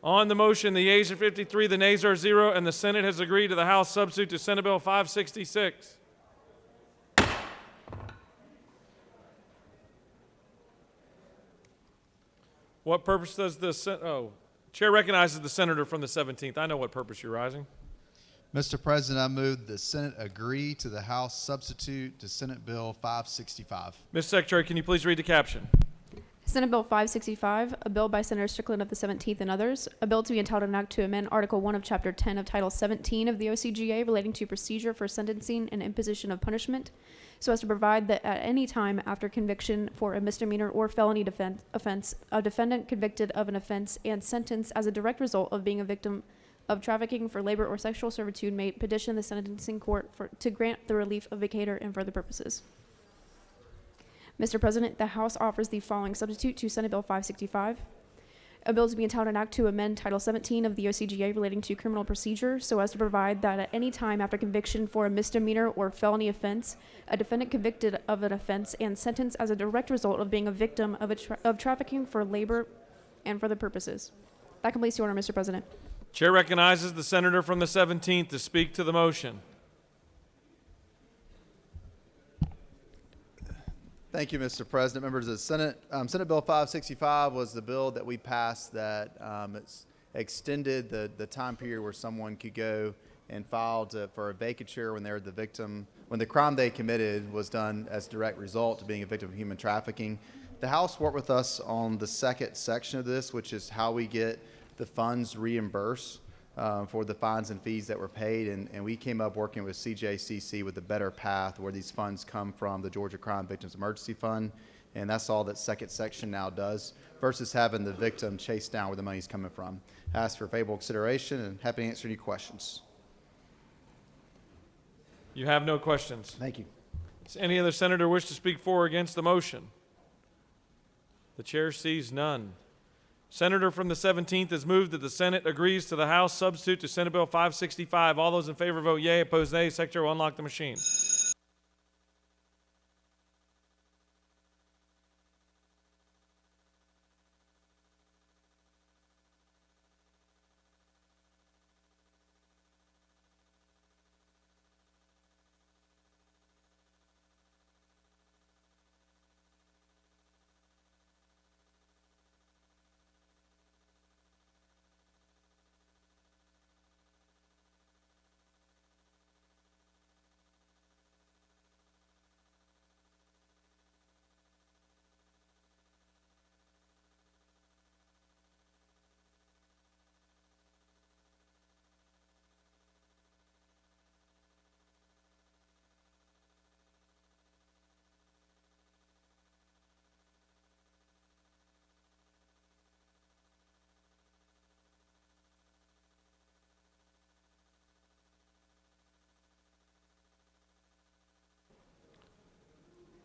On the motion, the yeas are 53, the nays are 0, and the Senate has agreed to the House substitute to Senate Bill 566. What purpose does the Chair recognizes the senator from the 17th. I know what purpose you're rising. Mr. President, I move the Senate agree to the House substitute to Senate Bill 565. Mr. Secretary, can you please read the caption? Senate Bill 565, a bill by Senator Strickland of the 17th and others, a bill to be entitled an act to amend Article 1 of Chapter 10 of Title 17 of the OCGA relating to procedure for sentencing and imposition of punishment, so as to provide that at any time after conviction for a misdemeanor or felony offense, a defendant convicted of an offense and sentenced as a direct result of being a victim of trafficking for labor or sexual servitude may petition the sentencing court to grant the relief of vacator and for other purposes. Mr. President, the House offers the following substitute to Senate Bill 565. A bill to be entitled an act to amend Title 17 of the OCGA relating to criminal procedure so as to provide that at any time after conviction for a misdemeanor or felony offense, a defendant convicted of an offense and sentenced as a direct result of being a victim of trafficking for labor and for other purposes. That completes the order, Mr. President. Chair recognizes the senator from the 17th to speak to the motion. Thank you, Mr. President. Members of the Senate, Senate Bill 565 was the bill that we passed that it's extended the time period where someone could go and file for a vacature when they're the victim, when the crime they committed was done as a direct result of being a victim of human trafficking. The House worked with us on the second section of this, which is how we get the funds reimbursed for the fines and fees that were paid, and we came up working with CJCC with a better path where these funds come from the Georgia Crime Victims Emergency Fund, and that's all that second section now does, versus having the victim chase down where the money's coming from. I ask for favorable consideration and happy to answer any questions. You have no questions. Thank you. Does any other senator wish to speak for or against the motion? The chair sees none. Senator from the 17th has moved that the Senate agrees to the House substitute to Senate Bill 565. All those in favor vote yea, opposed nay. Secretary will unlock the machine.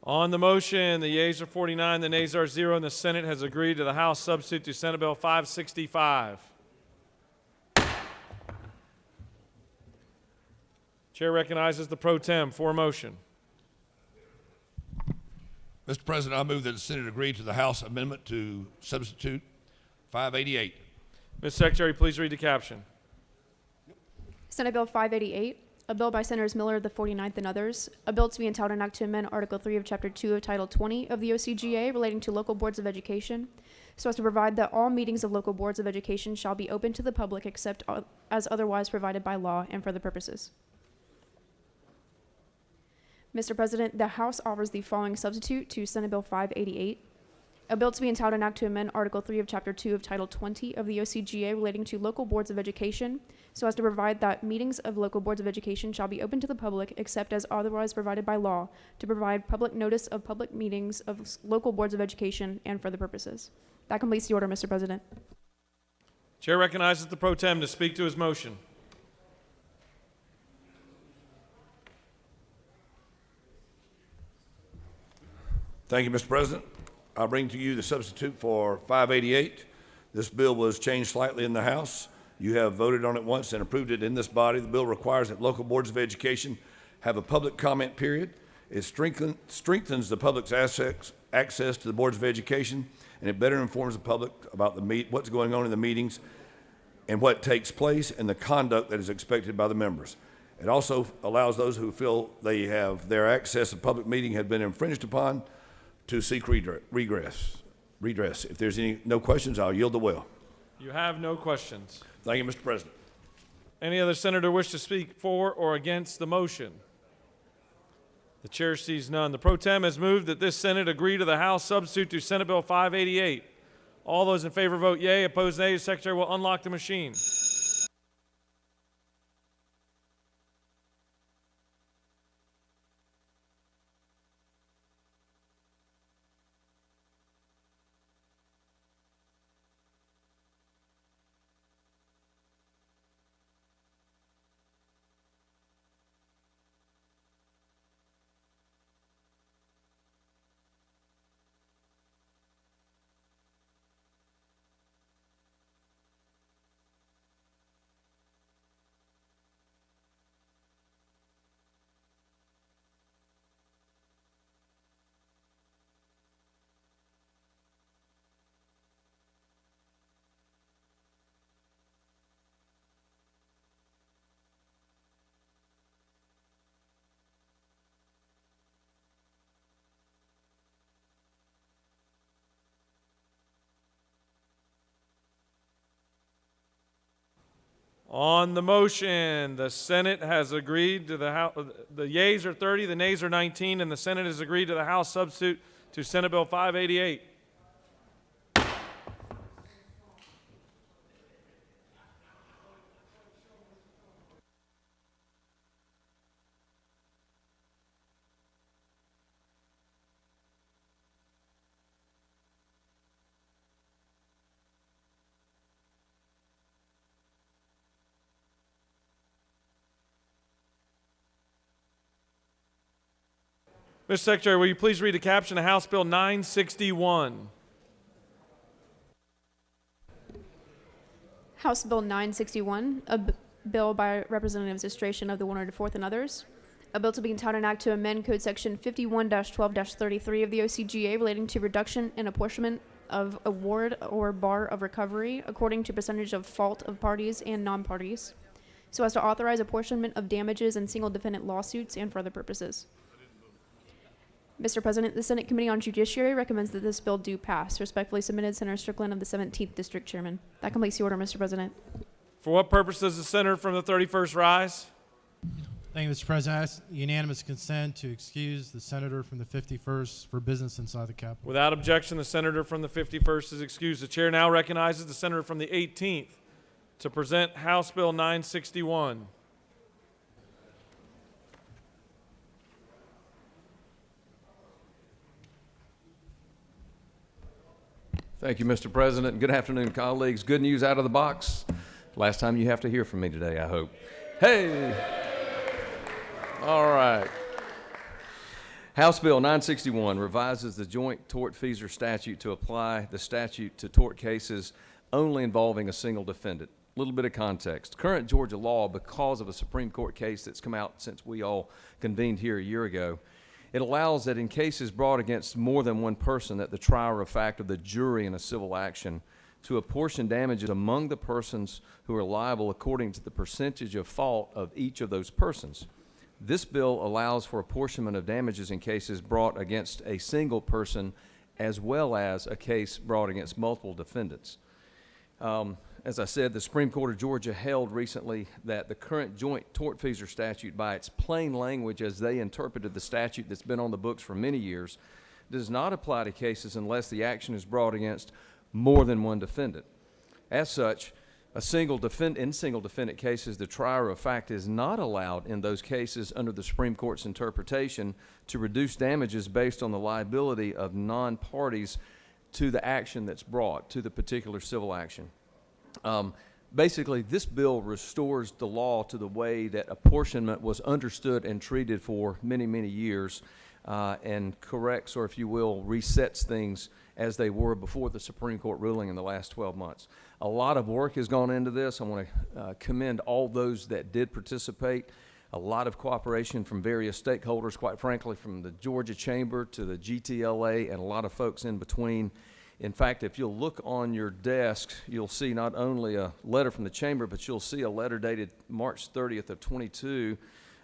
On the motion, the yeas are 49, the nays are 0, and the Senate has agreed to the House substitute to Senate Bill 565. Chair recognizes the pro tem for motion. Mr. President, I move that the Senate agree to the House amendment to substitute 588. Ms. Secretary, please read the caption. Senate Bill 588, a bill by Senators Miller of the 49th and others, a bill to be entitled an act to amend Article 3 of Chapter 2 of Title 20 of the OCGA relating to local boards of education, so as to provide that all meetings of local boards of education shall be open to the public except as otherwise provided by law and for other purposes. Mr. President, the House offers the following substitute to Senate Bill 588, a bill to be entitled an act to amend Article 3 of Chapter 2 of Title 20 of the OCGA relating to local boards of education, so as to provide that meetings of local boards of education shall be open to the public except as otherwise provided by law, to provide public notice of public meetings of local boards of education and for other purposes. That completes the order, Mr. President. Chair recognizes the pro tem to speak to his motion. Thank you, Mr. President. I'll bring to you the substitute for 588. This bill was changed slightly in the House. You have voted on it once and approved it in this body. The bill requires that local boards of education have a public comment period. It strengthens the public's access to the boards of education, and it better informs the public about what's going on in the meetings and what takes place and the conduct that is expected by the members. It also allows those who feel they have their access to public meeting had been infringed upon to seek redress. If there's no questions, I'll yield the will. You have no questions. Thank you, Mr. President. Any other senator wish to speak for or against the motion? The chair sees none. The pro tem has moved that this Senate agree to the House substitute to Senate Bill 588. All those in favor vote yea. Opposed, nay. The secretary will unlock the machine. On the motion, the Senate has agreed to the House. The yeas are 30, the nays are 19, and the Senate has agreed to the House substitute to Senate Bill 588. Mr. Secretary, will you please read the caption of House Bill 961? House Bill 961, bill by Representatives Istration of the 104th and others. A bill to be entitled an act to amend Code Section 51-12-33 of the OCGA relating to reduction and apportionment of award or bar of recovery according to percentage of fault of parties and non-parties, so as to authorize apportionment of damages in single defendant lawsuits and for other purposes. Mr. President, the Senate Committee on Judiciary recommends that this bill do pass. Respectfully submitted, Senator Strickland of the 17th District Chairman. That completes the order, Mr. President. For what purpose does the senator from the 31st rise? Thank you, Mr. President. I ask unanimous consent to excuse the senator from the 51st for business inside the Capitol. Without objection, the senator from the 51st is excused. The chair now recognizes the senator from the 18th to present House Bill 961. Thank you, Mr. President. Good afternoon, colleagues. Good news out of the box. Last time you have to hear from me today, I hope. Hey! All right. House Bill 961 revises the joint tort Feaser statute to apply the statute to tort cases only involving a single defendant. A little bit of context. Current Georgia law, because of a Supreme Court case that's come out since we all convened here a year ago, it allows that in cases brought against more than one person that the trier of fact of the jury in a civil action to apportion damages among the persons who are liable according to the percentage of fault of each of those persons. This bill allows for apportionment of damages in cases brought against a single person as well as a case brought against multiple defendants. As I said, the Supreme Court of Georgia held recently that the current joint tort Feaser statute, by its plain language as they interpreted the statute that's been on the books for many years, does not apply to cases unless the action is brought against more than one defendant. As such, in single defendant cases, the trier of fact is not allowed in those cases under the Supreme Court's interpretation to reduce damages based on the liability of non-parties to the action that's brought, to the particular civil action. Basically, this bill restores the law to the way that apportionment was understood and treated for many, many years, and corrects, or if you will, resets things as they were before the Supreme Court ruling in the last 12 months. A lot of work has gone into this. I want to commend all those that did participate. A lot of cooperation from various stakeholders, quite frankly, from the Georgia Chamber to the GTLA and a lot of folks in between. In fact, if you'll look on your desk, you'll see not only a letter from the Chamber, but you'll see a letter dated March 30th of 22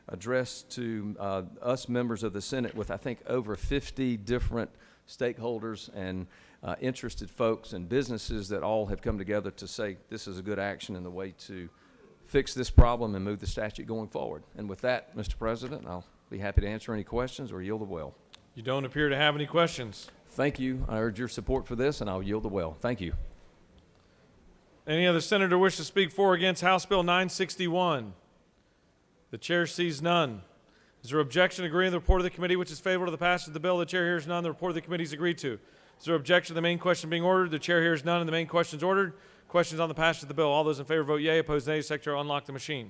addressed to us members of the Senate with, I think, over 50 different stakeholders and interested folks and businesses that all have come together to say this is a good action and the way to fix this problem and move the statute going forward. And with that, Mr. President, I'll be happy to answer any questions or yield the well. You don't appear to have any questions. Thank you. I urge your support for this, and I'll yield the well. Thank you. Any other senator wish to speak for or against House Bill 961? The chair sees none. Is there objection to agreeing to the report of the committee which is favorable to the passage of the bill? The chair hears none. The report of the committee is agreed to. Is there objection to the main question being ordered? The chair hears none, and the main question is ordered. Questions on the passage of the bill. All those in favor vote yea. Opposed, nay. Secretary will unlock the machine.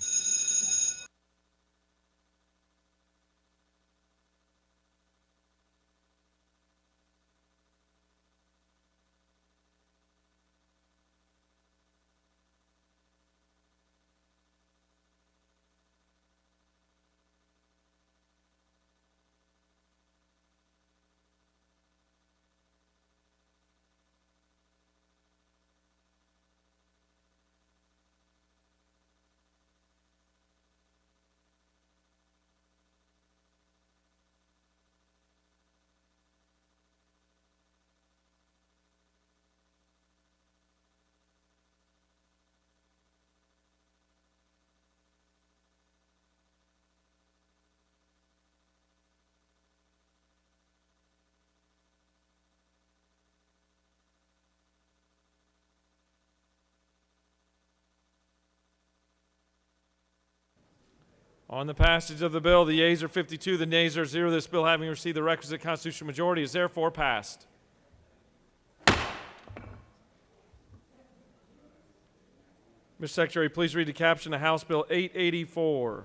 On the passage of the bill, the yeas are 52, the nays are 0. This bill, having received the requisite constitutional majority, is therefore passed. Mr. Secretary, please read the caption of House Bill 884.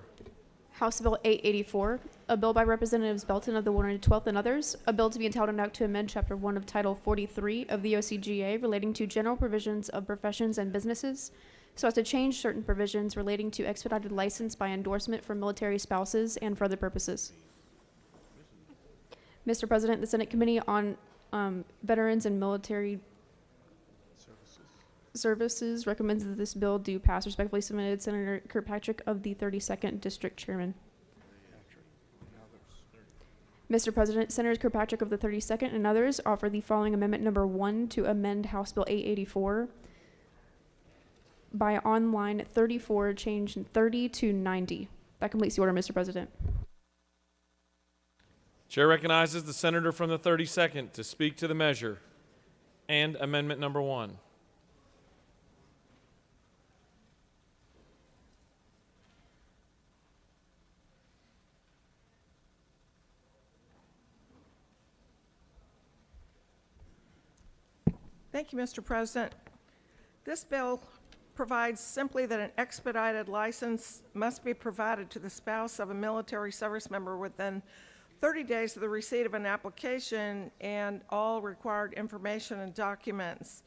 House Bill 884, a bill by Representatives Belton of the 112th and others, a bill to be entitled an act to amend Chapter 1 of Title 43 of the OCGA relating to general provisions of professions and businesses, so as to change certain provisions relating to expedited license by endorsement for military spouses and for other purposes. Mr. President, the Senate Committee on Veterans and Military Services recommends that this bill do pass. Respectfully submitted, Senator Kirkpatrick of the 32nd District Chairman. Mr. President, Senators Kirkpatrick of the 32nd and others offer the following amendment number 1 to amend House Bill 884 by on line 34, change 30 to 90. That completes the order, Mr. President. Chair recognizes the senator from the 32nd to speak to the measure and amendment number 1. Thank you, Mr. President. This bill provides simply that an expedited license must be provided to the spouse of a military service member within 30 days of the receipt of an application and all required information and documents.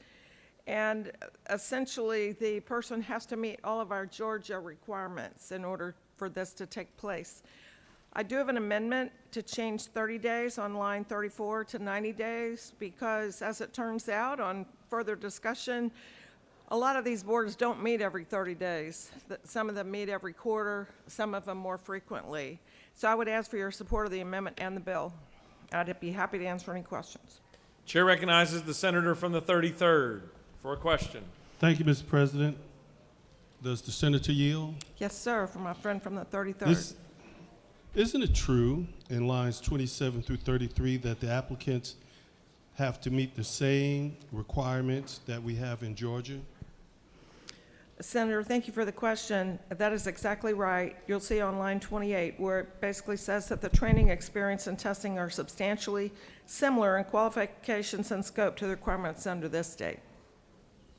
And essentially, the person has to meet all of our Georgia requirements in order for this to take place. I do have an amendment to change 30 days on line 34 to 90 days because, as it turns out, on further discussion, a lot of these boards don't meet every 30 days. Some of them meet every quarter, some of them more frequently. So I would ask for your support of the amendment and the bill. I'd be happy to answer any questions. Chair recognizes the senator from the 33rd for a question. Thank you, Mr. President. Does the senator yield? Yes, sir, from my friend from the 33rd. Isn't it true in lines 27 through 33 that the applicants have to meet the same requirements that we have in Georgia? Senator, thank you for the question. That is exactly right. You'll see on line 28 where it basically says that the training, experience, and testing are substantially similar in qualifications and scope to the requirements under this state.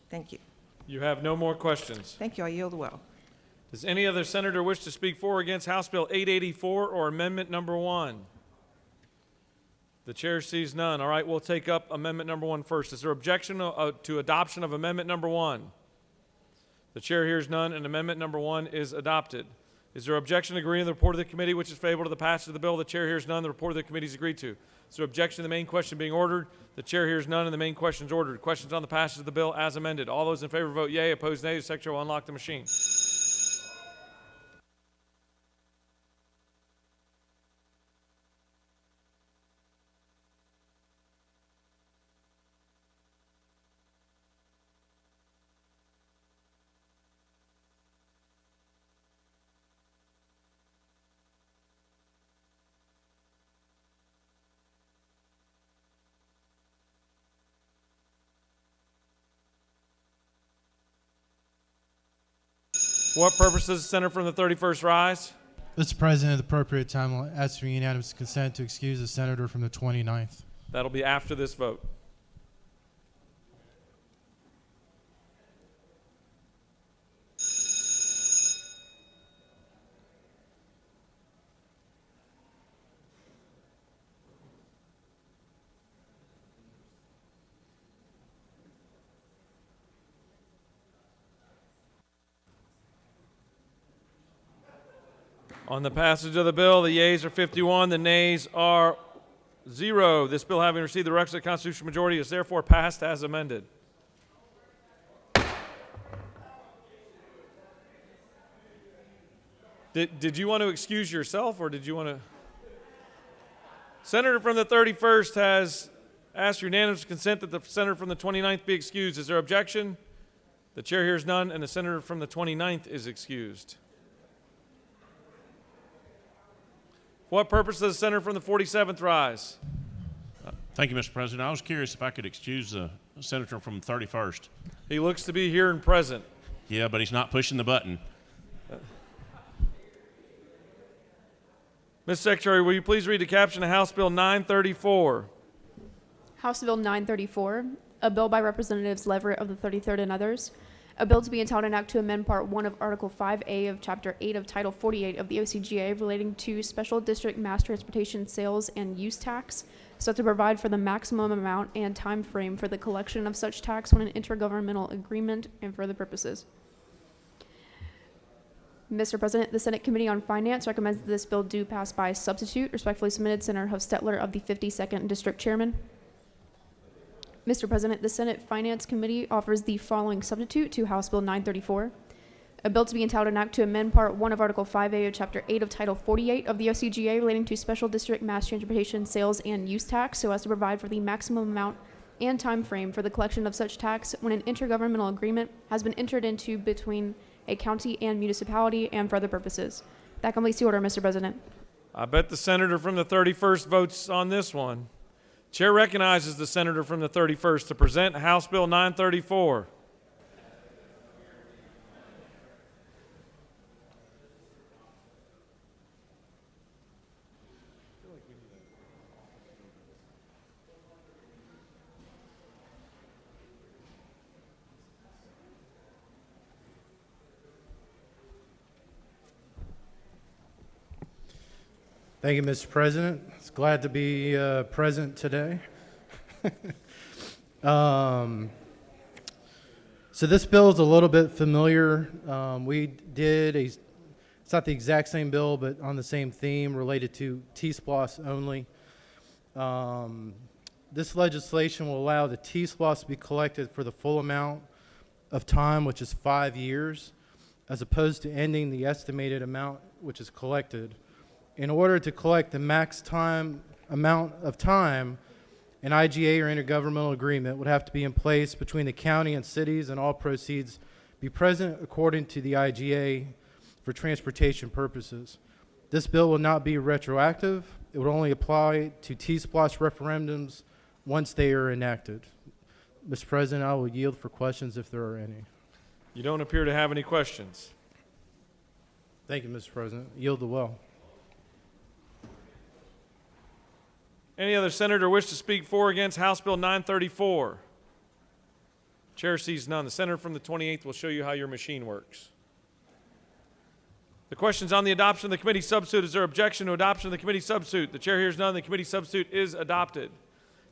Thank you. You have no more questions. Thank you. I yield well. Does any other senator wish to speak for or against House Bill 884 or amendment number 1? The chair sees none. All right, we'll take up amendment number 1 first. Is there objection to adoption of amendment number 1? The chair hears none, and amendment number 1 is adopted. Is there objection to agreeing to the report of the committee which is favorable to the passage of the bill? The chair hears none. The report of the committee is agreed to. Is there objection to the main question being ordered? The chair hears none, and the main question is ordered. Questions on the passage of the bill as amended. All those in favor vote yea. Opposed, nay. The secretary will unlock the machine. For what purpose does the senator from the 31st rise? Mr. President, at the appropriate time, I'll ask for unanimous consent to excuse the senator from the 29th. That'll be after this vote. On the passage of the bill, the yeas are 51, the nays are 0. This bill, having received the requisite constitutional majority, is therefore passed as amended. Did you want to excuse yourself, or did you want to? Senator from the 31st has asked unanimous consent that the senator from the 29th be excused. Is there objection? The chair hears none, and the senator from the 29th is excused. For what purpose does the senator from the 47th rise? Thank you, Mr. President. I was curious if I could excuse the senator from 31st. He looks to be here and present. Yeah, but he's not pushing the button. Ms. Secretary, will you please read the caption of House Bill 934? House Bill 934, a bill by Representatives Leverett of the 33rd and others, a bill to be entitled an act to amend Part 1 of Article 5A of Chapter 8 of Title 48 of the OCGA relating to Special District Mass Transportation Sales and Use Tax, so to provide for the maximum amount and time frame for the collection of such tax when an intergovernmental agreement and for other purposes. Mr. President, the Senate Committee on Finance recommends that this bill do pass by substitute. Respectfully submitted, Senator Hofstetler of the 52nd District Chairman. Mr. President, the Senate Finance Committee offers the following substitute to House Bill 934. A bill to be entitled an act to amend Part 1 of Article 5A of Chapter 8 of Title 48 of the OCGA relating to Special District Mass Transportation Sales and Use Tax so as to provide for the maximum amount and time frame for the collection of such tax when an intergovernmental agreement has been entered into between a county and municipality and for other purposes. That completes the order, Mr. President. I bet the senator from the 31st votes on this one. Chair recognizes the senator from the 31st to present House Bill 934. Thank you, Mr. President. It's glad to be present today. So this bill is a little bit familiar. It's not the exact same bill, but on the same theme related to T-SPLOS only. This legislation will allow the T-SPLOS to be collected for the full amount of time, which is 5 years, as opposed to ending the estimated amount which is collected. In order to collect the max amount of time, an IGA or intergovernmental agreement would have to be in place between the county and cities, and all proceeds be present according to the IGA for transportation purposes. This bill will not be retroactive. It would only apply to T-SPLOS referendums once they are enacted. Mr. President, I will yield for questions if there are any. You don't appear to have any questions. Thank you, Mr. President. Yield the well. Any other senator wish to speak for or against House Bill 934? Chair sees none. The senator from the 28th will show you how your machine works. The question's on the adoption of the committee substitute. Is there objection to adoption of the committee substitute? The chair hears none. The committee substitute is adopted.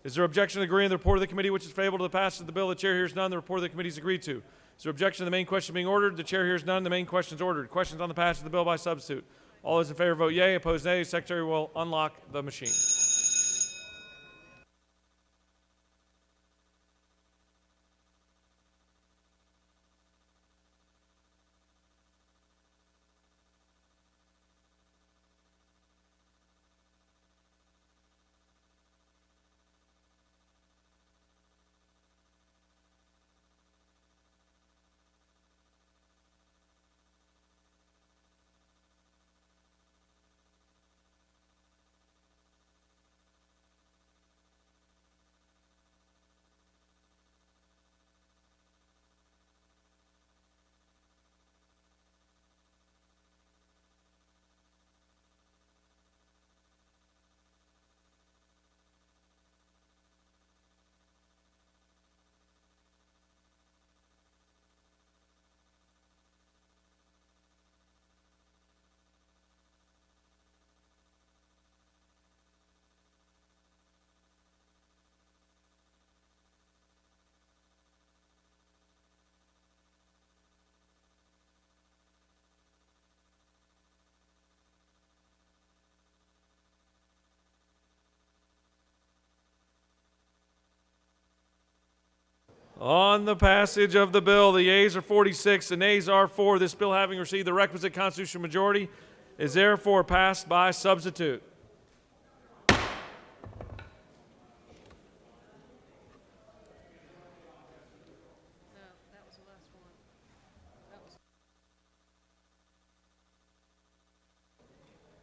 Is there objection to agreeing to the report of the committee which is favorable to the passage of the bill? The chair hears none. The report of the committee is agreed to. Is there objection to the main question being ordered? The chair hears none. The main question is ordered. Questions on the passage of the bill by substitute. All those in favor vote yea. Opposed nay. The secretary will unlock the machine. On the passage of the bill, the yeas are 46, the nays are 4. This bill, having received the requisite constitutional majority, is therefore passed by substitute.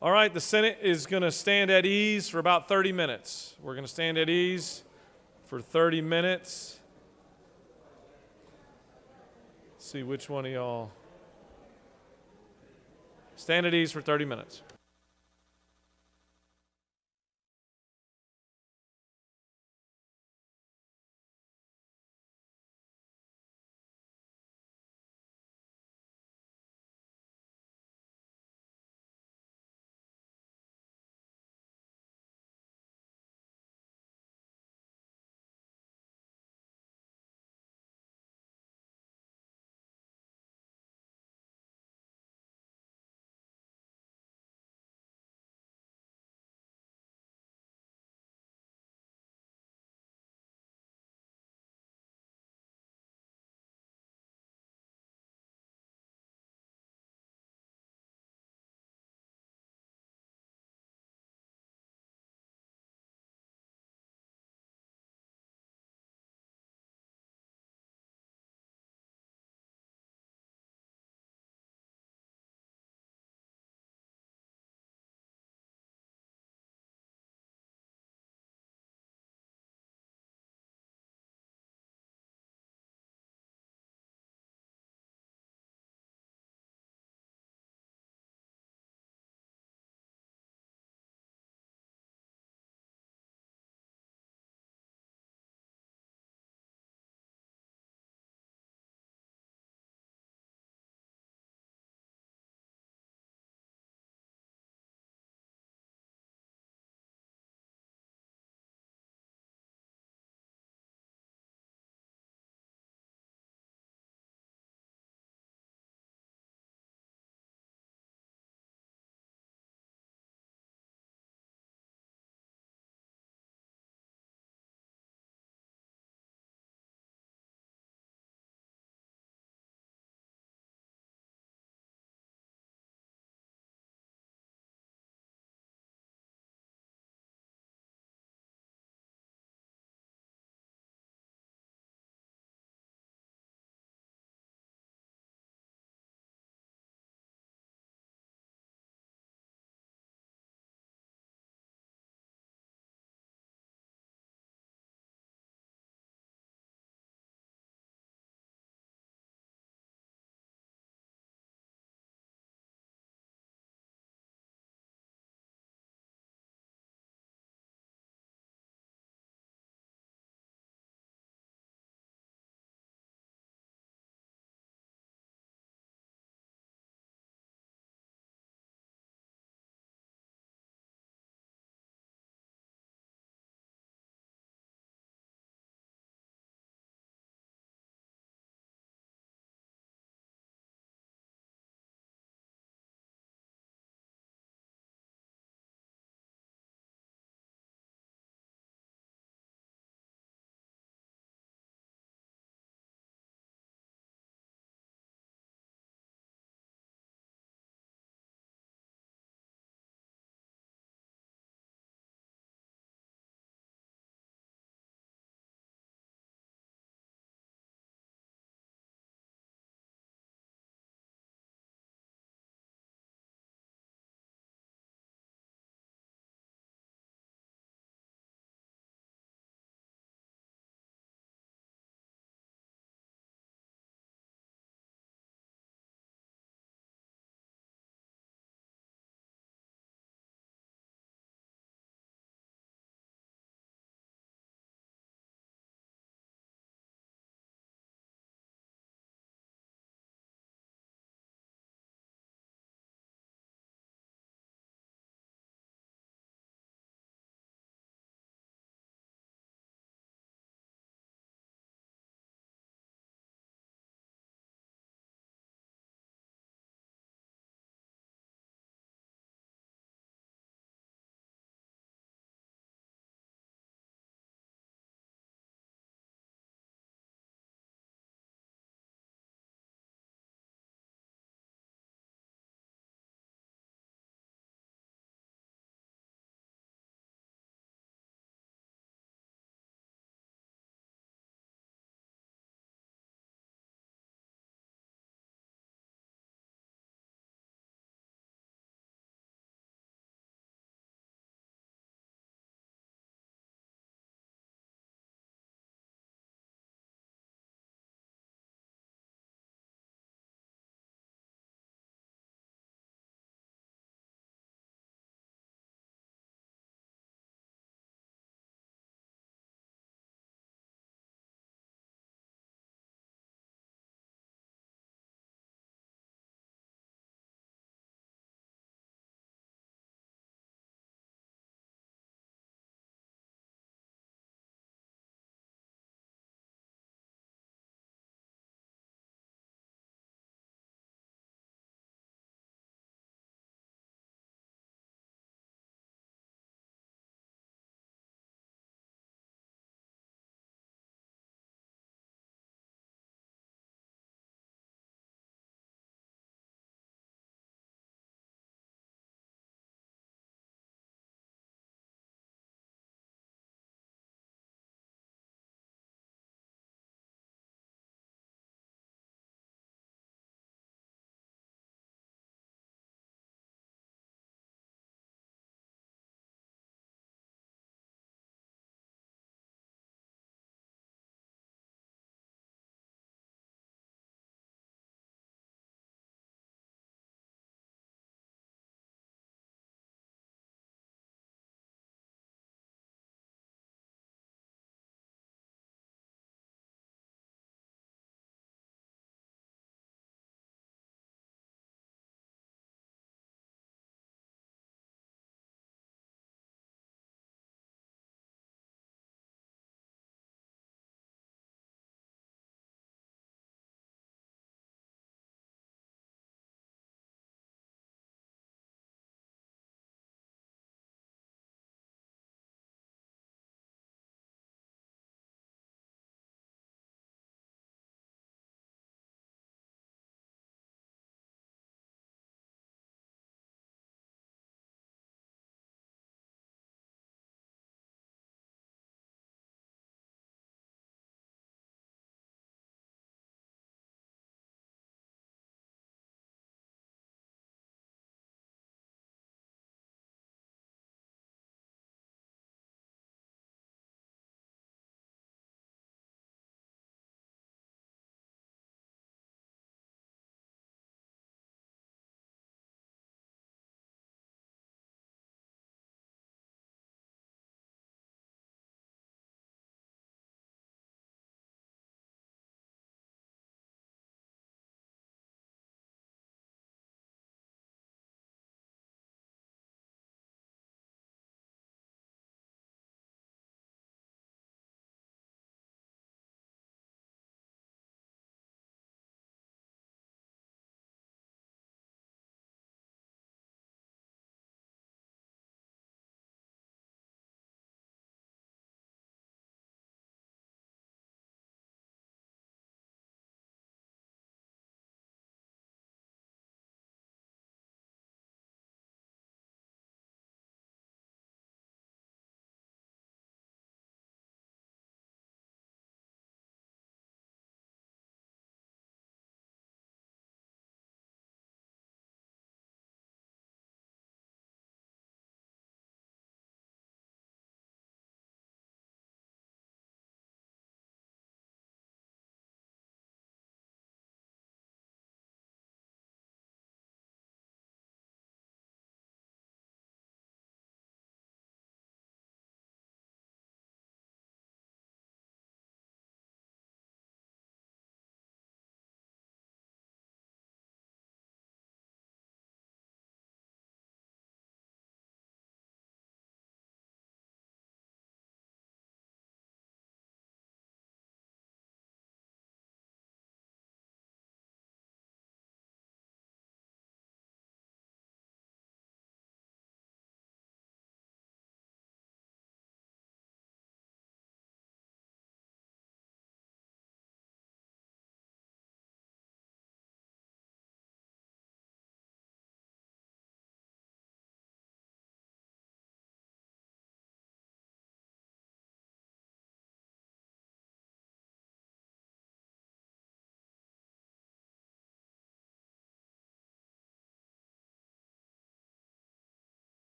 All right, the Senate is going to stand at ease for about 30 minutes. We're going to stand at ease for 30 minutes. Let's see which one of y'all. Stand at ease for 30 minutes.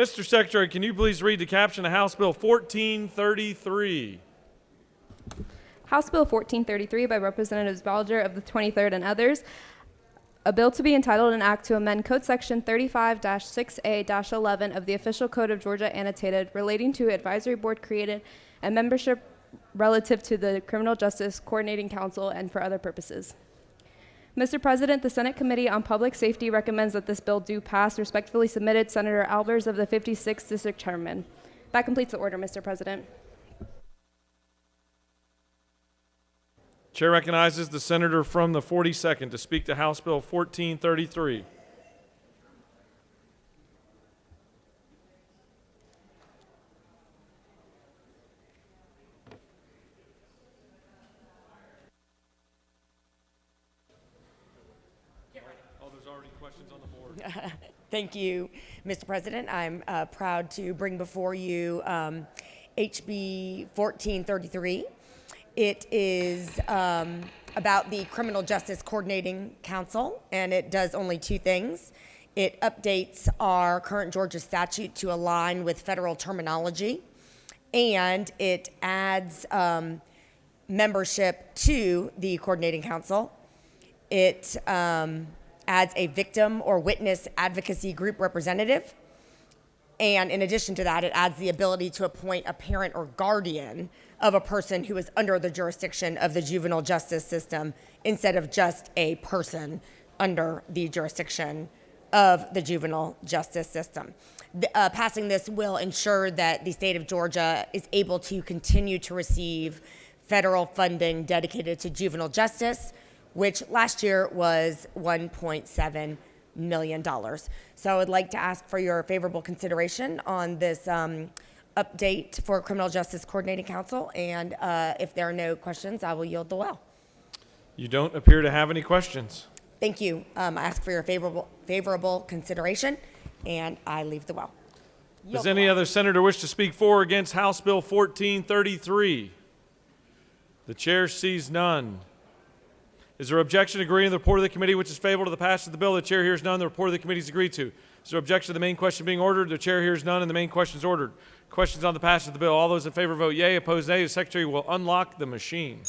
Mr. Secretary, can you please read the caption of House Bill 1433? House Bill 1433 by Representatives Balger of the 23rd and others. A bill to be entitled an act to amend Code Section 35-6A-11 of the Official Code of Georgia annotated relating to advisory board created and membership relative to the Criminal Justice Coordinating Council and for other purposes. Mr. President, the Senate Committee on Public Safety recommends that this bill do pass. Respectfully submitted, Senator Albers of the 56th District Chairman. That completes the order, Mr. President. Chair recognizes the senator from the 42nd to speak to House Bill 1433. Thank you, Mr. President. I'm proud to bring before you HB 1433. It is about the Criminal Justice Coordinating Council, and it does only two things. It updates our current Georgia statute to align with federal terminology, and it adds membership to the Coordinating Council. It adds a victim or witness advocacy group representative. And in addition to that, it adds the ability to appoint a parent or guardian of a person who is under the jurisdiction of the juvenile justice system instead of just a person under the jurisdiction of the juvenile justice system. Passing this will ensure that the state of Georgia is able to continue to receive federal funding dedicated to juvenile justice, which last year was $1.7 million. So I would like to ask for your favorable consideration on this update for Criminal Justice Coordinating Council, and if there are no questions, I will yield the well. You don't appear to have any questions. Thank you. I ask for your favorable consideration, and I leave the well. Does any other senator wish to speak for or against House Bill 1433? The chair sees none. Is there objection to agreeing to the report of the committee which is favorable to the passage of the bill? The chair hears none. The report of the committee is agreed to. Is there objection to the main question being ordered? The chair hears none, and the main question is ordered. Questions on the passage of the bill. All those in favor vote yea. Opposed, nay. The secretary will unlock the machine.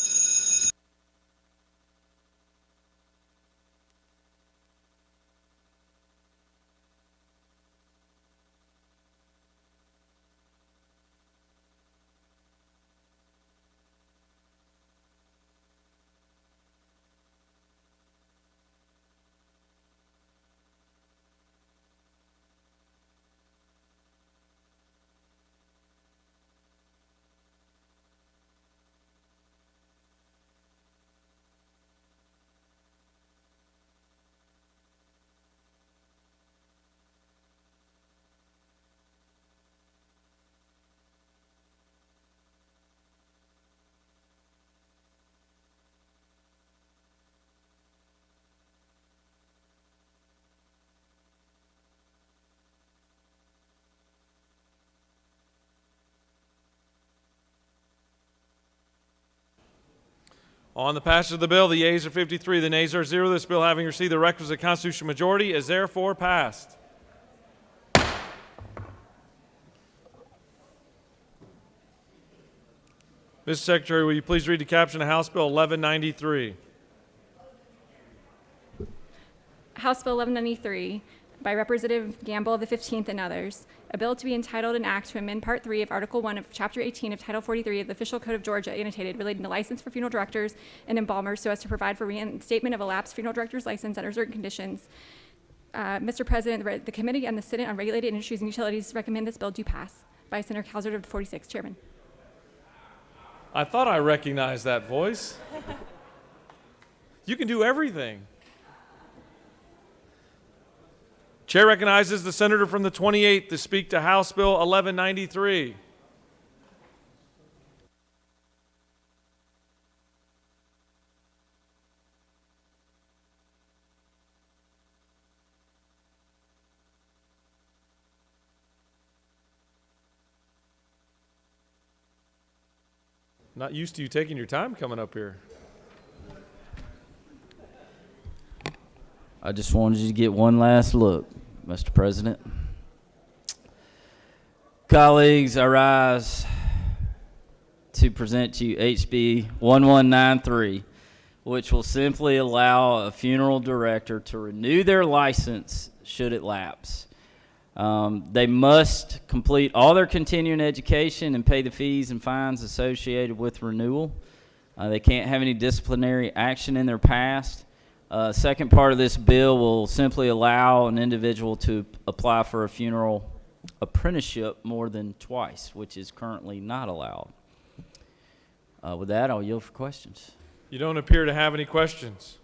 On the passage of the bill, the yeas are 53, the nays are 0. This bill, having received the requisite constitutional majority, is therefore passed. Mr. Secretary, will you please read the caption of House Bill 1193? House Bill 1193 by Representative Gamble of the 15th and others. A bill to be entitled an act to amend Part 3 of Article 1 of Chapter 18 of Title 43 of the Official Code of Georgia annotated relating to license for funeral directors and embalmers so as to provide for reinstatement of a lapsed funeral director's license under certain conditions. Mr. President, the Committee and the Senate on Regulated Industries and Utilities recommend this bill do pass. By Senator Calzert of the 46th, Chairman. I thought I recognized that voice. You can do everything. Chair recognizes the senator from the 28th to speak to House Bill 1193. Not used to you taking your time coming up here. I just wanted you to get one last look, Mr. President. Colleagues, I rise to present to you HB 1193, which will simply allow a funeral director to renew their license should it lapse. They must complete all their continuing education and pay the fees and fines associated with renewal. They can't have any disciplinary action in their past. Second part of this bill will simply allow an individual to apply for a funeral apprenticeship more than twice, which is currently not allowed. With that, I'll yield for questions. You don't appear to have any questions.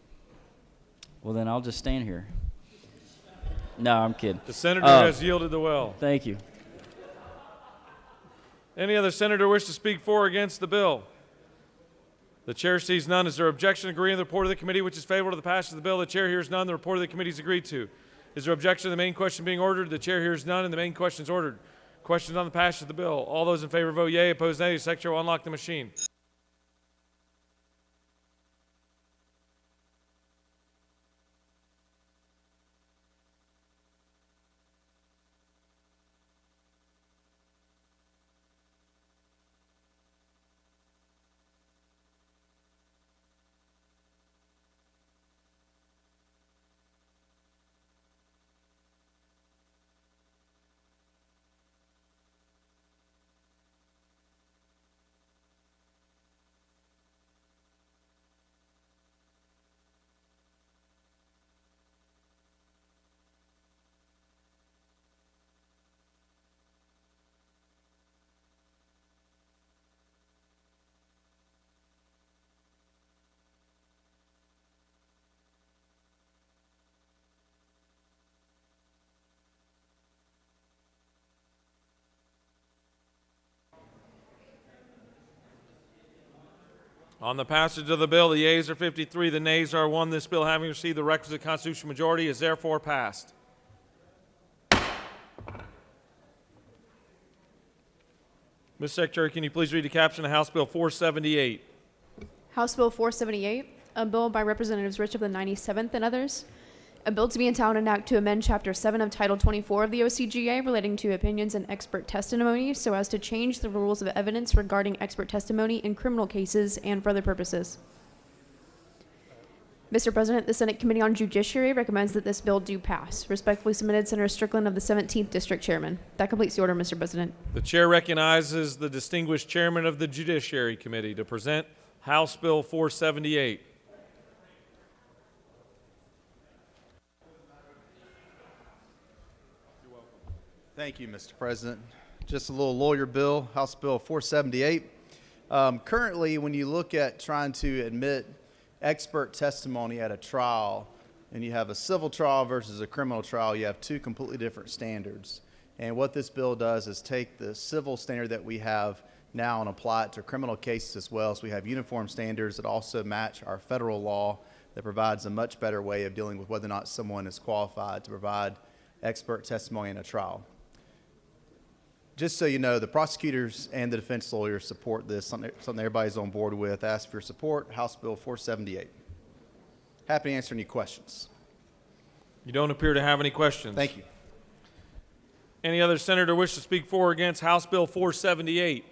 Well, then I'll just stand here. No, I'm kidding. The senator has yielded the well. Thank you. Any other senator wish to speak for or against the bill? The chair sees none. Is there objection to agreeing to the report of the committee which is favorable to the passage of the bill? The chair hears none. The report of the committee is agreed to. Is there objection to the main question being ordered? The chair hears none, and the main question is ordered. Questions on the passage of the bill. All those in favor vote yea. Opposed nay. The secretary will unlock the machine. On the passage of the bill, the yeas are 53, the nays are 1. This bill, having received the requisite constitutional majority, is therefore passed. Ms. Secretary, can you please read the caption of House Bill 478? House Bill 478, a bill by Representatives Rich of the 97th and others. A bill to be entitled an act to amend Chapter 7 of Title 24 of the OCGA relating to opinions and expert testimony so as to change the rules of evidence regarding expert testimony in criminal cases and for other purposes. Mr. President, the Senate Committee on Judiciary recommends that this bill do pass. Respectfully submitted, Senator Strickland of the 17th District Chairman. That completes the order, Mr. President. The chair recognizes the distinguished chairman of the Judiciary Committee to present House Bill 478. Thank you, Mr. President. Just a little lawyer bill, House Bill 478. Currently, when you look at trying to admit expert testimony at a trial, and you have a civil trial versus a criminal trial, you have two completely different standards. And what this bill does is take the civil standard that we have now and apply it to criminal cases as well. So we have uniform standards that also match our federal law that provides a much better way of dealing with whether or not someone is qualified to provide expert testimony in a trial. Just so you know, the prosecutors and the defense lawyers support this, something everybody's on board with. Ask for your support, House Bill 478. Happy to answer any questions. You don't appear to have any questions. Thank you. Any other senator wish to speak for or against House Bill 478?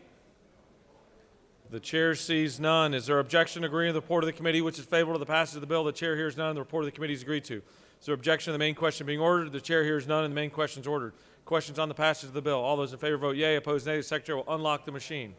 The chair sees none. Is there objection to agreeing to the report of the committee which is favorable to the passage of the bill? The chair hears none. The report of the committee is agreed to. Is there objection to the main question being ordered? The chair hears none, and the main question is ordered. Questions on the passage of the bill. All those in favor vote yea. Opposed nay. The secretary will unlock the machine.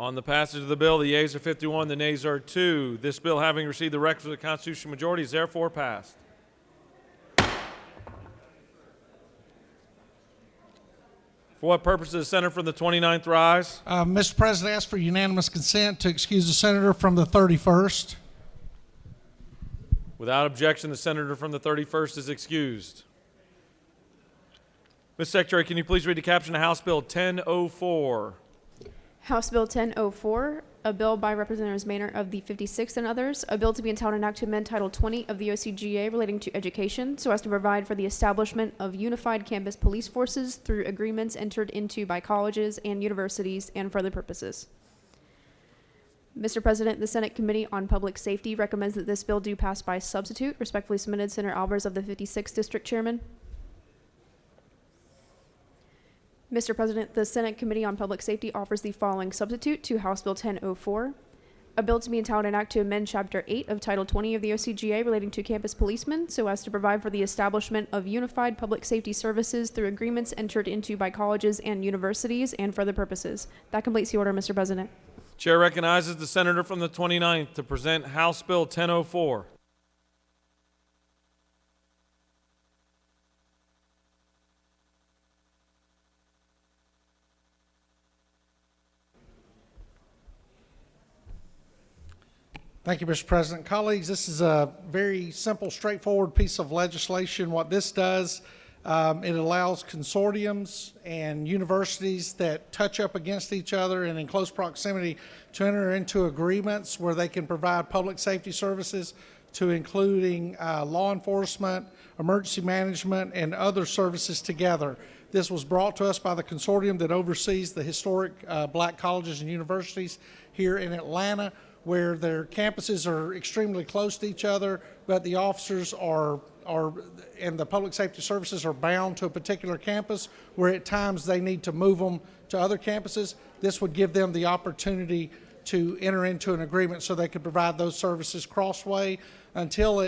On the passage of the bill, the yeas are 51, the nays are 2. This bill, having received the requisite constitutional majority, is therefore passed. For what purpose does the senator from the 29th rise? Mr. President, I ask for unanimous consent to excuse the senator from the 31st. Without objection, the senator from the 31st is excused. Ms. Secretary, can you please read the caption of House Bill 1004? House Bill 1004, a bill by Representatives Maynard of the 56th and others, a bill to be entitled an act to amend Title 20 of the OCGA relating to education so as to provide for the establishment of unified campus police forces through agreements entered into by colleges and universities and for other purposes. Mr. President, the Senate Committee on Public Safety recommends that this bill do pass by substitute. Respectfully submitted, Senator Albers of the 56th District Chairman. Mr. President, the Senate Committee on Public Safety offers the following substitute to House Bill 1004, a bill to be entitled an act to amend Chapter 8 of Title 20 of the OCGA relating to campus policemen so as to provide for the establishment of unified public safety services through agreements entered into by colleges and universities and for other purposes. That completes the order, Mr. President. Chair recognizes the senator from the 29th to present House Bill 1004. Thank you, Mr. President. Colleagues, this is a very simple, straightforward piece of legislation. What this does, it allows consortiums and universities that touch up against each other and in close proximity to enter into agreements where they can provide public safety services to including law enforcement, emergency management, and other services together. This was brought to us by the consortium that oversees the historic black colleges and universities here in Atlanta, where their campuses are extremely close to each other, but the officers and the public safety services are bound to a particular campus where at times they need to move them to other campuses. This would give them the opportunity to enter into an agreement so they could provide those services crossway until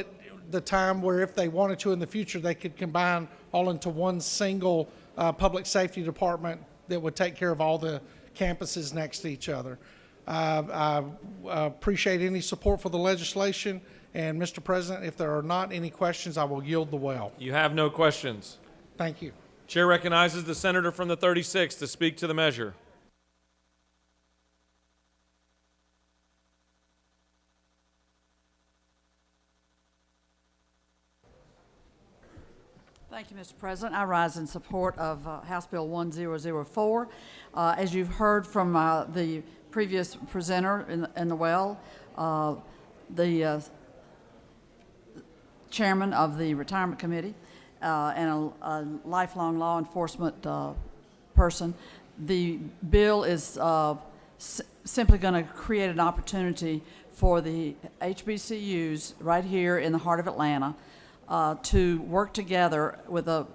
the time where if they wanted to in the future, they could combine all into one single public safety department that would take care of all the campuses next to each other. I appreciate any support for the legislation. And, Mr. President, if there are not any questions, I will yield the well. You have no questions. Thank you. Chair recognizes the senator from the 36th to speak to the measure. Thank you, Mr. President. I rise in support of House Bill 1004. As you've heard from the previous presenter in the well, the chairman of the Retirement Committee and a lifelong law enforcement person, the bill is simply going to create an opportunity for the HBCUs right here in the heart of Atlanta to work together with a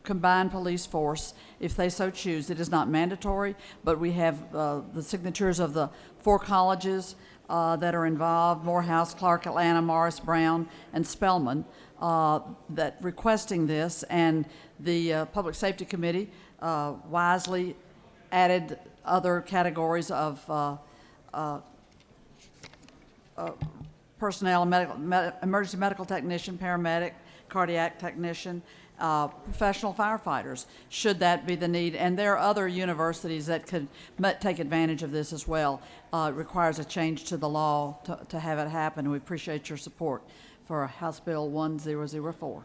combined police force if they so choose. It is not mandatory, but we have the signatures of the 4 colleges that are involved: Morehouse, Clark, Atlanta, Morris, Brown, and Spelman, that requesting this, and the Public Safety Committee wisely added other categories of personnel, emergency medical technician, paramedic, cardiac technician, professional firefighters, should that be the need. And there are other universities that could take advantage of this as well. It requires a change to the law to have it happen. We appreciate your support for House Bill 1004.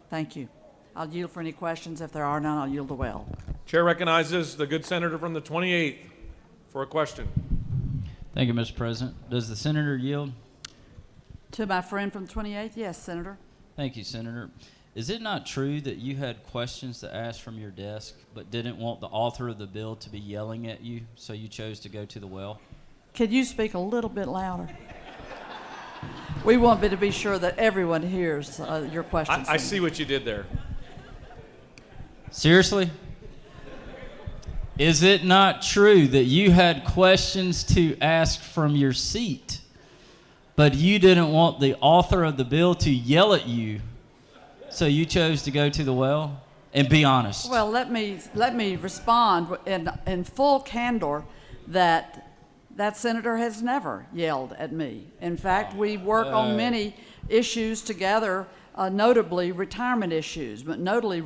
Thank you. I'll yield for any questions. If there are none, I'll yield the well. Chair recognizes the good senator from the 28th for a question. Thank you, Mr. President. Does the senator yield? To my friend from the 28th, yes, Senator. Thank you, Senator. Is it not true that you had questions to ask from your desk but didn't want the author of the bill to be yelling at you, so you chose to go to the well? Could you speak a little bit louder? We want to be sure that everyone hears your questions. I see what you did there. Seriously? Is it not true that you had questions to ask from your seat, but you didn't want the author of the bill to yell at you, so you chose to go to the well? and be honest. Well, let me respond in full candor that that senator has never yelled at me. In fact, we work on many issues together, notably retirement issues, but notably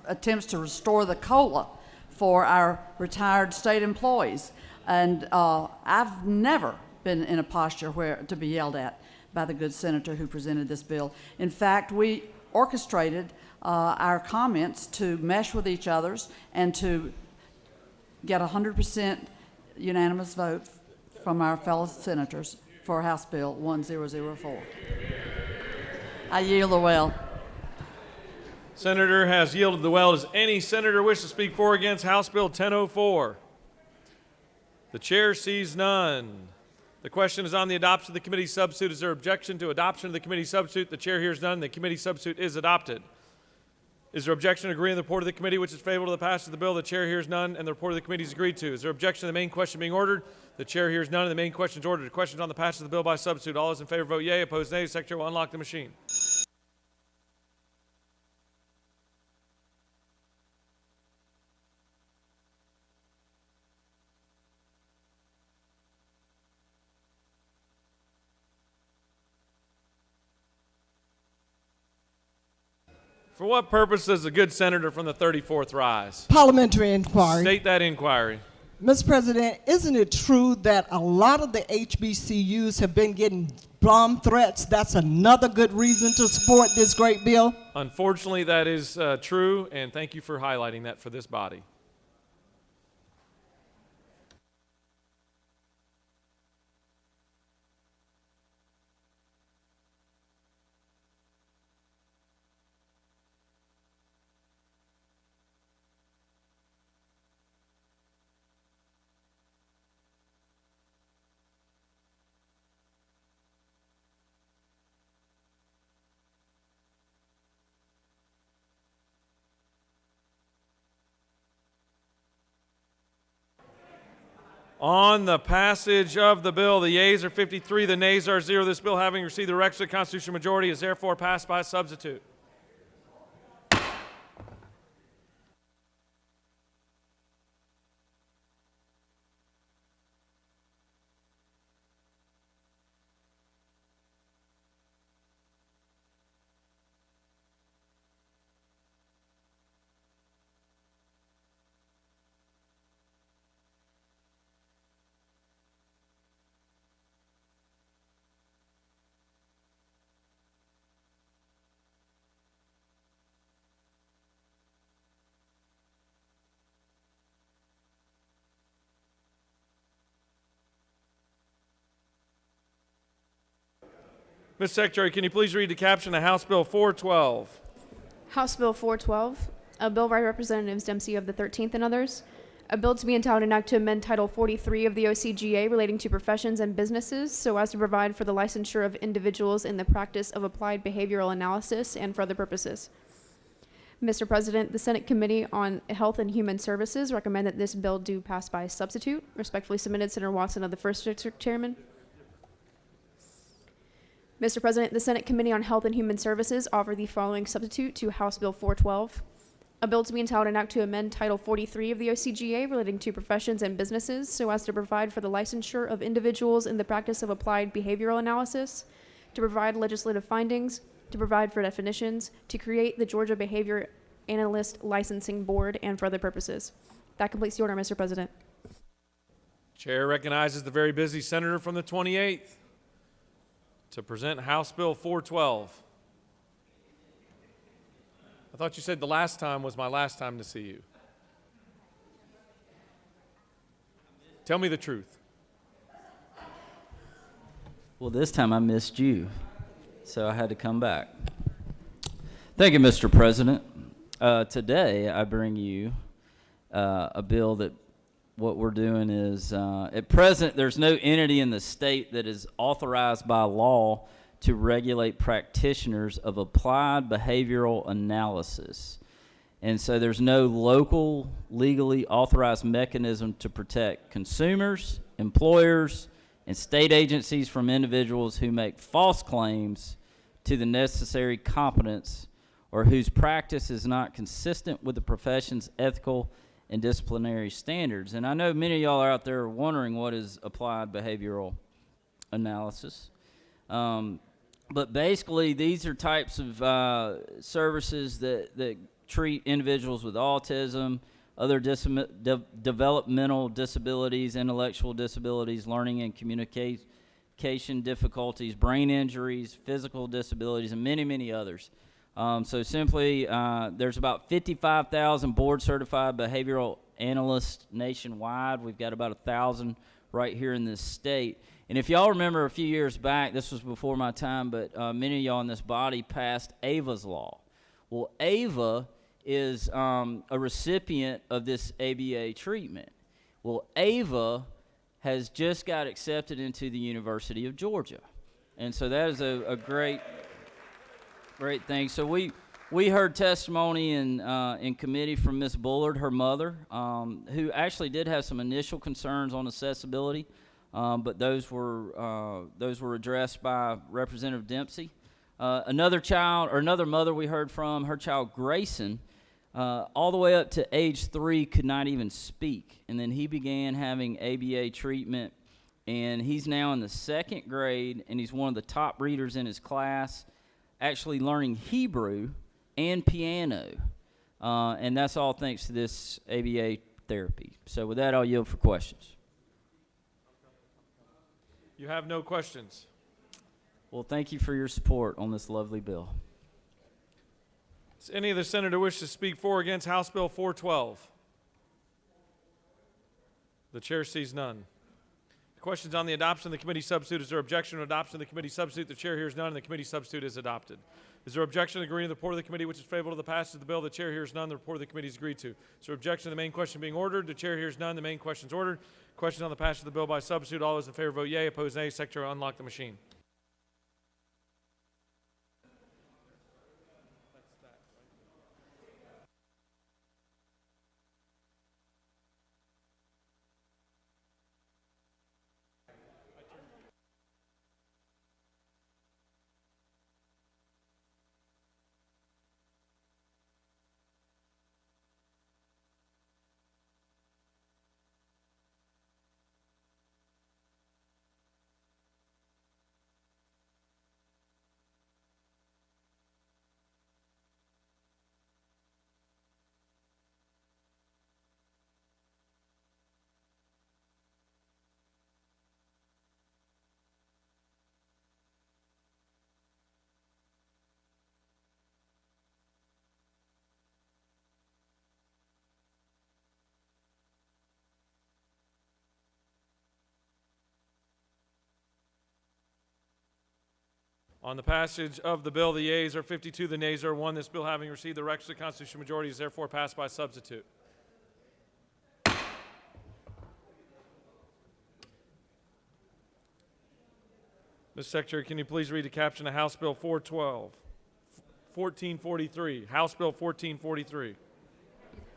attempts to restore the COLA for our retired state employees. And I've never been in a posture to be yelled at by the good senator who presented this bill. In fact, we orchestrated our comments to mesh with each other's and to get 100% unanimous vote from our fellow senators for House Bill 1004. I yield the well. Senator has yielded the well. Does any senator wish to speak for or against House Bill 1004? The chair sees none. The question is on the adoption of the committee substitute. Is there objection to adoption of the committee substitute? The chair hears none. The committee substitute is adopted. Is there objection to agreeing to the report of the committee which is favorable to the passage of the bill? The chair hears none, and the report of the committee is agreed to. Is there objection to the main question being ordered? The chair hears none, and the main question is ordered. The question is on the passage of the bill by substitute. All those in favor vote yea. Opposed, nay. The secretary will unlock the machine. For what purpose does a good senator from the 34th rise? Parliamentary inquiry. State that inquiry. Mr. President, isn't it true that a lot of the HBCUs have been getting bomb threats? That's another good reason to support this great bill. Unfortunately, that is true, and thank you for highlighting that for this body. On the passage of the bill, the yeas are 53, the nays are 0. This bill, having received the requisite constitutional majority, is therefore passed by substitute. Mr. Secretary, can you please read the caption of House Bill 412? House Bill 412, a bill by Representatives Dempsey of the 13th and others. A bill to be entitled an act to amend Title 43 of the OCGA relating to professions and businesses so as to provide for the licensure of individuals in the practice of applied behavioral analysis and for other purposes. Mr. President, the Senate Committee on Health and Human Services recommend that this bill do pass by substitute. Respectfully submitted, Senator Watson of the 1st District Chairman. Mr. President, the Senate Committee on Health and Human Services offer the following substitute to House Bill 412. A bill to be entitled an act to amend Title 43 of the OCGA relating to professions and businesses so as to provide for the licensure of individuals in the practice of applied behavioral analysis, to provide legislative findings, to provide for definitions, to create the Georgia Behavior Analyst Licensing Board, and for other purposes. That completes the order, Mr. President. Chair recognizes the very busy senator from the 28th to present House Bill 412. I thought you said the last time was my last time to see you. Tell me the truth. Well, this time I missed you, so I had to come back. Thank you, Mr. President. Today I bring you a bill that what we're doing is, at present, there's no entity in the state that is authorized by law to regulate practitioners of applied behavioral analysis. And so there's no local, legally authorized mechanism to protect consumers, employers, and state agencies from individuals who make false claims to the necessary competence or whose practice is not consistent with the profession's ethical and disciplinary standards. And I know many of y'all are out there wondering what is applied behavioral analysis. But basically, these are types of services that treat individuals with autism, other developmental disabilities, intellectual disabilities, learning and communication difficulties, brain injuries, physical disabilities, and many, many others. So simply, there's about 55,000 board-certified behavioral analysts nationwide. We've got about 1,000 right here in this state. And if y'all remember a few years back, this was before my time, but many of y'all in this body passed AVA's law. Well, AVA is a recipient of this ABA treatment. Well, AVA has just got accepted into the University of Georgia. And so that is a great thing. So we heard testimony in committee from Ms. Bullard, her mother, who actually did have some initial concerns on accessibility, but those were addressed by Representative Dempsey. Another mother we heard from, her child Grayson, all the way up to age 3 could not even speak, and then he began having ABA treatment, and he's now in the 2nd grade, and he's one of the top readers in his class, actually learning Hebrew and piano, and that's all thanks to this ABA therapy. So with that, I'll yield for questions. You have no questions. Well, thank you for your support on this lovely bill. Does any of the senator wish to speak for or against House Bill 412? The chair sees none. Questions on the adoption of the committee substitute. Is there objection to adoption of the committee substitute? The chair hears none, and the committee substitute is adopted. Is there objection to agreeing to the report of the committee which is favorable to the passage of the bill? The chair hears none. The report of the committee is agreed to. Is there objection to the main question being ordered? The chair hears none. The main question is ordered. Question on the passage of the bill by substitute. All those in favor vote yea. Opposed, nay. Secretary will unlock the machine. On the passage of the bill, the yeas are 52, the nays are 1. This bill, having received the requisite constitutional majority, is therefore passed by substitute. Mr. Secretary, can you please read the caption of House Bill 1443? House Bill 1443.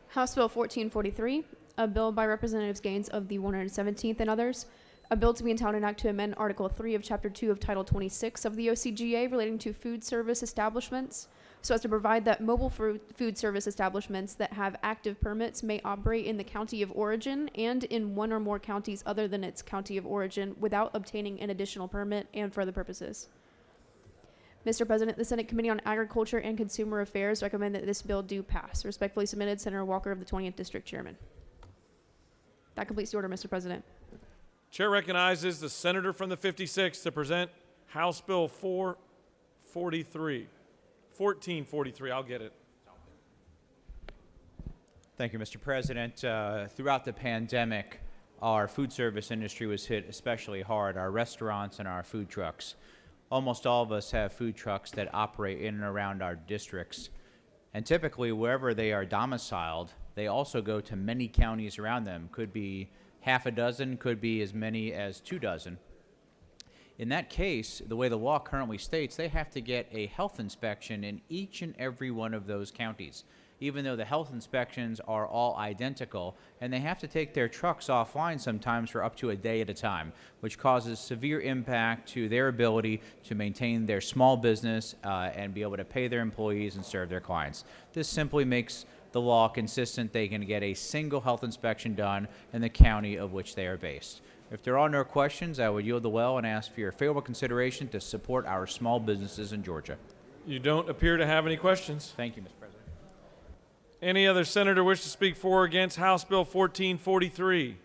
House Bill 1443, a bill by Representatives Gaines of the 117th and others, a bill to be entitled an act to amend Article 3 of Chapter 2 of Title 26 of the OCGA relating to food service establishments, so as to provide that mobile food service establishments that have active permits may operate in the county of origin and in one or more counties other than its county of origin without obtaining an additional permit and for other purposes. Mr. President, the Senate Committee on Agriculture and Consumer Affairs recommend that this bill do pass. Respectfully submitted, Senator Walker of the 20th District Chairman. That completes the order, Mr. President. Chair recognizes the senator from the 56th to present House Bill 1443. I'll get it. Thank you, Mr. President. Throughout the pandemic, our food service industry was hit especially hard, our restaurants and our food trucks. Almost all of us have food trucks that operate in and around our districts. And typically, wherever they are domiciled, they also go to many counties around them. Could be half a dozen, could be as many as 2 dozen. In that case, the way the law currently states, they have to get a health inspection in each and every one of those counties. even though the health inspections are all identical, and they have to take their trucks offline sometimes for up to a day at a time, which causes severe impact to their ability to maintain their small business and be able to pay their employees and serve their clients. This simply makes the law consistent. They can get a single health inspection done in the county of which they are based. If there are no questions, I would yield the well and ask for your favorable consideration to support our small businesses in Georgia. You don't appear to have any questions. Thank you, Mr. President. Any other senator wish to speak for or against House Bill 1443?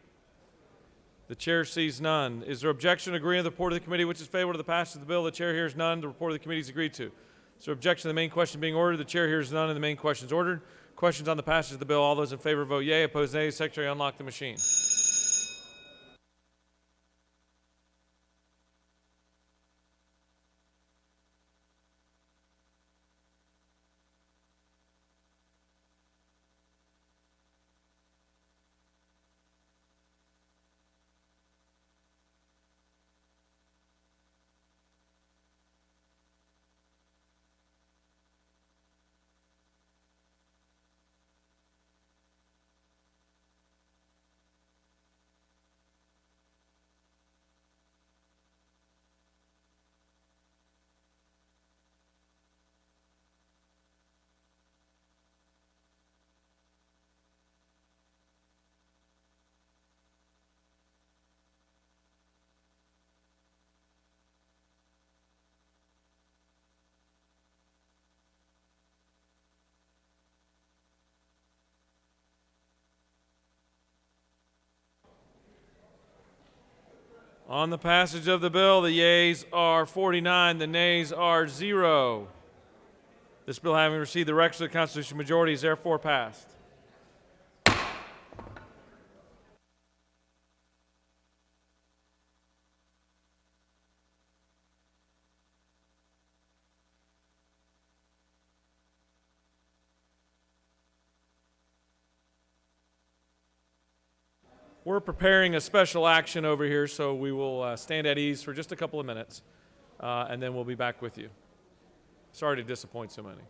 The chair sees none. Is there objection to agree with the report of the committee which is favorable to the passage of the bill? The chair hears none. The report of the committee is agreed to. Is there objection to the main question being ordered? The chair hears none and the main question is ordered. Questions on the passage of the bill? All those in favor vote yea. Opposed nay. Secretary, unlock the machine. On the passage of the bill, the yeas are 49, the nays are 0. This bill, having received the requisite constitutional majority, is therefore passed. We're preparing a special action over here, so we will stand at ease for just a couple of minutes, and then we'll be back with you. Sorry to disappoint so many.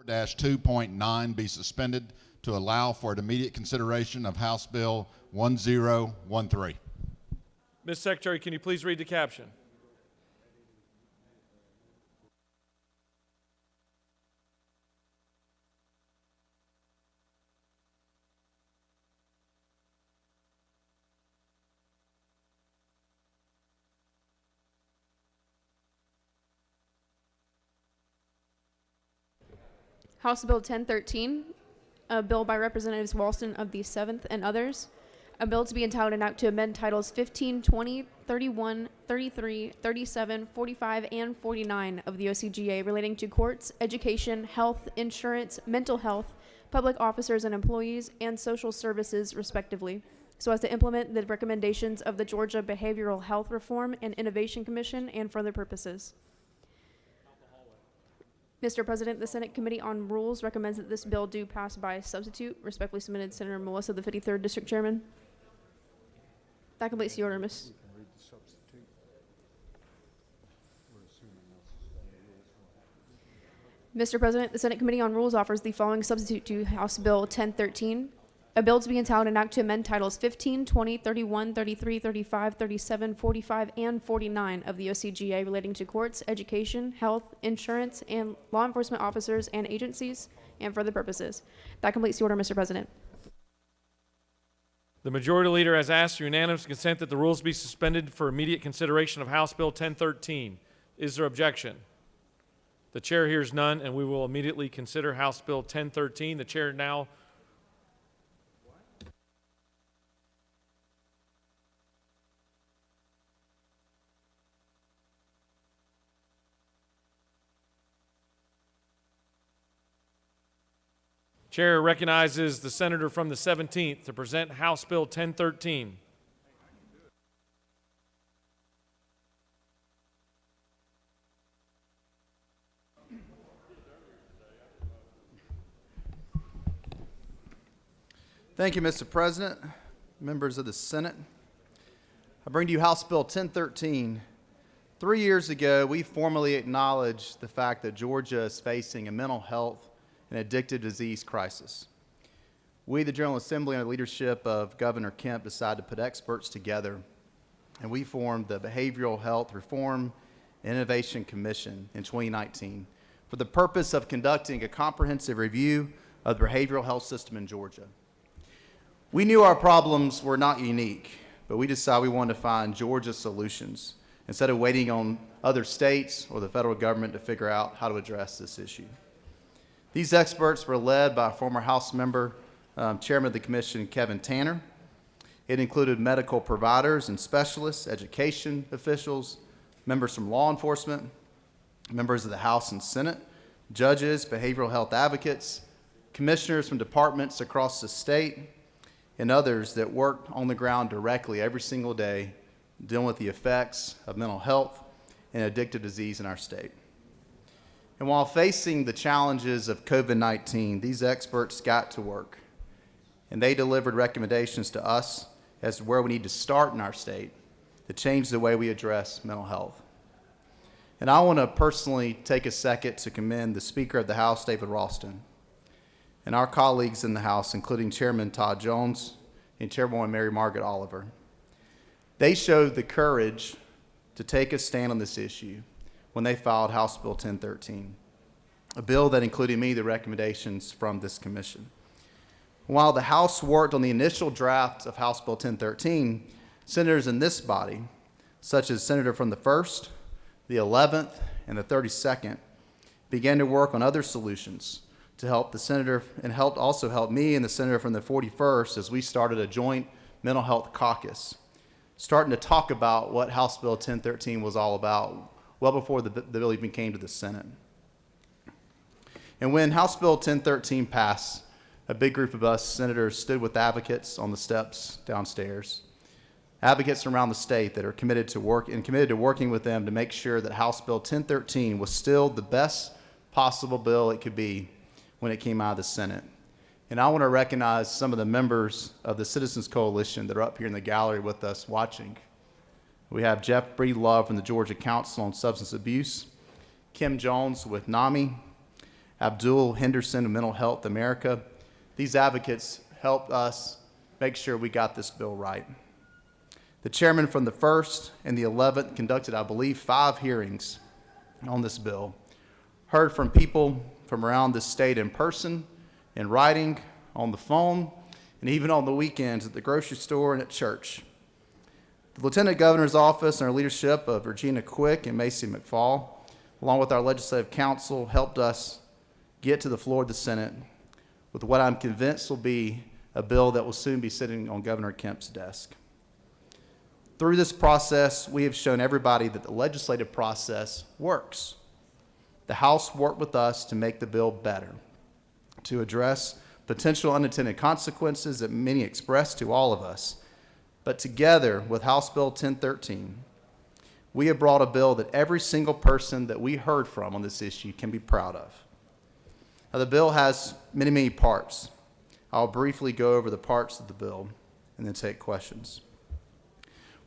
4-2.9 be suspended to allow for an immediate consideration of House Bill 1013. Ms. Secretary, can you please read the caption? House Bill 1013, a bill by Representatives Walston of the 7th and others, a bill to be entitled an act to amend titles 15, 20, 31, 33, 37, 45, and 49 of the OCGA relating to courts, education, health, insurance, mental health, public officers and employees, and social services, respectively, so as to implement the recommendations of the Georgia Behavioral Health Reform and Innovation Commission and for other purposes. Mr. President, the Senate Committee on Rules recommends that this bill do pass by substitute. Respectfully submitted, Senator Melissa, the 53rd District Chairman. That completes the order, Ms. Mr. President, the Senate Committee on Rules offers the following substitute to House Bill 1013. A bill to be entitled an act to amend titles 15, 20, 31, 33, 35, 37, 45, and 49 of the OCGA relating to courts, education, health, insurance, and law enforcement officers and agencies, and for other purposes. That completes the order, Mr. President. The Majority Leader has asked for unanimous consent that the rules be suspended for immediate consideration of House Bill 1013. Is there objection? The Chair hears none, and we will immediately consider House Bill 1013. The Chair now Chair recognizes the senator from the 17th to present House Bill 1013. Thank you, Mr. President, members of the Senate. I bring to you House Bill 1013. 3 years ago, we formally acknowledged the fact that Georgia is facing a mental health and addictive disease crisis. We, the General Assembly, under the leadership of Governor Kemp, decided to put experts together, and we formed the Behavioral Health Reform and Innovation Commission in 2019 for the purpose of conducting a comprehensive review of the behavioral health system in Georgia. We knew our problems were not unique, but we decided we wanted to find Georgia solutions instead of waiting on other states or the federal government to figure out how to address this issue. These experts were led by former House member, Chairman of the Commission, Kevin Tanner. It included medical providers and specialists, education officials, members from law enforcement, members of the House and Senate, judges, behavioral health advocates, commissioners from departments across the state, and others that work on the ground directly every single day dealing with the effects of mental health and addictive disease in our state. And while facing the challenges of COVID-19, these experts got to work, and they delivered recommendations to us as to where we need to start in our state to change the way we address mental health. And I want to personally take a second to commend the Speaker of the House, David Ralston, and our colleagues in the House, including Chairman Todd Jones and Chairwoman Mary Margaret Oliver. They showed the courage to take a stand on this issue when they filed House Bill 1013, a bill that included many of the recommendations from this commission. While the House worked on the initial draft of House Bill 1013, senators in this body, such as Senator from the 1st, the 11th, and the 32nd, began to work on other solutions to help the senator and also help me and the senator from the 41st as we started a joint mental health caucus, starting to talk about what House Bill 1013 was all about well before the bill even came to the Senate. And when House Bill 1013 passed, a big group of us senators stood with advocates on the steps downstairs, advocates from around the state that are committed to working with them to make sure that House Bill 1013 was still the best possible bill it could be when it came out of the Senate. And I want to recognize some of the members of the Citizens Coalition that are up here in the gallery with us watching. We have Jeff Breedlove from the Georgia Council on Substance Abuse, Kim Jones with NAMI, Abdul Henderson of Mental Health America. These advocates helped us make sure we got this bill right. The chairman from the 1st and the 11th conducted, I believe, 5 hearings on this bill, heard from people from around the state in person, in writing, on the phone, and even on the weekends at the grocery store and at church. The Lieutenant Governor's Office and our leadership of Regina Quick and Macy McFall, along with our legislative council, helped us get to the floor of the Senate with what I'm convinced will be a bill that will soon be sitting on Governor Kemp's desk. Through this process, we have shown everybody that the legislative process works. The House worked with us to make the bill better, to address potential unintended consequences that many expressed to all of us. But together with House Bill 1013, we have brought a bill that every single person that we heard from on this issue can be proud of. Now, the bill has many, many parts. I'll briefly go over the parts of the bill and then take questions.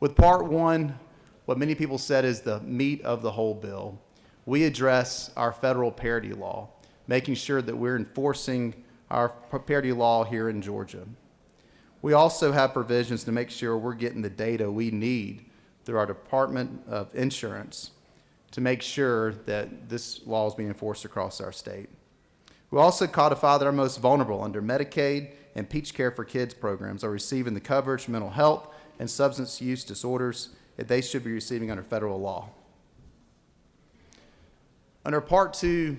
With part 1, what many people said is the meat of the whole bill, we address our federal parity law, making sure that we're enforcing our parity law here in Georgia. We also have provisions to make sure we're getting the data we need through our Department of Insurance to make sure that this law is being enforced across our state. We also codify that our most vulnerable under Medicaid and Peach Care for Kids programs are receiving the coverage for mental health and substance use disorders that they should be receiving under federal law. Under Part 2,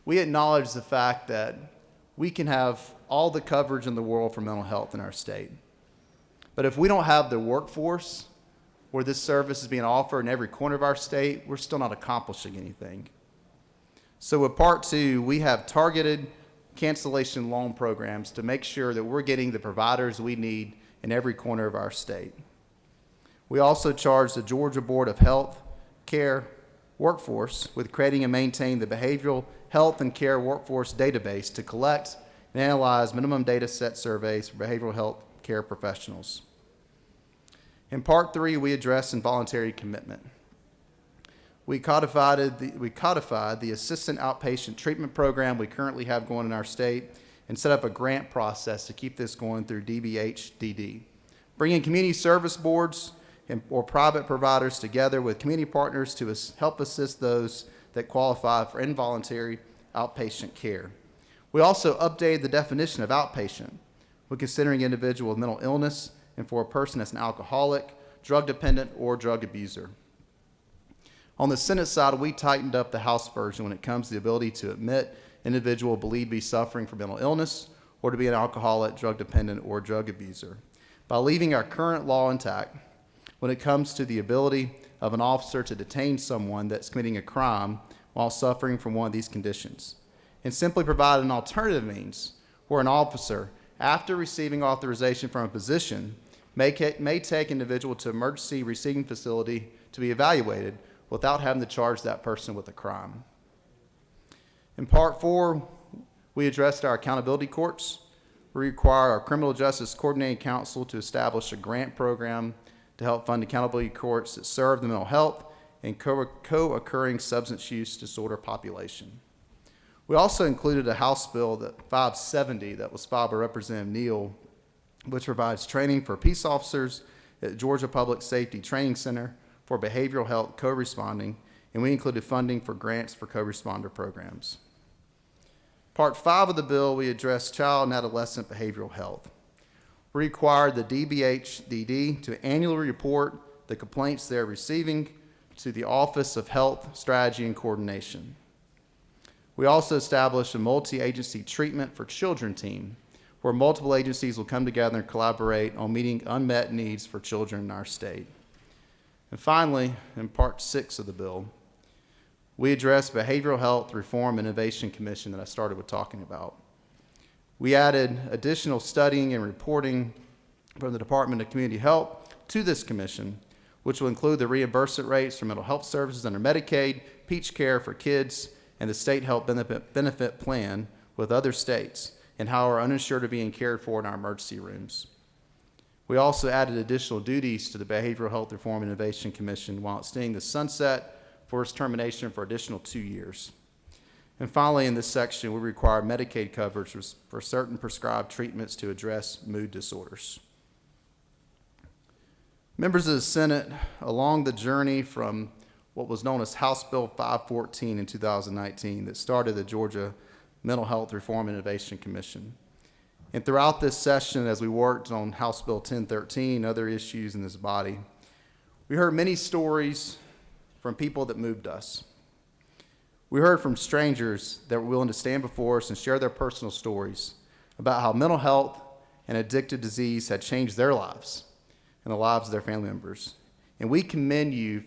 we acknowledge the fact that we can have all the coverage in the world for mental health in our state. But if we don't have the workforce where this service is being offered in every corner of our state, we're still not accomplishing anything. So with Part 2, we have targeted cancellation loan programs to make sure that we're getting the providers we need in every corner of our state. We also charge the Georgia Board of Health Care Workforce with creating and maintaining the Behavioral Health and Care Workforce Database to collect and analyze minimum data set surveys for behavioral health care professionals. In Part 3, we address involuntary commitment. We codified the assistant outpatient treatment program we currently have going in our state and set up a grant process to keep this going through DBHDD. Bringing community service boards or private providers together with community partners to help assist those that qualify for involuntary outpatient care. We also updated the definition of outpatient when considering an individual with mental illness and for a person that's an alcoholic, drug dependent, or drug abuser. On the Senate side, we tightened up the House version when it comes to the ability to admit individual believed to be suffering from mental illness or to be an alcoholic, drug dependent, or drug abuser by leaving our current law intact when it comes to the ability of an officer to detain someone that's committing a crime while suffering from one of these conditions, and simply provide an alternative means where an officer, after receiving authorization from a physician, may take individual to emergency receiving facility to be evaluated without having to charge that person with a crime. In Part 4, we addressed our accountability courts. We require our Criminal Justice Coordinating Council to establish a grant program to help fund accountability courts that serve the mental health and co-occurring substance use disorder population. We also included a House Bill 570 that was filed by Representative Neal, which provides training for peace officers at the Georgia Public Safety Training Center for behavioral health co-responding, and we included funding for grants for co-responder programs. Part 5 of the bill, we addressed child and adolescent behavioral health. We required the DBHDD to annually report the complaints they're receiving to the Office of Health Strategy and Coordination. We also established a multi-agency treatment for children team, where multiple agencies will come together and collaborate on meeting unmet needs for children in our state. And finally, in Part 6 of the bill, we addressed Behavioral Health Reform and Innovation Commission that I started with talking about. We added additional studying and reporting from the Department of Community Health to this commission, which will include the reimbursement rates for mental health services under Medicaid, Peach Care for Kids, and the state health benefit plan with other states, and how our uninsured are being cared for in our emergency rooms. We also added additional duties to the Behavioral Health Reform and Innovation Commission while extending the sunset for its termination for additional 2 years. And finally, in this section, we require Medicaid coverage for certain prescribed treatments to address mood disorders. Members of the Senate, along the journey from what was known as House Bill 514 in 2019 that started the Georgia Mental Health Reform and Innovation Commission. And throughout this session, as we worked on House Bill 1013 and other issues in this body, we heard many stories from people that moved us. We heard from strangers that were willing to stand before us and share their personal stories about how mental health and addictive disease had changed their lives and the lives of their family members. And we commend you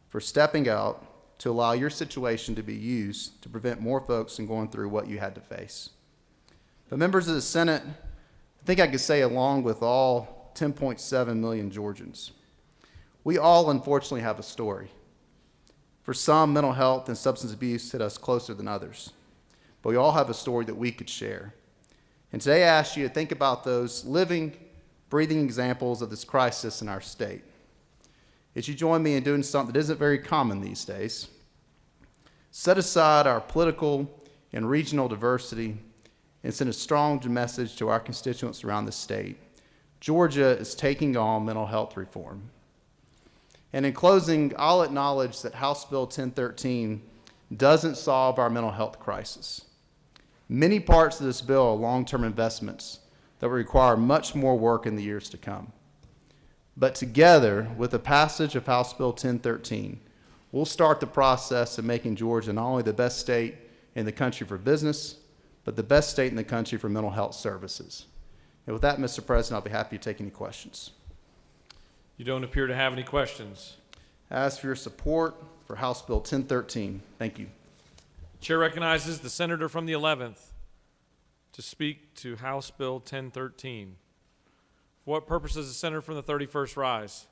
for stepping out to allow your situation to be used to prevent more folks from going through what you had to face. But members of the Senate, I think I could say along with all 10.7 million Georgians, we all unfortunately have a story. For some, mental health and substance abuse hit us closer than others, but we all have a story that we could share. And today I ask you to think about those living, breathing examples of this crisis in our state. As you join me in doing something that isn't very common these days, set aside our political and regional diversity and send a strong message to our constituents around the state. Georgia is taking on mental health reform. And in closing, I'll acknowledge that House Bill 1013 doesn't solve our mental health crisis. Many parts of this bill are long-term investments that will require much more work in the years to come. But together, with the passage of House Bill 1013, we'll start the process of making Georgia not only the best state in the country for business, but the best state in the country for mental health services. And with that, Mr. President, I'll be happy to take any questions. You don't appear to have any questions. I ask for your support for House Bill 1013. Thank you. Chair recognizes the senator from the 11th to speak to House Bill 1013. For what purpose does the senator from the 31st rise?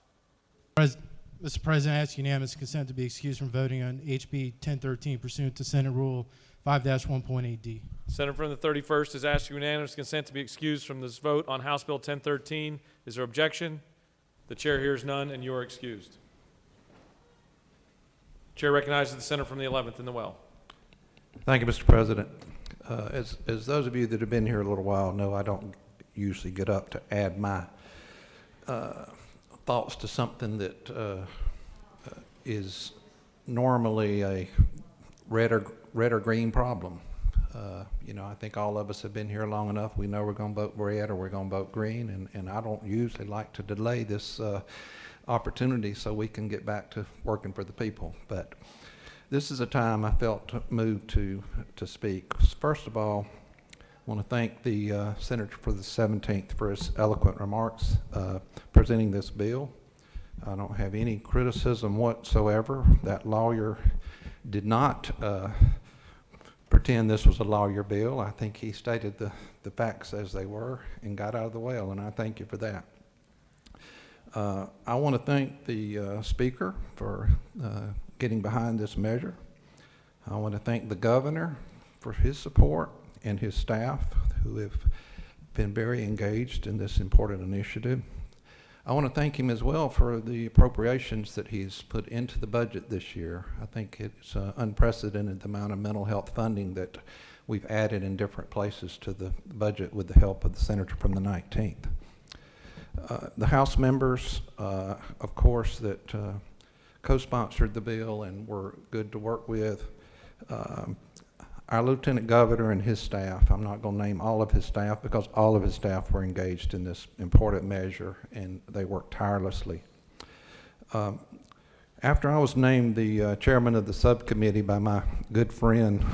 Mr. President, I ask unanimous consent to be excused from voting on HB 1013 pursuant to Senate Rule 5-1.8D. Senator from the 31st is asked unanimous consent to be excused from this vote on House Bill 1013. Is there objection? The chair hears none, and you are excused. Chair recognizes the senator from the 11th in the well. Thank you, Mr. President. As those of you that have been here a little while know, I don't usually get up to add my thoughts to something that is normally a red or green problem. I think all of us have been here long enough. We know we're going to vote red or we're going to vote green, and I don't usually like to delay this opportunity so we can get back to working for the people. But this is a time I felt moved to speak. First of all, I want to thank the Senator for the 17th for his eloquent remarks presenting this bill. I don't have any criticism whatsoever. That lawyer did not pretend this was a lawyer bill. I think he stated the facts as they were and got out of the way, and I thank you for that. I want to thank the Speaker for getting behind this measure. I want to thank the Governor for his support and his staff who have been very engaged in this important initiative. I want to thank him as well for the appropriations that he's put into the budget this year. I think it's unprecedented the amount of mental health funding that we've added in different places to the budget with the help of the senator from the 19th. The House members, of course, that co-sponsored the bill and were good to work with. Our Lieutenant Governor and his staff, I'm not going to name all of his staff because all of his staff were engaged in this important measure and they worked tirelessly. After I was named the chairman of the subcommittee by my good friend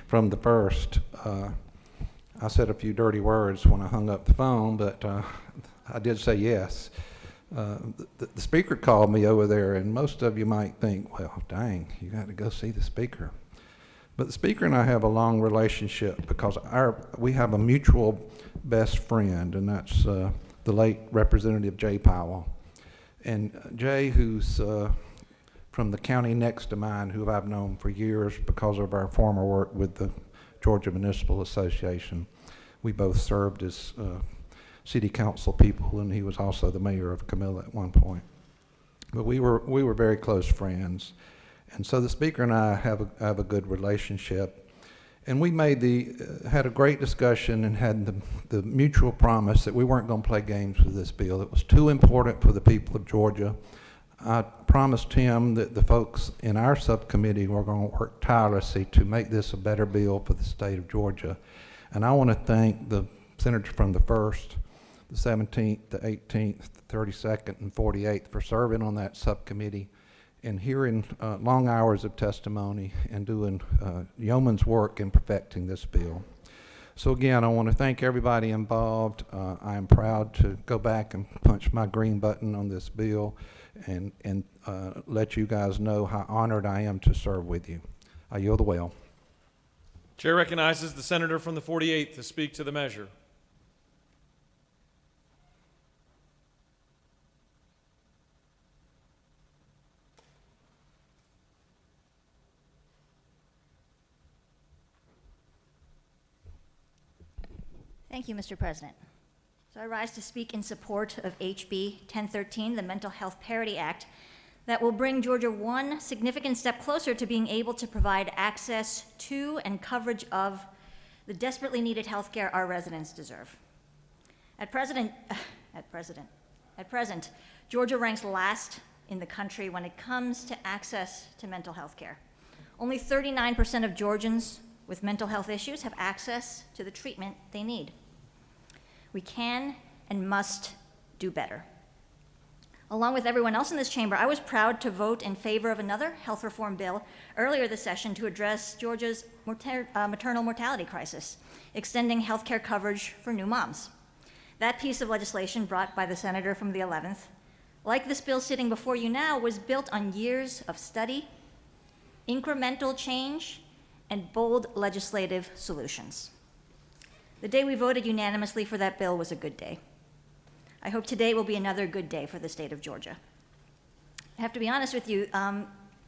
from the first, I said a few dirty words when I hung up the phone, but I did say yes. The speaker called me over there, and most of you might think, well, dang, you got to go see the speaker. But the speaker and I have a long relationship because we have a mutual best friend, and that's the late Representative Jay Powell. And Jay, who's from the county next to mine, who I've known for years because of our former work with the Georgia Municipal Association. We both served as city council people, and he was also the mayor of Camilla at one point. But we were very close friends. And so the speaker and I have a good relationship. And we made had a great discussion and had the mutual promise that we weren't going to play games with this bill. It was too important for the people of Georgia. I promised him that the folks in our subcommittee were going to work tirelessly to make this a better bill for the state of Georgia. And I want to thank the senators from the 1st, the 17th, the 18th, the 32nd, and 48th for serving on that subcommittee and hearing long hours of testimony and doing yeoman's work in perfecting this bill. So again, I want to thank everybody involved. I am proud to go back and punch my green button on this bill and let you guys know how honored I am to serve with you. I yield the well. Chair recognizes the senator from the 48th to speak to the measure. Thank you, Mr. President. So I rise to speak in support of HB 1013, the Mental Health Parity Act, that will bring Georgia one significant step closer to being able to provide access to and coverage of the desperately needed health care our residents deserve. At present, Georgia ranks last in the country when it comes to access to mental health care. Only 39% of Georgians with mental health issues have access to the treatment they need. We can and must do better. Along with everyone else in this chamber, I was proud to vote in favor of another health reform bill earlier this session to address Georgia's maternal mortality crisis, extending health care coverage for new moms. That piece of legislation brought by the senator from the 11th, like this bill sitting before you now, was built on years of study, incremental change, and bold legislative solutions. The day we voted unanimously for that bill was a good day. I hope today will be another good day for the state of Georgia. I have to be honest with you,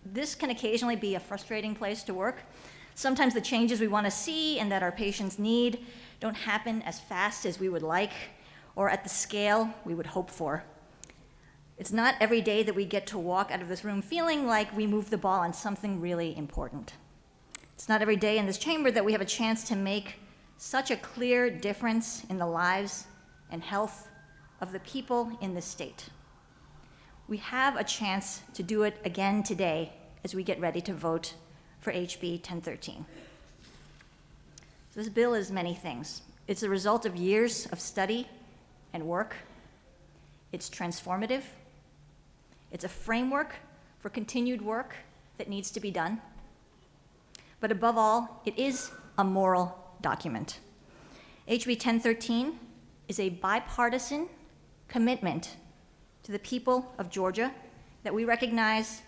this can occasionally be a frustrating place to work. Sometimes the changes we want to see and that our patients need don't happen as fast as we would like or at the scale we would hope for. It's not every day that we get to walk out of this room feeling like we moved the ball on something really important. It's not every day in this chamber that we have a chance to make such a clear difference in the lives and health of the people in this state. We have a chance to do it again today as we get ready to vote for HB 1013. This bill is many things. It's the result of years of study and work. It's transformative. It's a framework for continued work that needs to be done. But above all, it is a moral document. HB 1013 is a bipartisan commitment to the people of Georgia that we recognize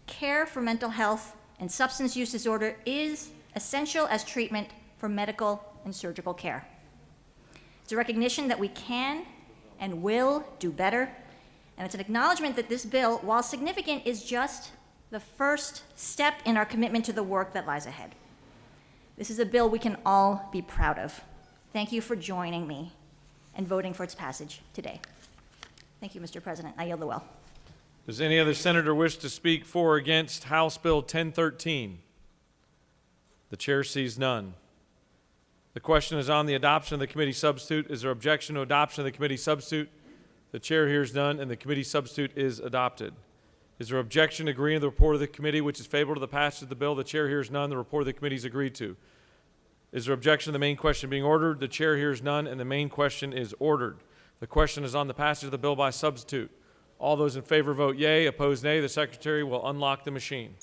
care for mental health and substance use disorder is essential as treatment for medical and surgical care. It's a recognition that we can and will do better, and it's an acknowledgement that this bill, while significant, is just the first step in our commitment to the work that lies ahead. This is a bill we can all be proud of. Thank you for joining me and voting for its passage today. Thank you, Mr. President. I yield the well. Does any other senator wish to speak for or against House Bill 1013? The chair sees none. The question is on the adoption of the committee substitute. Is there objection to adoption of the committee substitute? The chair hears none, and the committee substitute is adopted. Is there objection to agreeing to the report of the committee, which is favorable to the passage of the bill? The chair hears none. The report of the committee is agreed to. Is there objection to the main question being ordered? The chair hears none, and the main question is ordered. The question is on the passage of the bill by substitute. All those in favor vote yea. Opposed, nay. The secretary will unlock the machine.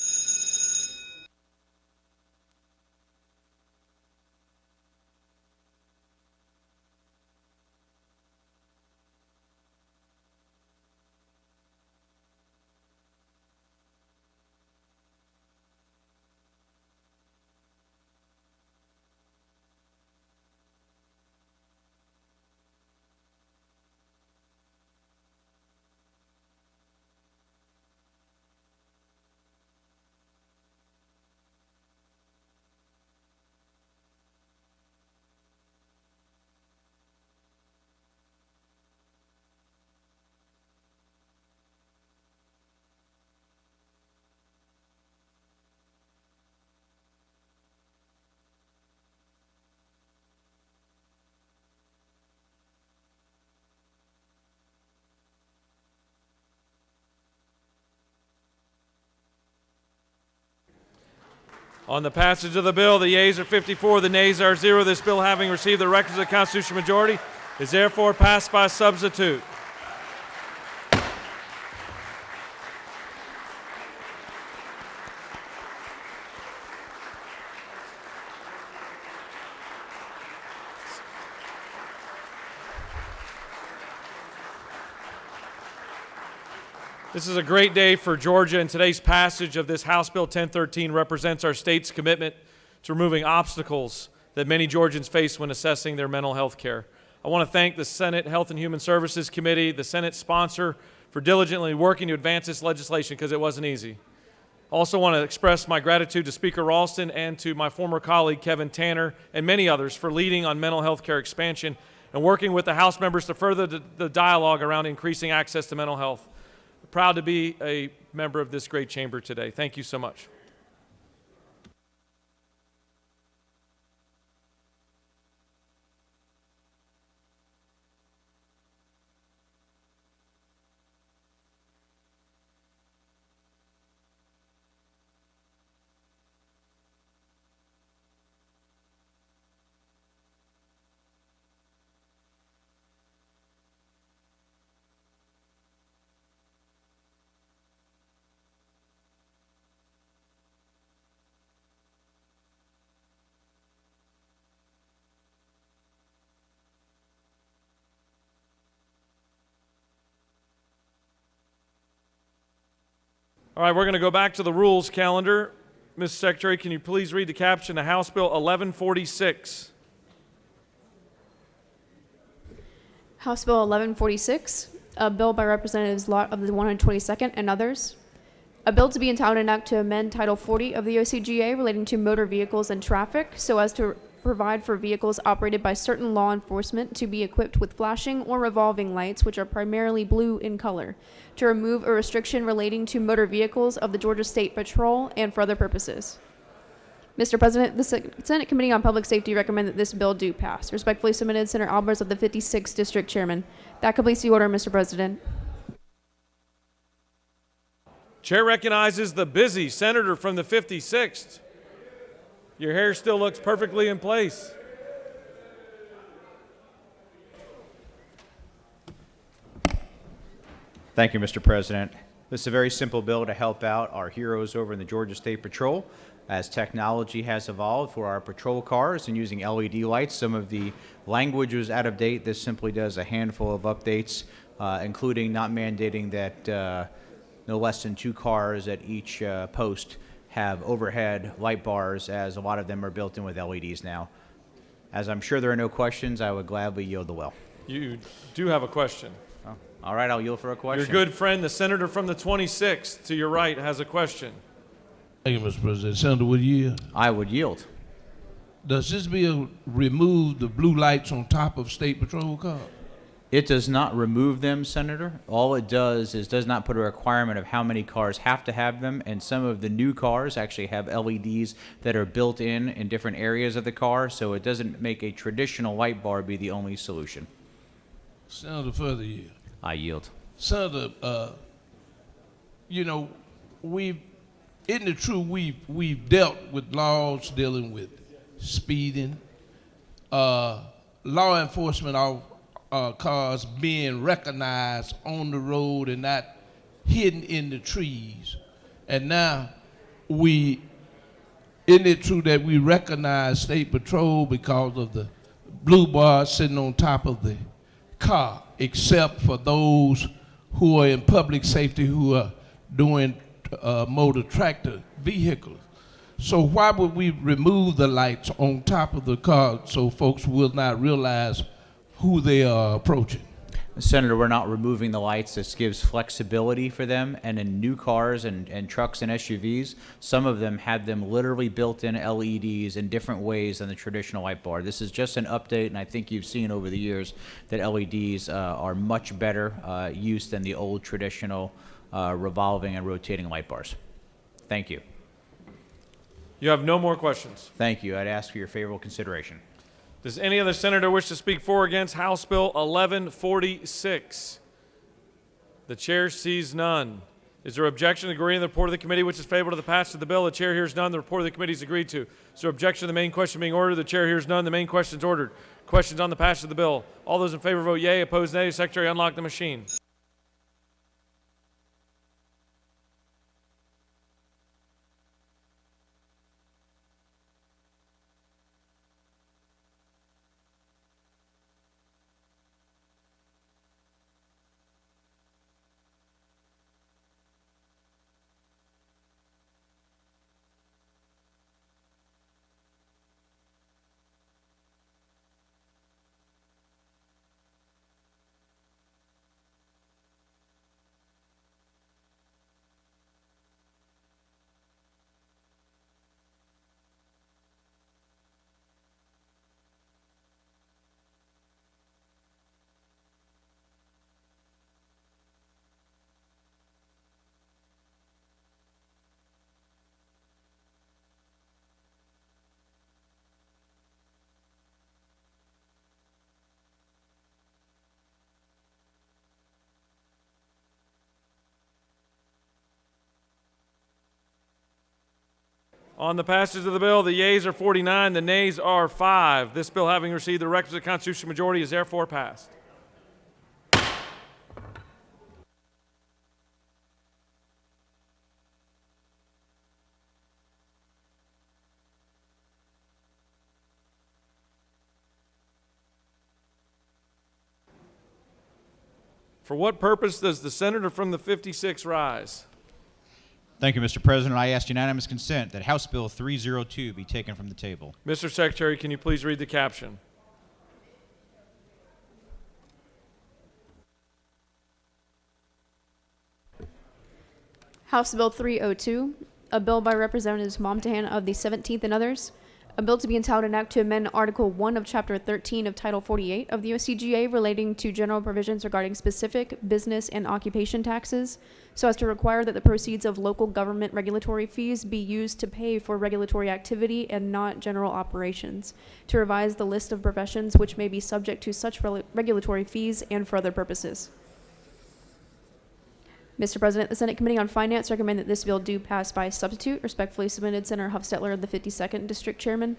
On the passage of the bill, the yeas are 54, the nays are 0. This bill, having received the requisite constitutional majority, is therefore passed by substitute. This is a great day for Georgia, and today's passage of this House Bill 1013 represents our state's commitment to removing obstacles that many Georgians face when assessing their mental health care. I want to thank the Senate Health and Human Services Committee, the Senate sponsor, for diligently working to advance this legislation because it wasn't easy. I also want to express my gratitude to Speaker Ralston and to my former colleague Kevin Tanner and many others for leading on mental health care expansion and working with the House members to further the dialogue around increasing access to mental health. Proud to be a member of this great chamber today. Thank you so much. All right, we're going to go back to the rules calendar. Ms. Secretary, can you please read the caption to House Bill 1146? House Bill 1146, a bill by Representatives Lott of the 122nd and others. A bill to be entitled an act to amend Title 40 of the OCGA relating to motor vehicles and traffic so as to provide for vehicles operated by certain law enforcement to be equipped with flashing or revolving lights, which are primarily blue in color, to remove a restriction relating to motor vehicles of the Georgia State Patrol and for other purposes. Mr. President, the Senate Committee on Public Safety recommend that this bill do pass. Respectfully submitted, Senator Albers of the 56th District Chairman. That completes the order, Mr. President. Chair recognizes the busy senator from the 56th. Your hair still looks perfectly in place. Thank you, Mr. President. This is a very simple bill to help out our heroes over in the Georgia State Patrol. As technology has evolved for our patrol cars and using LED lights, some of the language was out of date. This simply does a handful of updates, including not mandating that no less than 2 cars at each post have overhead light bars, as a lot of them are built in with LEDs now. As I'm sure there are no questions, I would gladly yield the will. You do have a question. Oh, all right, I'll yield for a question. Your good friend, the senator from the 26th to your right, has a question. Thank you, Mr. President. Senator, would you yield? I would yield. Does this bill remove the blue lights on top of State Patrol cars? It does not remove them, Senator. All it does is does not put a requirement of how many cars have to have them, and some of the new cars actually have LEDs that are built in different areas of the car, so it doesn't make a traditional light bar be the only solution. Senator, further yield. I yield. Senator, you know, isn't it true we've dealt with laws dealing with speeding, law enforcement cars being recognized on the road and not hidden in the trees. And now isn't it true that we recognize State Patrol because of the blue bar sitting on top of the car, except for those who are in public safety who are doing motor tractor vehicles? So why would we remove the lights on top of the car so folks will not realize who they are approaching? Senator, we're not removing the lights. This gives flexibility for them, and in new cars and trucks and SUVs, some of them have them literally built in LEDs in different ways than the traditional light bar. This is just an update, and I think you've seen over the years that LEDs are much better use than the old traditional revolving and rotating light bars. Thank you. You have no more questions. Thank you. I'd ask for your favorable consideration. Does any other senator wish to speak for or against House Bill 1146? The chair sees none. Is there objection to agreeing to the report of the committee which is favorable to the passage of the bill? The chair hears none. The report of the committee is agreed to. Is there objection to the main question being ordered? The chair hears none. The main question is ordered. Questions on the passage of the bill. All those in favor vote yea. Opposed, nay. Secretary, unlock the machine. On the passage of the bill, the yeas are 49, the nays are 5. This bill, having received the requisite constitutional majority, is therefore passed. For what purpose does the senator from the 56 rise? Thank you, Mr. President. I ask unanimous consent that House Bill 302 be taken from the table. Mr. Secretary, can you please read the caption? House Bill 302, a bill by Representatives Momtahan of the 17th and others, a bill to be entitled an act to amend Article 1 of Chapter 13 of Title 48 of the OCGA relating to general provisions regarding specific business and occupation taxes, so as to require that the proceeds of local government regulatory fees be used to pay for regulatory activity and not general operations, to revise the list of professions which may be subject to such regulatory fees and for other purposes. Mr. President, the Senate Committee on Finance recommend that this bill do pass by substitute. Respectfully submitted, Senator Huffstetler, the 52nd District Chairman.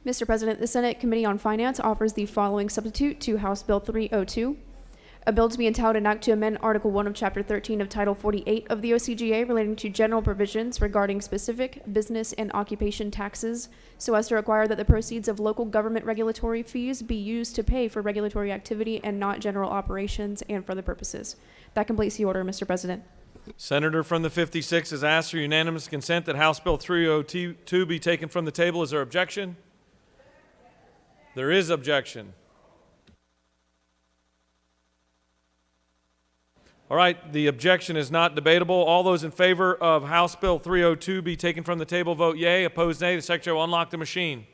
Mr. President, the Senate Committee on Finance offers the following substitute to House Bill 302. A bill to be entitled an act to amend Article 1 of Chapter 13 of Title 48 of the OCGA relating to general provisions regarding specific business and occupation taxes, so as to require that the proceeds of local government regulatory fees be used to pay for regulatory activity and not general operations and for other purposes. That completes the order, Mr. President. Senator from the 56 has asked for unanimous consent that House Bill 302 be taken from the table. Is there objection? There is objection. All right, the objection is not debatable. All those in favor of House Bill 302 be taken from the table vote yea. Opposed, nay. The Secretary will unlock the machine.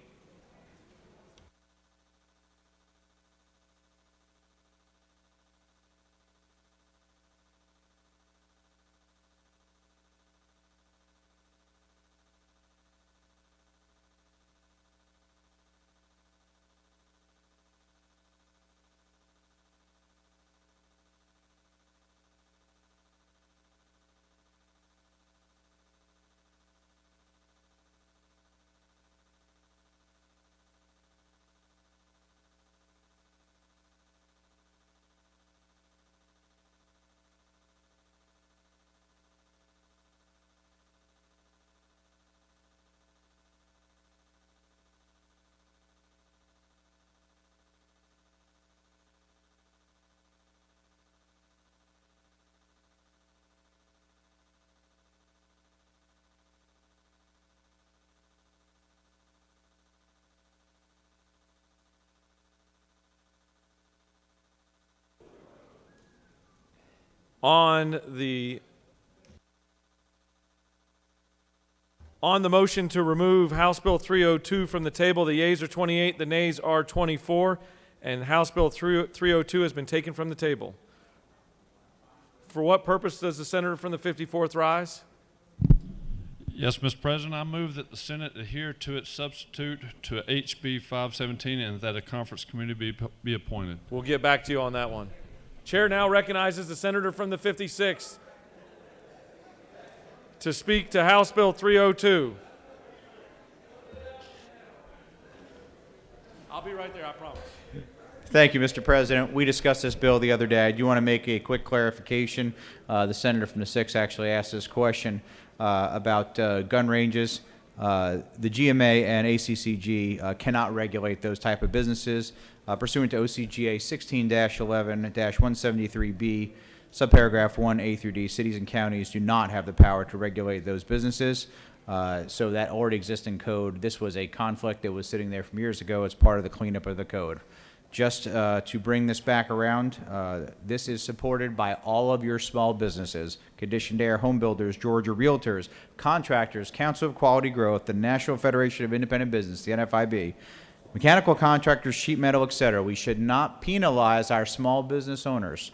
On the motion to remove House Bill 302 from the table, the yeas are 28, the nays are 24, and House Bill 302 has been taken from the table. For what purpose does the senator from the 54th rise? Yes, Mr. President, I move that the Senate adhere to its substitute to HB 517 and that a conference committee be appointed. We'll get back to you on that one. Chair now recognizes the senator from the 56th to speak to House Bill 302. I'll be right there, I promise. Thank you, Mr. President. We discussed this bill the other day. I do want to make a quick clarification. The senator from the 6th actually asked this question about gun ranges. The GMA and ACCG cannot regulate those type of businesses. Pursuant to OCGA 16-11-173B, subparagraph 1A through D, cities and counties do not have the power to regulate those businesses. So that already exists in code. This was a conflict that was sitting there from years ago as part of the cleanup of the code. Just to bring this back around, this is supported by all of your small businesses: Conditioned Air, Home Builders, Georgia Realtors, Contractors, Council of Quality Growth, the National Federation of Independent Business, the NFIB, mechanical contractors, sheet metal, etc. We should not penalize our small business owners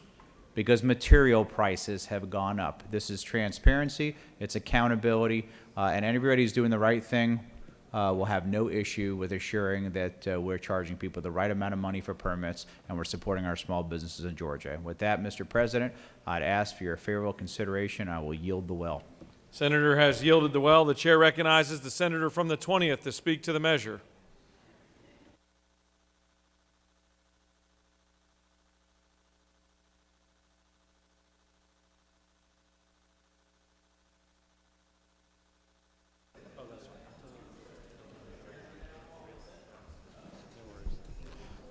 because material prices have gone up. This is transparency, it's accountability, and everybody who's doing the right thing will have no issue with assuring that we're charging people the right amount of money for permits and we're supporting our small businesses in Georgia. With that, Mr. President, I'd ask for your favorable consideration. I will yield the well. Senator has yielded the well. The chair recognizes the senator from the 20th to speak to the measure.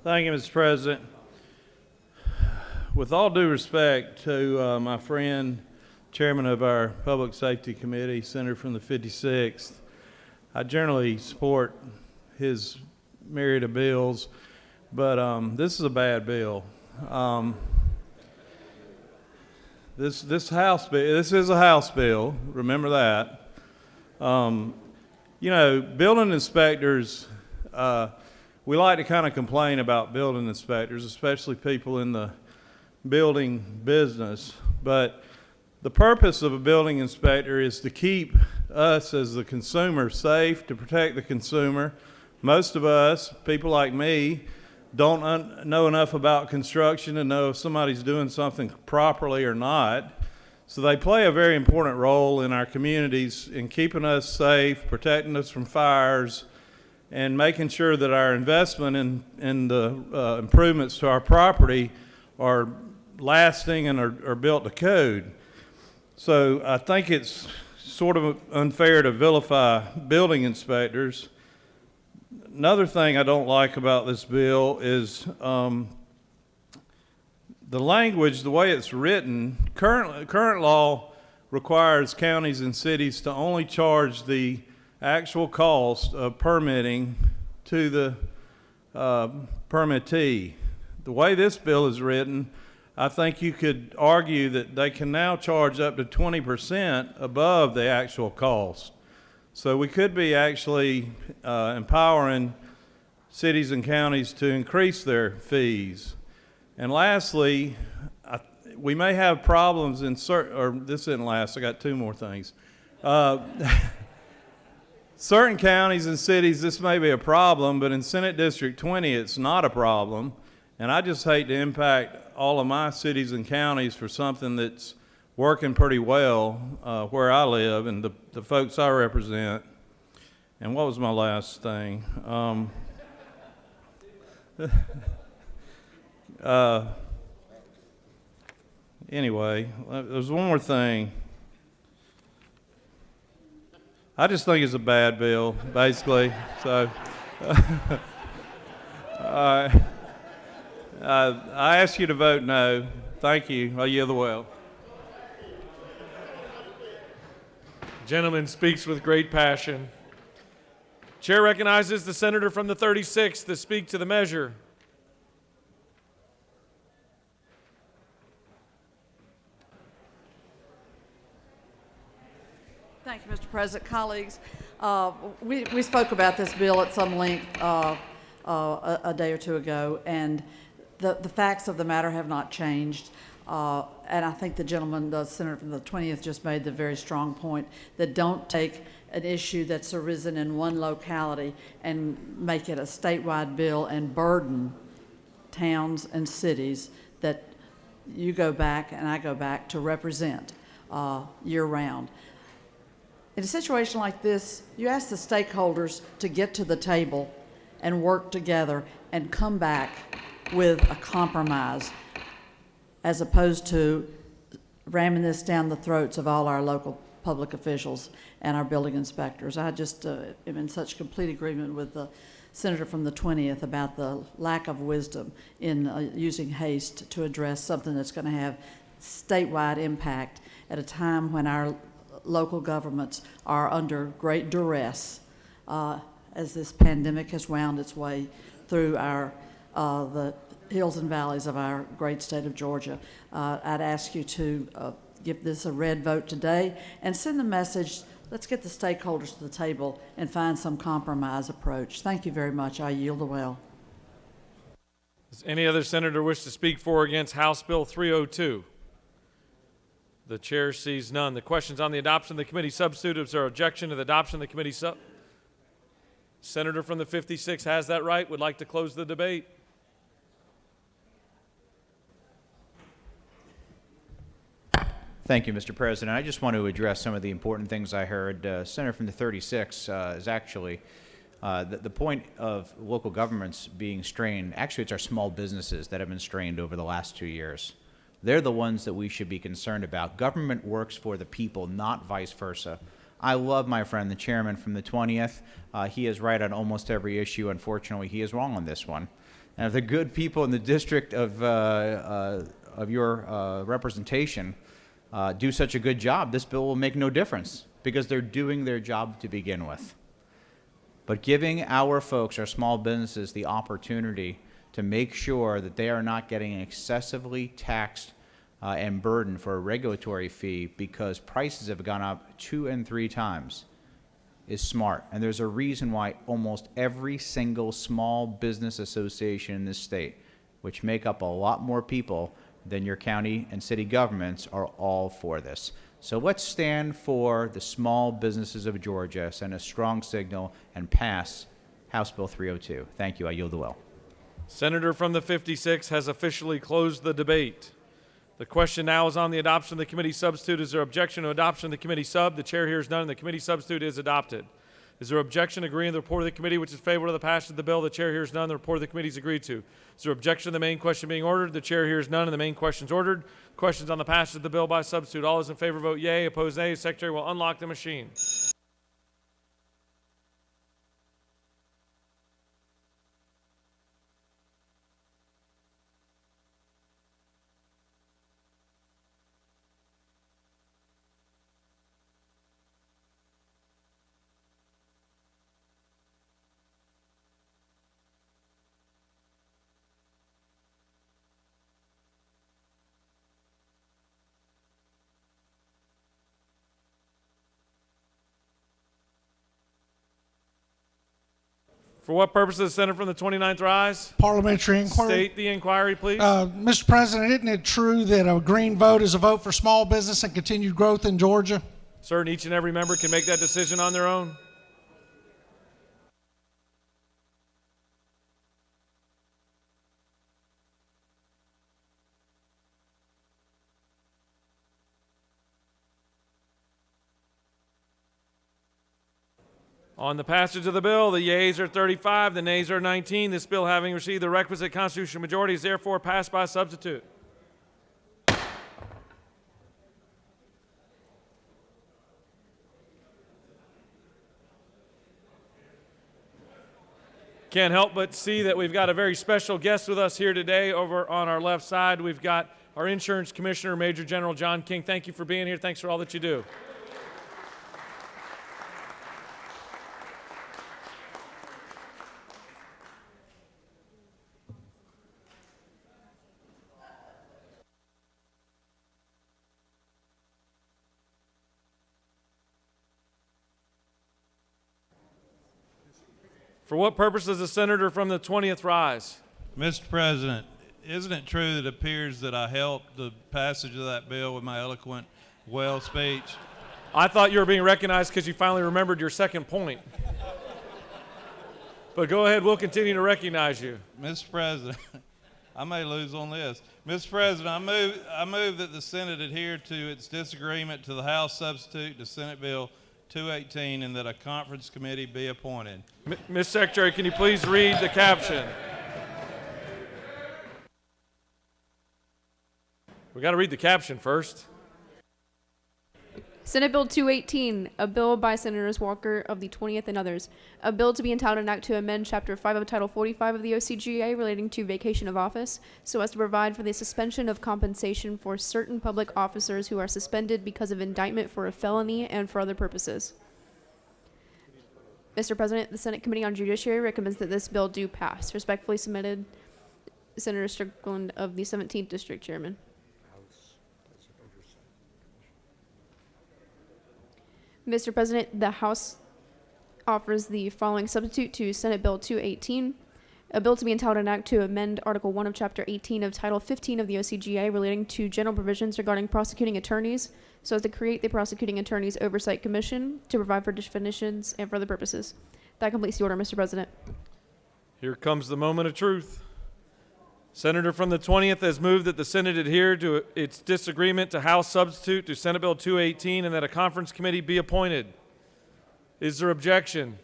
Thank you, Mr. President. With all due respect to my friend, chairman of our Public Safety Committee, senator from the 56th, I generally support his myriad of bills, but this is a bad bill. This is a House bill. Remember that. You know, building inspectors. We like to kind of complain about building inspectors, especially people in the building business. But the purpose of a building inspector is to keep us as the consumer safe, to protect the consumer. Most of us, people like me, don't know enough about construction to know if somebody's doing something properly or not. So they play a very important role in our communities in keeping us safe, protecting us from fires, and making sure that our investment in the improvements to our property are lasting and are built to code. So I think it's sort of unfair to vilify building inspectors. Another thing I don't like about this bill is the language, the way it's written. Current law requires counties and cities to only charge the actual cost of permitting to the permittee. The way this bill is written, I think you could argue that they can now charge up to 20% above the actual cost. So we could be actually empowering cities and counties to increase their fees. And lastly, we may have problems in this isn't last, I got two more things. Certain counties and cities, this may be a problem, but in Senate District 20, it's not a problem. And I just hate to impact all of my cities and counties for something that's working pretty well where I live and the folks I represent. And what was my last thing? Anyway, there's one more thing. I just think it's a bad bill, basically. So, I ask you to vote no. Thank you. I yield the well. Gentleman speaks with great passion. Chair recognizes the senator from the 36th to speak to the measure. Thank you, Mr. President. Colleagues, we spoke about this bill at some length a day or two ago, and the facts of the matter have not changed. And I think the gentleman, the senator from the 20th, just made the very strong point that don't take an issue that's arisen in one locality and make it a statewide bill and burden towns and cities that you go back and I go back to represent year-round. In a situation like this, you ask the stakeholders to get to the table and work together and come back with a compromise, as opposed to ramming this down the throats of all our local public officials and our building inspectors. I just am in such complete agreement with the senator from the 20th about the lack of wisdom in using haste to address something that's going to have statewide impact at a time when our local governments are under great duress as this pandemic has wound its way through our the hills and valleys of our great state of Georgia. I'd ask you to give this a red vote today and send the message, let's get the stakeholders to the table and find some compromise approach. Thank you very much. I yield the well. Does any other senator wish to speak for or against House Bill 302? The chair sees none. The question's on the adoption of the committee substitute. Is there objection to the adoption of the committee sub? Senator from the 56 has that right. Would like to close the debate. Thank you, Mr. President. I just want to address some of the important things I heard. Senator from the 36 is actually the point of local governments being strained. Actually, it's our small businesses that have been strained over the last 2 years. They're the ones that we should be concerned about. Government works for the people, not vice versa. I love my friend, the chairman from the 20th. He is right on almost every issue. Unfortunately, he is wrong on this one. And if the good people in the district of your representation do such a good job, this bill will make no difference because they're doing their job to begin with. But giving our folks, our small businesses, the opportunity to make sure that they are not getting excessively taxed and burdened for a regulatory fee because prices have gone up 2 and 3 times is smart. And there's a reason why almost every single small business association in this state, which make up a lot more people than your county and city governments, are all for this. So let's stand for the small businesses of Georgia, send a strong signal, and pass House Bill 302. Thank you. I yield the will. Senator from the 56 has officially closed the debate. The question now is on the adoption of the committee substitute. Is there objection to adoption of the committee sub? The chair hears none, and the committee substitute is adopted. Is there objection to agreeing to the report of the committee, which is favorable to the passage of the bill? The chair hears none. The report of the committee is agreed to. Is there objection to the main question being ordered? The chair hears none, and the main question is ordered. Questions on the passage of the bill by substitute. All those in favor vote yea. Opposed, nay. The secretary will unlock the machine. For what purpose does the senator from the 29th rise? Parliamentary inquiry. State the inquiry, please. Mr. President, isn't it true that a green vote is a vote for small business and continued growth in Georgia? Sir, and each and every member can make that decision on their own. On the passage of the bill, the yeas are 35, the nays are 19. This bill, having received the requisite constitutional majority, is therefore passed by substitute. Can't help but see that we've got a very special guest with us here today. Over on our left side, we've got our Insurance Commissioner, Major General John King. Thank you for being here. Thanks for all that you do. For what purpose does the senator from the 20th rise? Mr. President, isn't it true that it appears that I helped the passage of that bill with my eloquent, well speech? I thought you were being recognized because you finally remembered your second point. But go ahead, we'll continue to recognize you. Mr. President, I may lose on this. Mr. President, I move that the Senate adhere to its disagreement to the House substitute to Senate Bill 218 and that a conference committee be appointed. Ms. Secretary, can you please read the caption? We got to read the caption first. Senate Bill 218, a bill by Senators Walker of the 20th and others. A bill to be entitled an act to amend Chapter 5 of Title 45 of the OCGA relating to vacation of office, so as to provide for the suspension of compensation for certain public officers who are suspended because of indictment for a felony and for other purposes. Mr. President, the Senate Committee on Judiciary recommends that this bill do pass. Respectfully submitted, Senator Strickland of the 17th District Chairman. Mr. President, the House offers the following substitute to Senate Bill 218, a bill to be entitled an act to amend Article 1 of Chapter 18 of Title 15 of the OCGA relating to general provisions regarding prosecuting attorneys, so as to create the Prosecuting Attorneys Oversight Commission to provide for definitions and for other purposes. That completes the order, Mr. President. Here comes the moment of truth. Senator from the 20th has moved that the Senate adhere to its disagreement to House substitute to Senate Bill 218 and that a conference committee be appointed. Is there objection?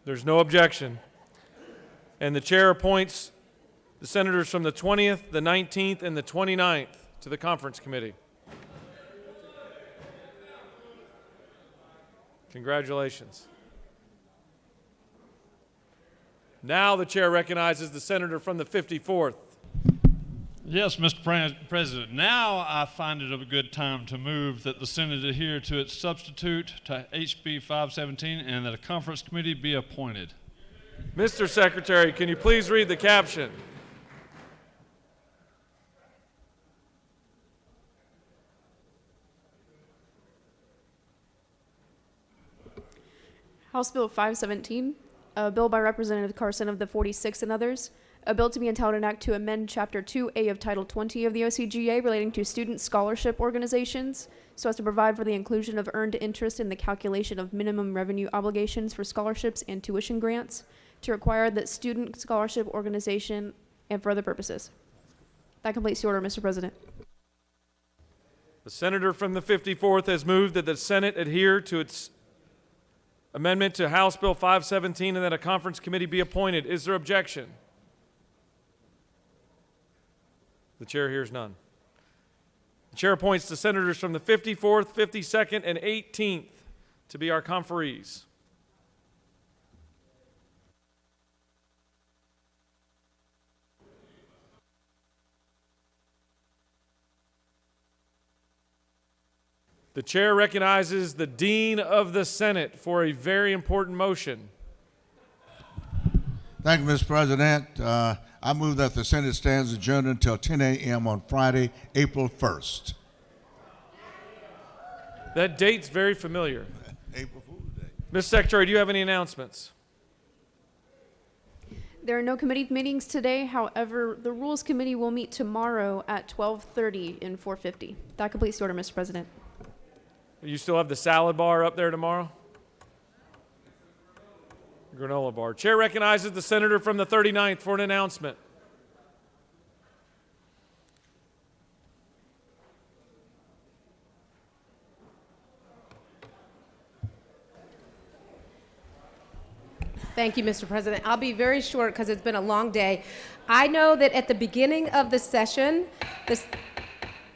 There's no objection. And the chair appoints the senators from the 20th, the 19th, and the 29th to the conference committee. Congratulations. Now the chair recognizes the senator from the 54th. Yes, Mr. President. Now I find it a good time to move that the Senate adhere to its substitute to HB 517 and that a conference committee be appointed. Mr. Secretary, can you please read the caption? House Bill 517, a bill by Representative Carson of the 46th and others, a bill to be entitled an act to amend Chapter 2A of Title 20 of the OCGA relating to student scholarship organizations, so as to provide for the inclusion of earned interest in the calculation of minimum revenue obligations for scholarships and tuition grants, to require that student scholarship organization and for other purposes. That completes the order, Mr. President. The senator from the 54th has moved that the Senate adhere to its amendment to House Bill 517 and that a conference committee be appointed. Is there objection? The chair hears none. The chair appoints the senators from the 54th, 52nd, and 18th to be our conferees. The chair recognizes the Dean of the Senate for a very important motion. Thank you, Mr. President. I move that the Senate stands adjourned until 10 a.m. on Friday, April 1st. That date's very familiar. April Fool's Day. Ms. Secretary, do you have any announcements? There are no committee meetings today. However, the Rules Committee will meet tomorrow at 12:30 in 450. That completes the order, Mr. President. You still have the salad bar up there tomorrow? Granola bar. Chair recognizes the senator from the 39th for an announcement. Thank you, Mr. President. I'll be very short because it's been a long day. I know that at the beginning of the session,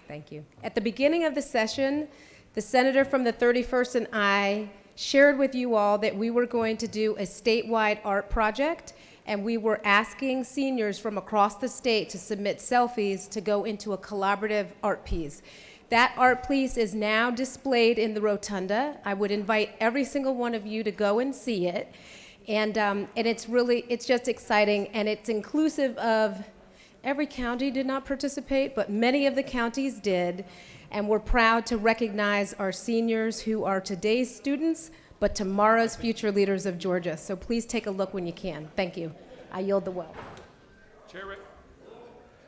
thank you. At the beginning of the session, the senator from the 31st and I shared with you all that we were going to do a statewide art project, and we were asking seniors from across the state to submit selfies to go into a collaborative art piece. That art piece is now displayed in the rotunda. I would invite every single one of you to go and see it. And it's just exciting, and it's inclusive of, every county did not participate, but many of the counties did. And we're proud to recognize our seniors who are today's students, but tomorrow's future leaders of Georgia. So please take a look when you can. Thank you. I yield the well.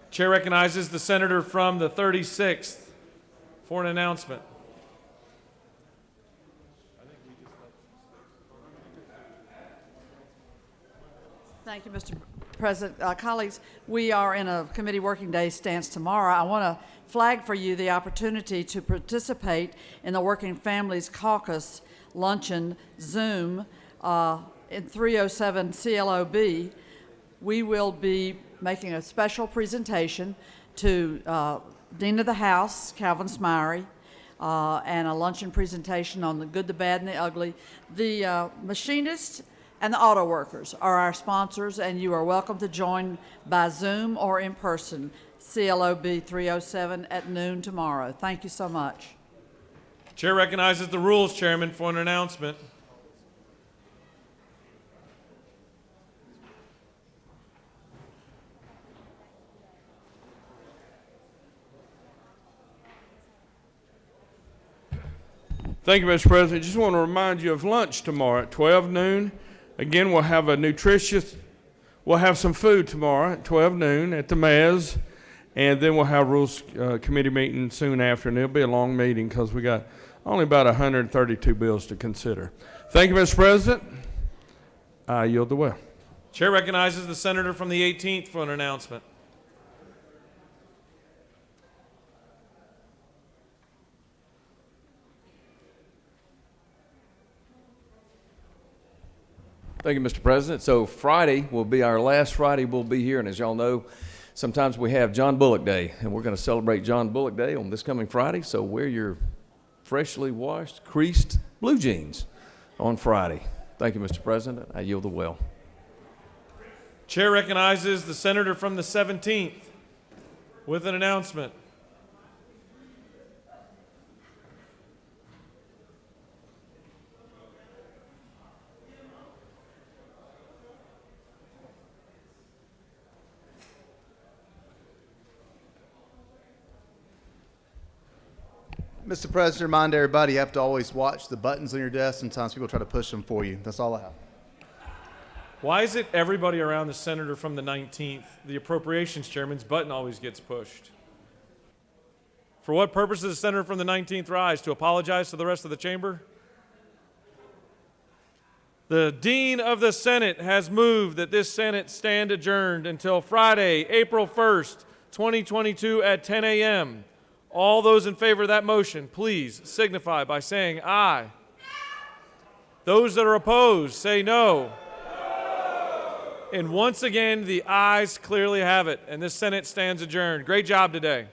Chair recognizes the senator from the 36th for an announcement. Thank you, Mr. President. Colleagues, we are in a committee working day stance tomorrow. I want to flag for you the opportunity to participate in the Working Families Caucus Luncheon Zoom in 307 CLOB. We will be making a special presentation to Dean of the House, Calvin Smyrie, and a luncheon presentation on the good, the bad, and the ugly. The machinists and the auto workers are our sponsors, and you are welcome to join by Zoom or in person. CLOB 307 at noon tomorrow. Thank you so much. Chair recognizes the Rules Chairman for an announcement. Thank you, Mr. President. Just want to remind you of lunch tomorrow at 12 noon. Again, we'll have we'll have some food tomorrow at 12 noon at the Mez, and then we'll have Rules Committee meeting soon after, and it'll be a long meeting because we got only about 132 bills to consider. Thank you, Mr. President. I yield the way. Chair recognizes the senator from the 18th for an announcement. Thank you, Mr. President. So Friday will be our last Friday we'll be here, and as y'all know, sometimes we have John Bullock Day, and we're going to celebrate John Bullock Day on this coming Friday, so wear your freshly washed, creased blue jeans on Friday. Thank you, Mr. President. I yield the well. Chair recognizes the senator from the 17th with an announcement. Mr. President, remind everybody you have to always watch the buttons on your desk. Sometimes people try to push them for you. That's all I have. Why is it everybody around the senator from the 19th, the Appropriations Chairman's button always gets pushed? For what purpose does the senator from the 19th rise? To apologize to the rest of the chamber? The Dean of the Senate has moved that this Senate stand adjourned until Friday, April 1st, 2022 at 10 a.m. All those in favor of that motion, please signify by saying aye. Those that are opposed, say no. And once again, the ayes clearly have it, and this Senate stands adjourned. Great job today.